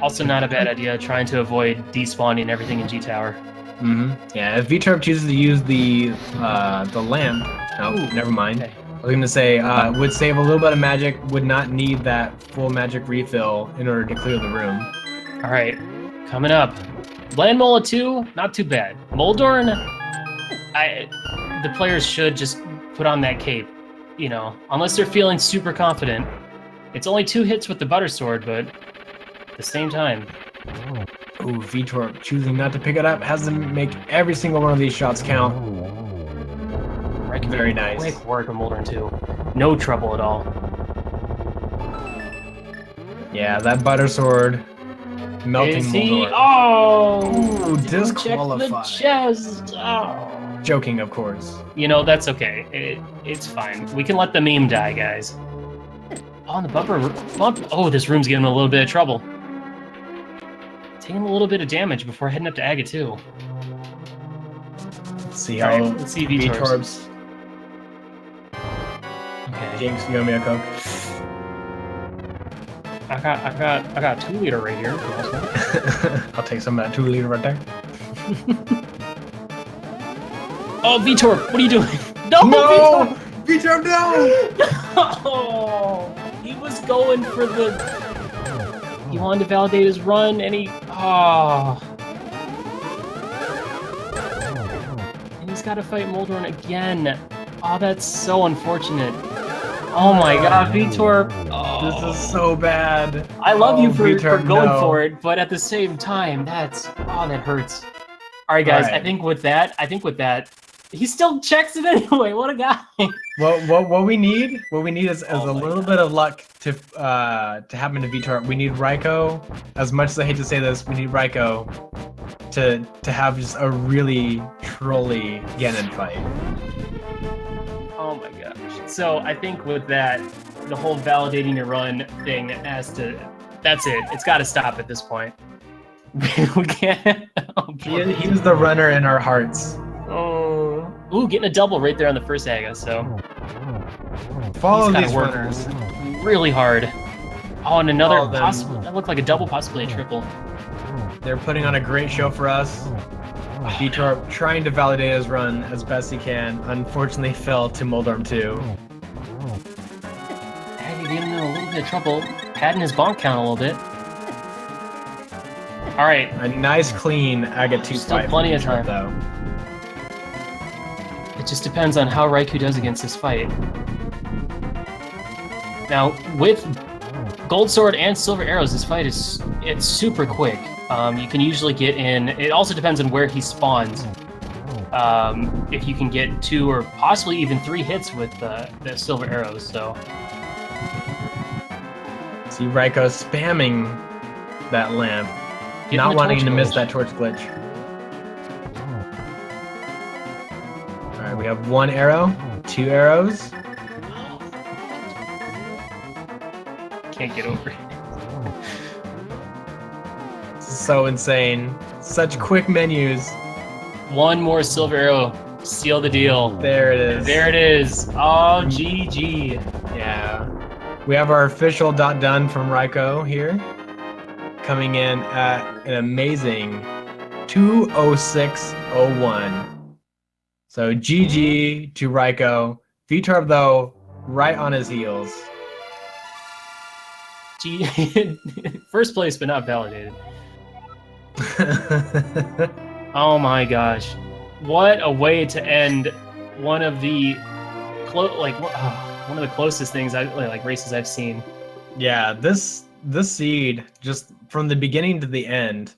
Also not a bad idea, trying to avoid despawning everything in G-Tower. Yeah, if Veetorp chooses to use the lamp... Oh, never mind. Okay. I was going to say, would save a little bit of magic, would not need that full magic refill in order to clear the room. All right, coming up. Landmola 2, not too bad. Moldorn, the players should just put on that cape, unless they're feeling super confident. It's only 2 hits with the Butter Sword, but at the same time. Ooh, Veetorp choosing not to pick it up has to make every single one of these shots count. Very nice. Quick work of Moldorn 2. No trouble at all. Yeah, that Butter Sword. Melting Moldorn. Oh! Disqualified. Check the chest. Oh. Joking, of course. That's okay. It's fine. We can let the meme die, guys. Oh, and the bumper bump. Oh, this room's giving him a little bit of trouble. Taking a little bit of damage before heading up to Agga 2. Let's see how. Let's see Veetorp's. Okay. Jinx, you owe me a Coke. I got 2 liter right here. I'll take some of that 2 liter right there. Oh, Veetorp, what are you doing? No! Veetorp, no! Oh, he was going for the... He wanted to validate his run, and he... Oh. And he's got to fight Moldorn again. Oh, that's so unfortunate. Oh my god, Veetorp. Oh. This is so bad. I love you for going for it, but at the same time, that hurts. All right, guys. All right. I think with that, he still checks it anyway. What a guy. What we need is a little bit of luck to happen to Veetorp. We need Raiko. As much as I hate to say this, we need Raiko to have just a really trolly Ganon fight. Oh my gosh. So I think with that, the whole validating your run thing that's it. It's got to stop at this point. We can't. Oh, he was the runner in our hearts. Oh. Ooh, getting a double right there on the first Agga, so follow these runners really hard. Oh, and another possible. That looked like a double, possibly a triple. They're putting on a great show for us. Veetorp trying to validate his run as best he can. Unfortunately, fell to Moldorm 2. Aggie getting in a little bit of trouble. Padding his bonk count a little bit. All right. A nice, clean Agate 2 Still fight. plenty of Veetorp, time. Though. It just depends on how Raikou does against this fight. Now, with Gold Sword and Silver Arrows, this fight it's super quick. You can usually get in. It also depends on where he spawns. If you can get 2 or possibly even 3 hits with the Silver Arrows. So see Raikou spamming that lamp, not wanting to miss that torch glitch. All right, we have 1 arrow, 2 arrows. Can't get over it. So insane. Such quick menus. 1 more Silver Arrow. Seal the deal. There it is. There it is. Oh, GG. Yeah. We have our official done from Raikou here. Coming in at an amazing 2:06:01. So GG to Raikou. Veetorp, though, right on his heels. First place, but not validated. Oh my gosh, what a way to end one of the one of the closest things races I've seen. Yeah, this seed, just from the beginning to the end,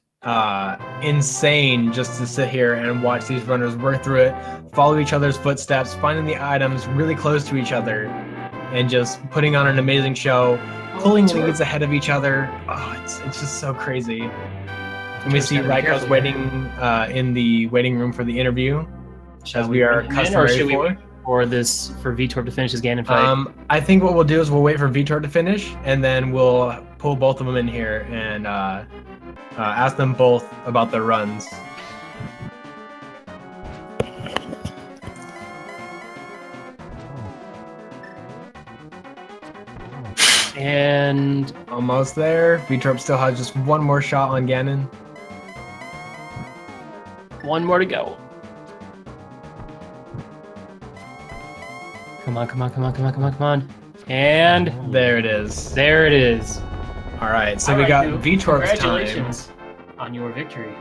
insane just to sit here and watch these runners work through it, follow each other's footsteps, finding the items really close to each other, and just putting on an amazing show, pulling leads ahead of each other. Oh, it's just so crazy. And we see Raikou's waiting in the waiting room for the interview, as we are customary for Veetorp to finish his Ganon fight. I think what we'll do is we'll wait for Veetorp to finish, and then we'll pull both of them in here and ask them both about their runs. And almost there. Veetorp still has just 1 more shot on Ganon. 1 more to go. Come on. And there it is. There it is. All right, so we got Veetorp's congratulations on your victory.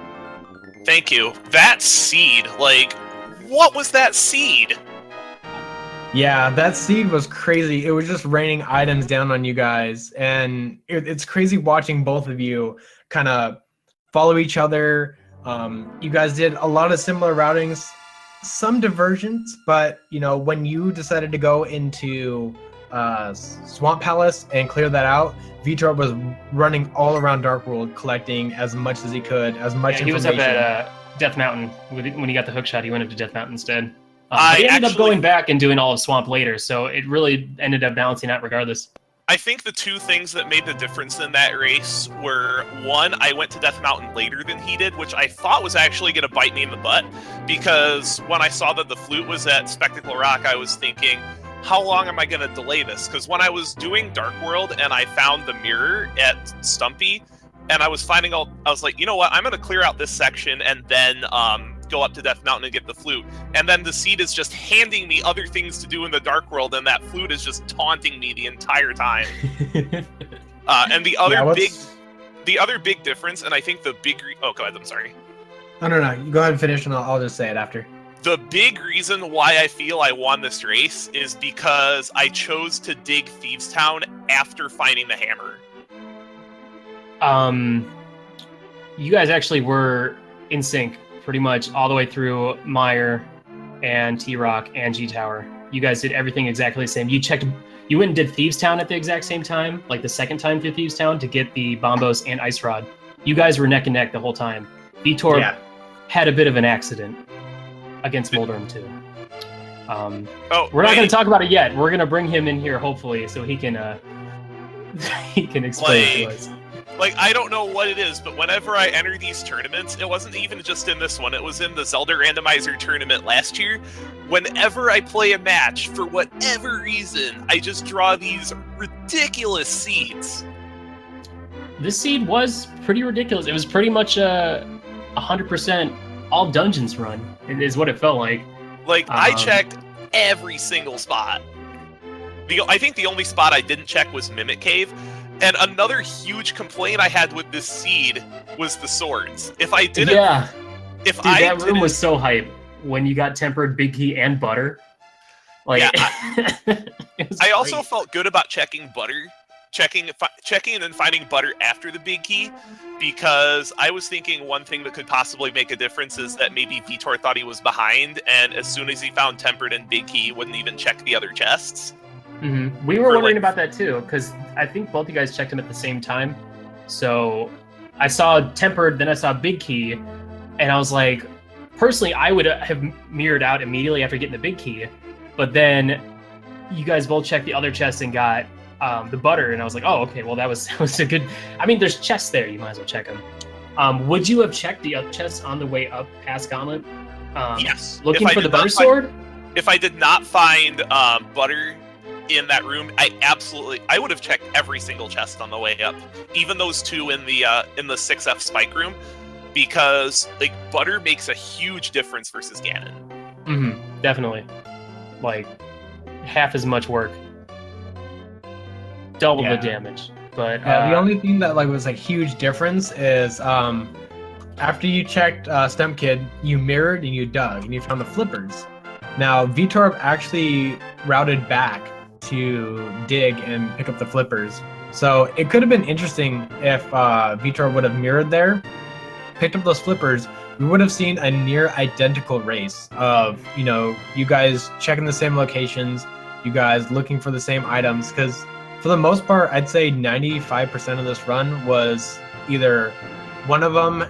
Thank you. That seed, what was that seed? Yeah, that seed was crazy. It was just raining items down on you guys, and it's crazy watching both of you kind of follow each other. You guys did a lot of similar routings, some diversions, but when you decided to go into Swamp Palace and clear that out, Veetorp was running all around Dark World, collecting as much as he could, as much information. He was up at Death Mountain when he got the hook shot. He went up to Death Mountain instead. But he ended up going back and doing all of Swamp later, so it really ended up balancing out regardless. I think the 2 things that made the difference in that race were, 1, I went to Death Mountain later than he did, which I thought was actually going to bite me in the butt, because when I saw that the flute was at Spectacle Rock, I was thinking, how long am I going to delay this? Because when I was doing Dark World and I found the mirror at Stumpy, and I was I was like, you know what, I'm going to clear out this section and then go up to Death Mountain and get the flute. And then the seed is just handing me other things to do in the Dark World, and that flute is just taunting me the entire time. And the other big difference, and I think the big... Oh, go ahead, I'm sorry. No. You go ahead and finish, and I'll just say it after. The big reason why I feel I won this race is because I chose to dig Thieves Town after finding the hammer. You guys actually were in sync pretty much all the way through Meyer and T-Rock and G-Tower. You guys did everything exactly the same. You went and did Thieves Town at the exact same time, like the second time through Thieves Town to get the Bombos and Ice Rod. You guys were neck and neck the whole time. Veetorp had a bit of an accident against Moldorm too. We're not going to talk about it yet. We're going to bring him in here hopefully so he can explain it to us. I don't know what it is, but whenever I enter these tournaments, it wasn't even just in this one, it was in the Zelda Randomizer tournament last year. Whenever I play a match, for whatever reason, I just draw these ridiculous seeds. This seed was pretty ridiculous. It was pretty much a 100% all dungeons run. It is what it felt like. Like, I checked every single spot. I think the only spot I didn't check was Mimic Cave. And another huge complaint I had with this seed was the swords. If I didn't... Yeah. That room was so hype when you got tempered Big Key and butter. Like, yeah, I also felt good about checking butter. Checking and then finding butter after the Big Key, because I was thinking one thing that could possibly make a difference is that maybe Veetorp thought he was behind, and as soon as he found tempered and Big Key, he wouldn't even check the other chests. Mm-hmm. We were wondering about that too, because I think both you guys checked them at the same time. So I saw tempered, then I saw Big Key, and I was like, personally, I would have mirrored out immediately after getting the Big Key, but then you guys both checked the other chest and got the butter, and I was like, oh, okay, well, that was a good... I mean, there's chests there, you might as well check them. Would you have checked the other chests on the way up past Gauntlet? Yes. Looking for the butter sword? If I did not find butter in that room, I would have checked every single chest on the way up, even those two in the 6F spike room, because like butter makes a huge difference versus Ganon. Mm-hmm, definitely. Like, half as much work. Double the damage. But the only thing that like was a huge difference is after you checked Stump Kid, you mirrored and you dug and you found the flippers. Now Veetorp actually routed back to dig and pick up the flippers. So it could have been interesting if Veetorp would have mirrored there, picked up those flippers. We would have seen a near identical race of, you guys checking the same locations, you guys looking for the same items, because for the most part, I'd say 95% of this run was either one of them,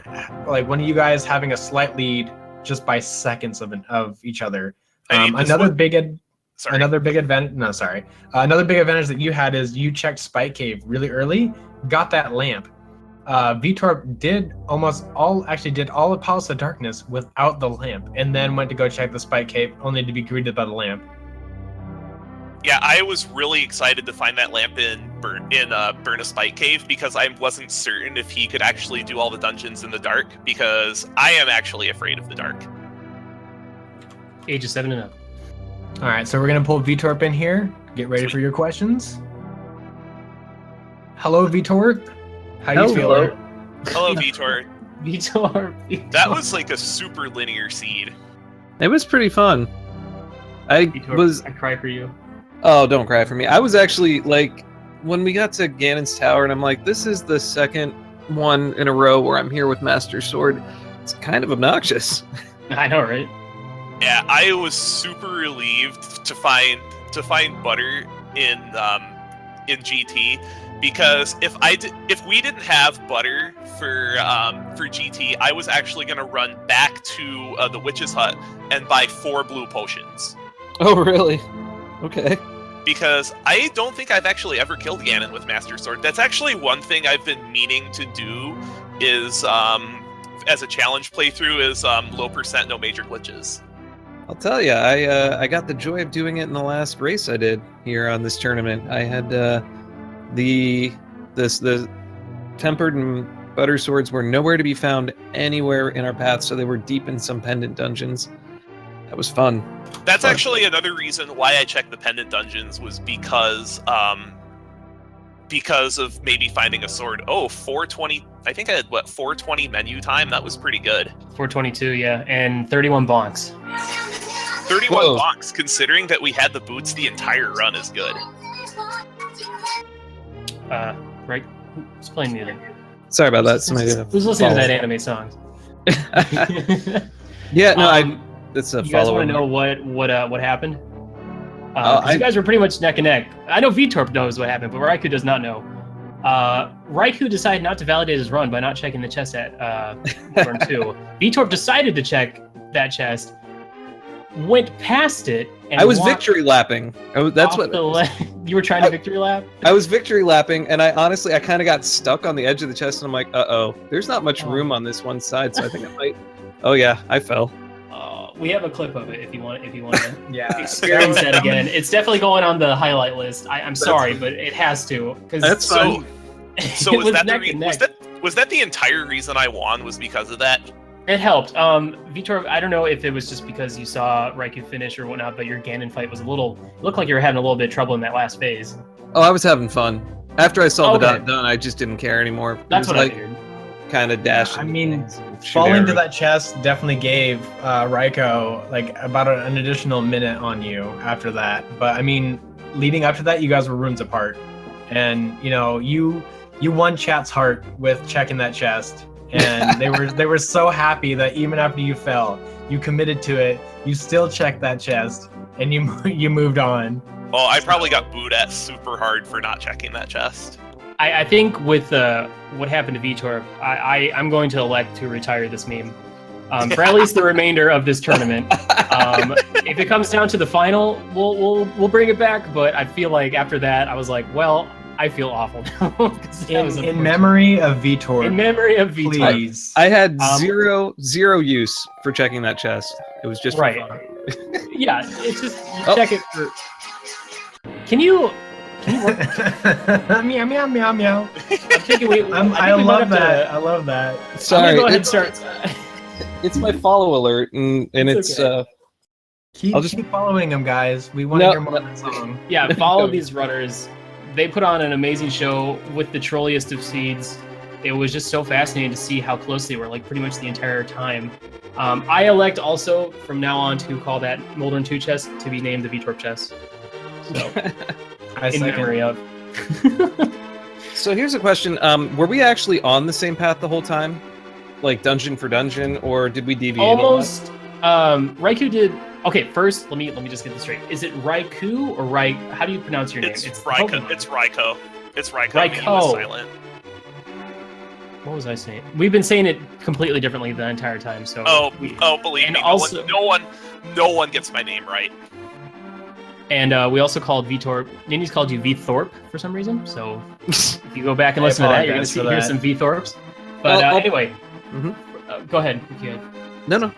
like one of you guys having a slight lead just by seconds of each other. Another big advantage that you had is you checked Spike Cave really early, got that lamp. Veetorp did all of Palace of Darkness without the lamp, and then went to go check the Spike Cave, only to be greeted by the lamp. Yeah, I was really excited to find that lamp in Burn a Spike Cave, because I wasn't certain if he could actually do all the dungeons in the dark, because I am actually afraid of the dark. Age of 7 and up. All right, so we're gonna pull Veetorp in here. Get ready for your questions. Hello, Veetorp. How you feeling? Hello, Veetorp. Veetorp. That was like a super linear seed. It was pretty fun. I cry for you. Oh, don't cry for me. I was actually, like, when we got to Ganon's Tower, and I'm like, this is the second one in a row where I'm here with Master Sword. It's kind of obnoxious. I know, right? Yeah, I was super relieved to find butter in GT, because if we didn't have butter for GT, I was actually gonna run back to the Witch's Hut and buy 4 blue potions. Oh, really? Okay. Because I don't think I've actually ever killed Ganon with Master Sword. That's actually one thing I've been meaning to do is, as a challenge playthrough, is low percent, no major glitches. I'll tell you, I got the joy of doing it in the last race I did here on this tournament. I had the tempered and butter swords were nowhere to be found anywhere in our path, so they were deep in some pendant dungeons. That was fun. That's actually another reason why I checked the pendant dungeons, was because of maybe finding a sword. Oh, 420. I think I had 420 menu time. That was pretty good. 422, yeah, and 31 bonks. 31 bonks, considering that we had the boots the entire run, is good. Right? Who's playing music? Sorry about that. Who's listening to that anime song? Yeah, no, that's a follow-up. You guys want to know what happened? You guys were pretty much neck and neck. I know Veetorp knows what happened, but Raikou does not know. Raikou decided not to validate his run by not checking the chest at turn 2. Veetorp decided to check that chest, went past it, and I was victory lapping. That's what you were trying to victory lap. I was victory lapping, and I kind of got stuck on the edge of the chest, and I'm like, there's not much room on this one side, so I think I might. Oh yeah, I fell. We have a clip of it if you want to experience that again. It's definitely going on the highlight list. I'm sorry, but it has to. That's so. So It was neck and neck. was that the entire reason I won? Was because of that? It helped. Veetorp, I don't know if it was just because you saw Raikou finish or whatnot, but your Ganon fight was looked like you were having a little bit of trouble in that last phase. Oh, I was having fun. After I saw the dot done, I just didn't care anymore. That's what I figured. Kind of dashing. I mean, falling to that chest definitely gave Raikou like about an additional minute on you after that. But I mean, leading up to that, you guys were runes apart, and you know you won chat's heart with checking that chest, and they were so happy that even after you fell, you committed to it. You still checked that chest, and you moved on. Well, I probably got booed at super hard for not checking that chest. I think with what happened to Veetorp, I'm going to elect to retire this meme for at least the remainder of this tournament. If it comes down to the final, we'll bring it back. But I feel like after that, I was like, well, I feel awful now. In memory of Veetorp. In memory of Veetorp. Please. I had zero use for checking that chest. It was just right. For fun. Yeah, it's just check it for. Can you work? Meow meow meow meow. I love that. I love that. Sorry, go ahead and start. It's my follow alert, and it's okay. Keep following them, guys. We want to hear more of that song. Yeah, follow these runners. They put on an amazing show with the trolliest of seeds. It was just so fascinating to see how close they were, like pretty much the entire time. I elect also from now on to call that Moldorn 2 chest to be named the Veetorp chest. So, in memory of. So here's a question: were we actually on the same path the whole time, like dungeon for dungeon, or did we deviate? Almost. Raikou did. Okay, first let me just get this straight. Is it Raikou or How do you pronounce your name? It's Raikou. It's Raikou. It's Raikou. Raikou. Silent. What was I saying? We've been saying it completely differently the entire time. So. Believe me, also, no one gets my name right. And we also called Veetorp. Ninja's called you Veetorp for some reason. So if you go back and listen to that, you're gonna hear some Veetorps. But anyway, go ahead if you have. No.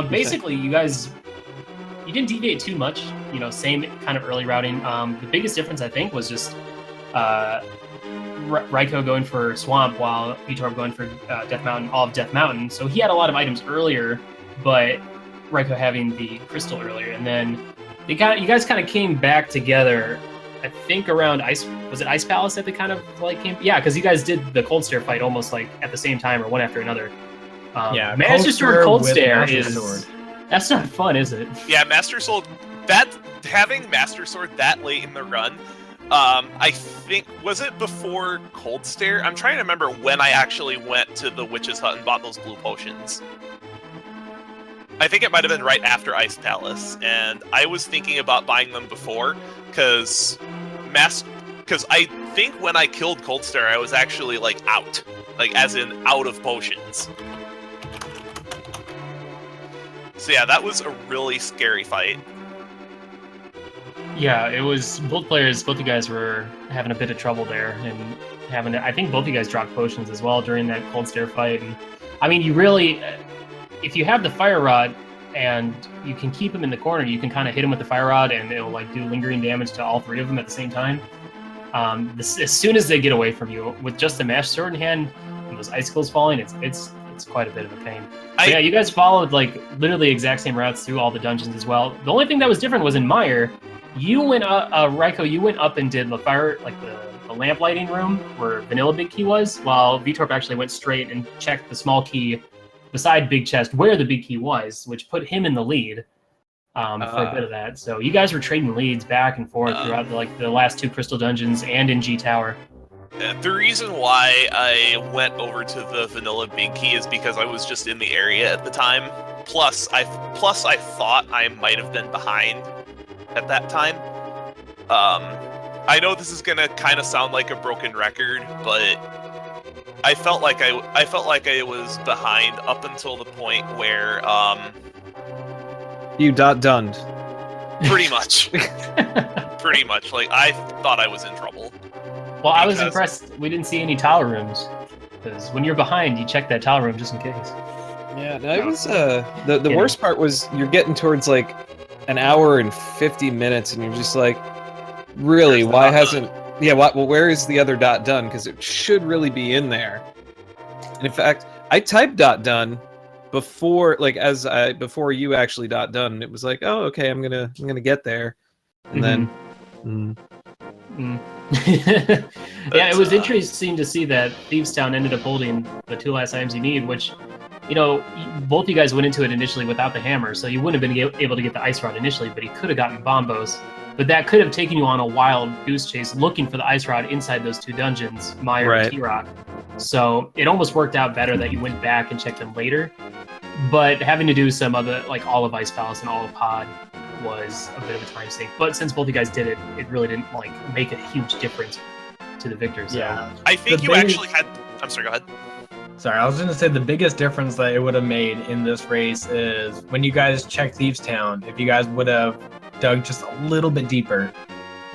Basically, you didn't deviate too much. You know, same kind of early routing. The biggest difference I think was just Raikou going for Swamp while Veetorp going for Death Mountain, all of Death Mountain. So he had a lot of items earlier, but Raikou having the crystal earlier, and then you guys kind of came back together. I think around Ice Palace that they kind of like came. Yeah, because you guys did the Cold Stare fight almost like at the same time or one after another. Yeah, Master Sword Cold Stare is that's not fun, is it? Yeah, Master Sword. Having Master Sword that late in the run. I think, was it before Cold Stare? I'm trying to remember when I actually went to the Witch's Hut and bought those blue potions. I think it might have been right after Ice Palace, and I was thinking about buying them before, because I think when I killed Cold Stare, I was actually, like, out. Like, as in, out of potions. So yeah, that was a really scary fight. Yeah, it was both you guys were having a bit of trouble there, and I think both you guys dropped potions as well during that Cold Stare fight. And I mean, you really, if you have the Fire Rod and you can keep him in the corner, you can kind of hit him with the Fire Rod and it'll like do lingering damage to all three of them at the same time. As soon as they get away from you with just the Master Sword in hand and those icicles falling, it's quite a bit of a pain. Yeah, you guys followed like literally the exact same routes through all the dungeons as well. The only thing that was different was in Mire. You went Raikou, you went up and did the fire, like the lamp lighting room where Vanilla Big Key was, while Veetorp actually went straight and checked the small key beside Big Chest where the big key was, which put him in the lead for a bit of that. So you guys were trading leads back and forth throughout the last two Crystal Dungeons and in G Tower. The reason why I went over to the Vanilla Big Key is because I was just in the area at the time. Plus I thought I might have been behind at that time. I know this is gonna kind of sound like a broken record, but I felt like I was behind up until the point where you dunned. Pretty much. Pretty much. Like I thought I was in trouble. Well, I was impressed we didn't see any tower rooms, because when you're behind, you check that tower room just in case. Yeah, no, it was the worst part was you're getting towards like an hour and 50 minutes, and you're just like, really, why hasn't Yeah, well, where is the other .done? Because it should really be in there. And in fact, I typed .done before, before you actually .done. And it was like, oh, okay, I'm gonna get there, and then. Yeah, it was interesting to see that Thieves Town ended up holding the 2 last items you need, which, you know, both you guys went into it initially without the hammer, so you wouldn't have been able to get the ice rod initially, but he could have gotten bombos. But that could have taken you on a wild goose chase looking for the ice rod inside those 2 dungeons, Mire and T-Rock. So it almost worked out better that you went back and checked them later. But having to do some other, like Olive Ice Palace and Olive Pod, was a bit of a time sink. But since both you guys did it, it really didn't like make a huge difference to the victors. So. Yeah. I think you actually had... I'm sorry, go ahead. Sorry, I was going to say the biggest difference that it would have made in this race is when you guys checked Thieves Town, if you guys would have dug just a little bit deeper,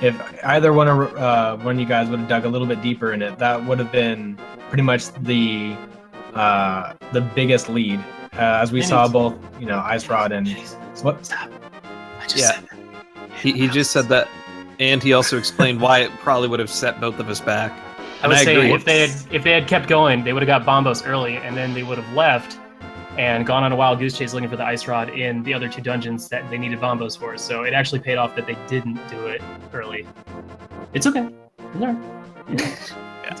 if either one of you guys would have dug a little bit deeper in it, that would have been pretty much the biggest lead. As we saw both, you know, Ice Rod and... What? Stop. I just said that. He just said that, and he also explained why it probably would have set both of us back. I would say if they had kept going, they would have got bombos early, and then they would have left and gone on a wild goose chase looking for the ice rod in the other 2 dungeons that they needed bombos for. So it actually paid off that they didn't do it early. It's okay.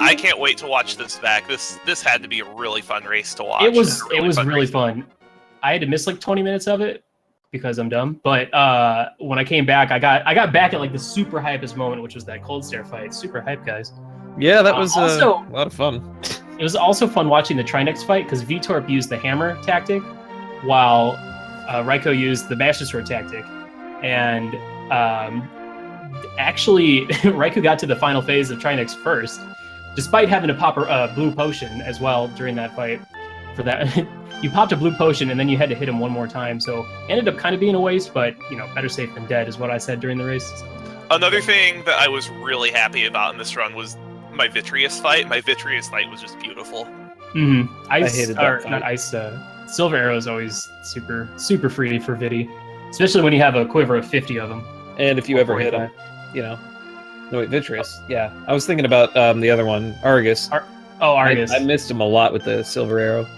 I can't wait to watch this back. This had to be a really fun race to watch. It was really fun. I had to miss like 20 minutes of it because I'm dumb. But when I came back, I got back at like the super hypest moment, which was that cold stare fight. Super hype, guys. Yeah, that was also, a lot of fun. It was also fun watching the Trinex fight because Veetorp used the hammer tactic while Raiko used the Master Sword tactic. And actually, Raiko got to the final phase of Trinex first, despite having to pop a blue potion as well during that fight. For that, you popped a blue potion and then you had to hit him one more time. So ended up kind of being a waste, but you know, better safe than dead is what I said during the race. Another thing that I was really happy about in this run was my Vitreous fight. My Vitreous fight was just beautiful. Mm-hmm. I hated that fight. Not ice. Silver Arrow is always super free for Vidi, especially when you have a quiver of 50 of them. And if you ever hit him, you know. No, wait, Vitreous. Yeah, I was thinking about the other one, Argus. Argus. I missed him a lot with the Silver Arrow.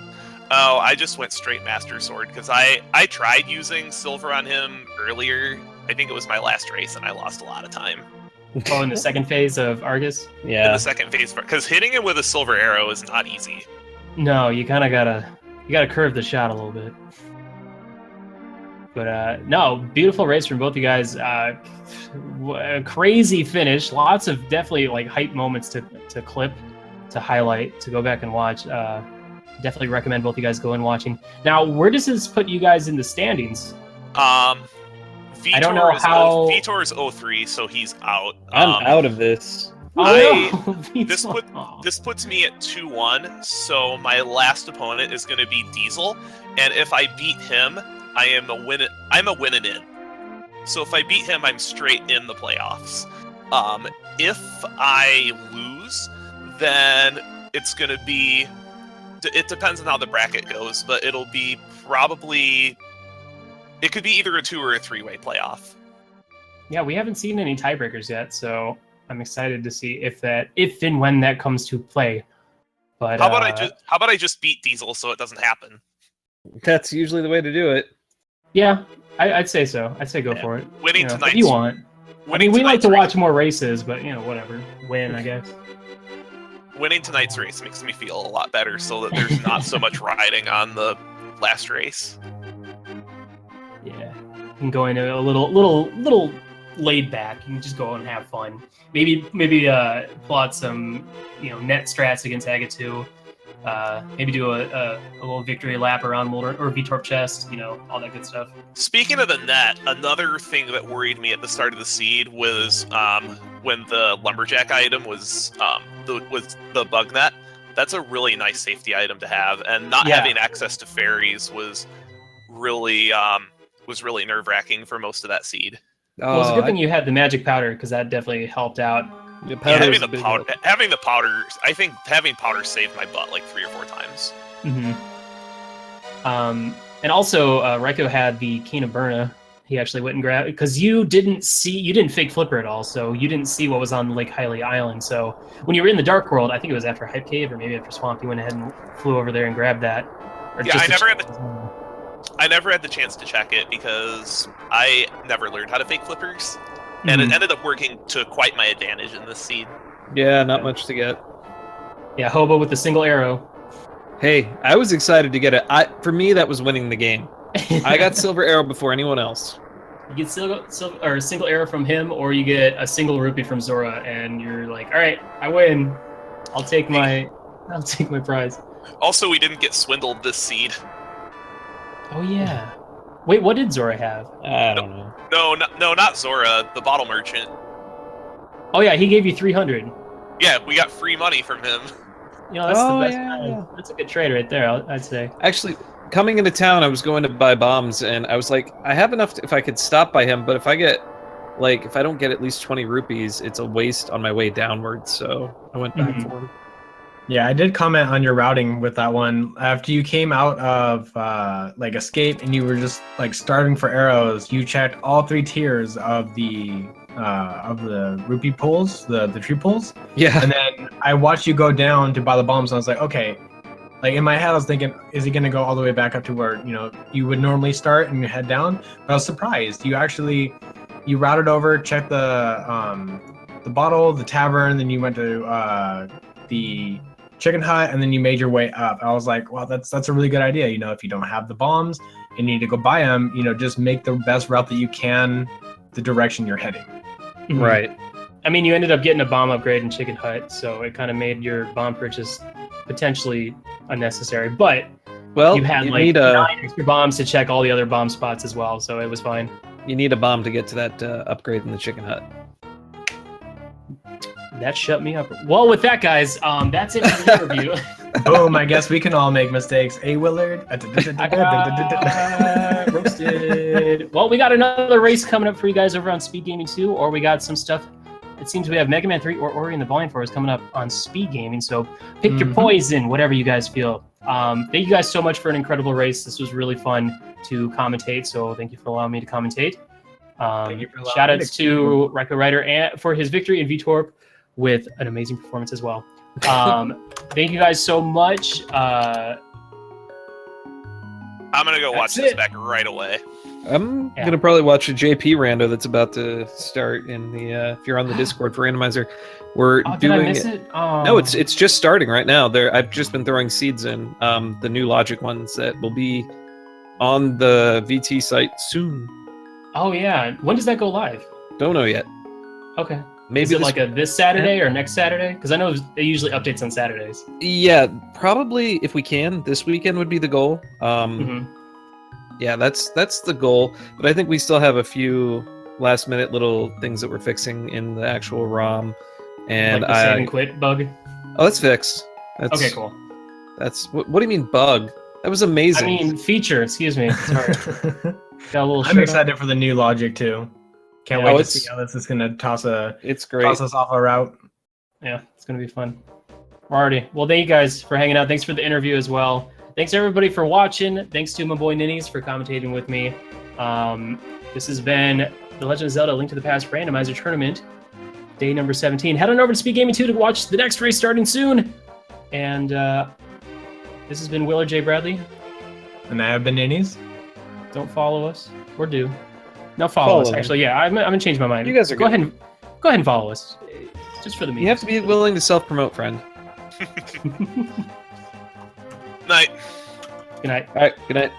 Oh, I just went straight Master Sword because I tried using Silver on him earlier. I think it was my last race, and I lost a lot of time. Oh, in the second phase of Argus? Yeah. In the second phase, because hitting him with a Silver Arrow is not easy. No, you kind of gotta curve the shot a little bit. But no, beautiful race from both you guys. Crazy finish. Lots of definitely like hype moments to clip, to highlight, to go back and watch. Definitely recommend both you guys go and watching. Now, where does this put you guys in the standings? Veetor I don't know how. Veetor's 0-3, so he's out. I'm out of this. This puts me at 2-1, so my last opponent is going to be Diesel, and if I beat him, I'm a win and in. So if I beat him, I'm straight in the playoffs. If I lose, then it's going to be... It depends on how the bracket goes, but it'll be probably... It could be either a 2 or a 3-way playoff. Yeah, we haven't seen any tiebreakers yet, so I'm excited to see if and when that comes to play. But how about I just beat Diesel so it doesn't happen? That's usually the way to do it. Yeah, I'd say so. I'd say go for it. Winning tonight. If you want. I mean, we like to watch more races, but whatever. Win, I guess. Winning tonight's race makes me feel a lot better, so that there's not so much riding on the last race. Yeah, you can go into a little laid back. You can just go and have fun. Maybe pull out some net strats against Agatu. Maybe do a little victory lap around Mulder or Veetorp chest. All that good stuff. Speaking of the net, another thing that worried me at the start of the seed was when the lumberjack item was the bug net. That's a really nice safety item to have, and not having access to fairies was really nerve-wracking for most of that seed. Well, it's a good thing you had the magic powder, because that definitely helped out. Having the powder, I think having powder saved my butt like 3 or 4 times. Mm-hmm. And also, Raiko had the Keen of Burna, He actually went and grabbed because you didn't fake flipper at all, so you didn't see what was on Lake Hylia Island. So when you were in the Dark World, I think it was after Hype Cave or maybe after Swamp, you went ahead and flew over there and grabbed that. Or yeah, I never had the chance to check it because I never learned how to fake flippers, and it ended up working to quite my advantage in this seed. Yeah, not much to get. Yeah, Hobo with the single arrow. Hey, I was excited to get it. For me, that was winning the game. I got silver arrow before anyone else. You get a single arrow from him, or you get a single rupee from Zora, and you're like, all right, I win. I'll take my prize. Also, we didn't get swindled this seed. Oh yeah. Wait, what did Zora have? I don't know. No, not Zora. The bottle merchant. Oh yeah, he gave you 300. Yeah, we got free money from him. You know, that's the best. Yeah. That's a good trade right there, I'd say. Actually, coming into town, I was going to buy bombs, and I was like, I have enough if I could stop by him, but if I don't get at least 20 rupees, it's a waste on my way downwards, so I went back for him. Yeah, I did comment on your routing with that one. After you came out of escape and you were just like starving for arrows, you checked all 3 tiers of the rupee pools, the tree pools. Yeah. And then I watched you go down to buy the bombs, and I was like, okay. Like in my head, I was thinking, is he gonna go all the way back up to where you would normally start and you head down? But I was surprised. You routed over, checked the bottle, the tavern, then you went to the chicken hut, and then you made your way up. I was like, well, that's a really good idea. If you don't have the bombs and you need to go buy them, just make the best route that you can, the direction you're heading. Right. I mean, you ended up getting a bomb upgrade in Chicken Hut, so it kind of made your bomb purchase potentially unnecessary. But you had 9 extra bombs to check all the other bomb spots as well, so it was fine. You need a bomb to get to that upgrade in the Chicken Hut. That shut me up. Well, with that, guys, that's it for the interview. Boom, I guess we can all make mistakes. Hey, Willard. Roasted. Well, we got another race coming up for you guys over on Speed Gaming 2, or we got some stuff. It seems we have Mega Man 3 or Ori and the Blind Forest coming up on Speed Gaming, so pick your poison, whatever you guys feel. Thank you guys so much for an incredible race. This was really fun to commentate, so thank you for allowing me to commentate. Shout outs to raikourider for his victory in Veetorp with an amazing performance as well. Thank you guys so much. I'm gonna go watch this back right away. I'm gonna probably watch a JP rando that's about to start in the. If you're on the Discord for Randomizer, we're doing. Did I miss it? Oh. No, it's just starting right now. I've just been throwing seeds in the new logic ones that will be on the VT site soon. Oh yeah, when does that go live? Don't know yet. Okay. Maybe is it this Saturday or next Saturday? Because I know it usually updates on Saturdays. Yeah, probably if we can, this weekend would be the goal. Yeah, that's the goal. But I think we still have a few last minute little things that we're fixing in the actual ROM. And like the save and quit bug. Oh, that's fixed. Okay, cool. That's what do you mean bug? That was amazing. I mean feature. Excuse me. Sorry. Got a little. I'm excited for the new logic too. Can't wait to see how this is going to It's great. toss us off a route. Yeah, it's going to be fun. Alrighty. Well, thank you guys for hanging out. Thanks for the interview as well. Thanks everybody for watching. Thanks to my boy Ninnies for commentating with me. This has been The Legend of Zelda: Link to the Past Randomizer Tournament, day number 17. Head on over to Speed Gaming 2 to watch the next race starting soon. And this has been Willard J. Bradley. And I have been Ninnies. Don't follow us. Or do. No, follow us. Actually, yeah, I'm gonna change my mind. You guys are go ahead and follow us, just for the meeting. You have to be willing to self-promote, friend. Night. Good night. All right. Good night.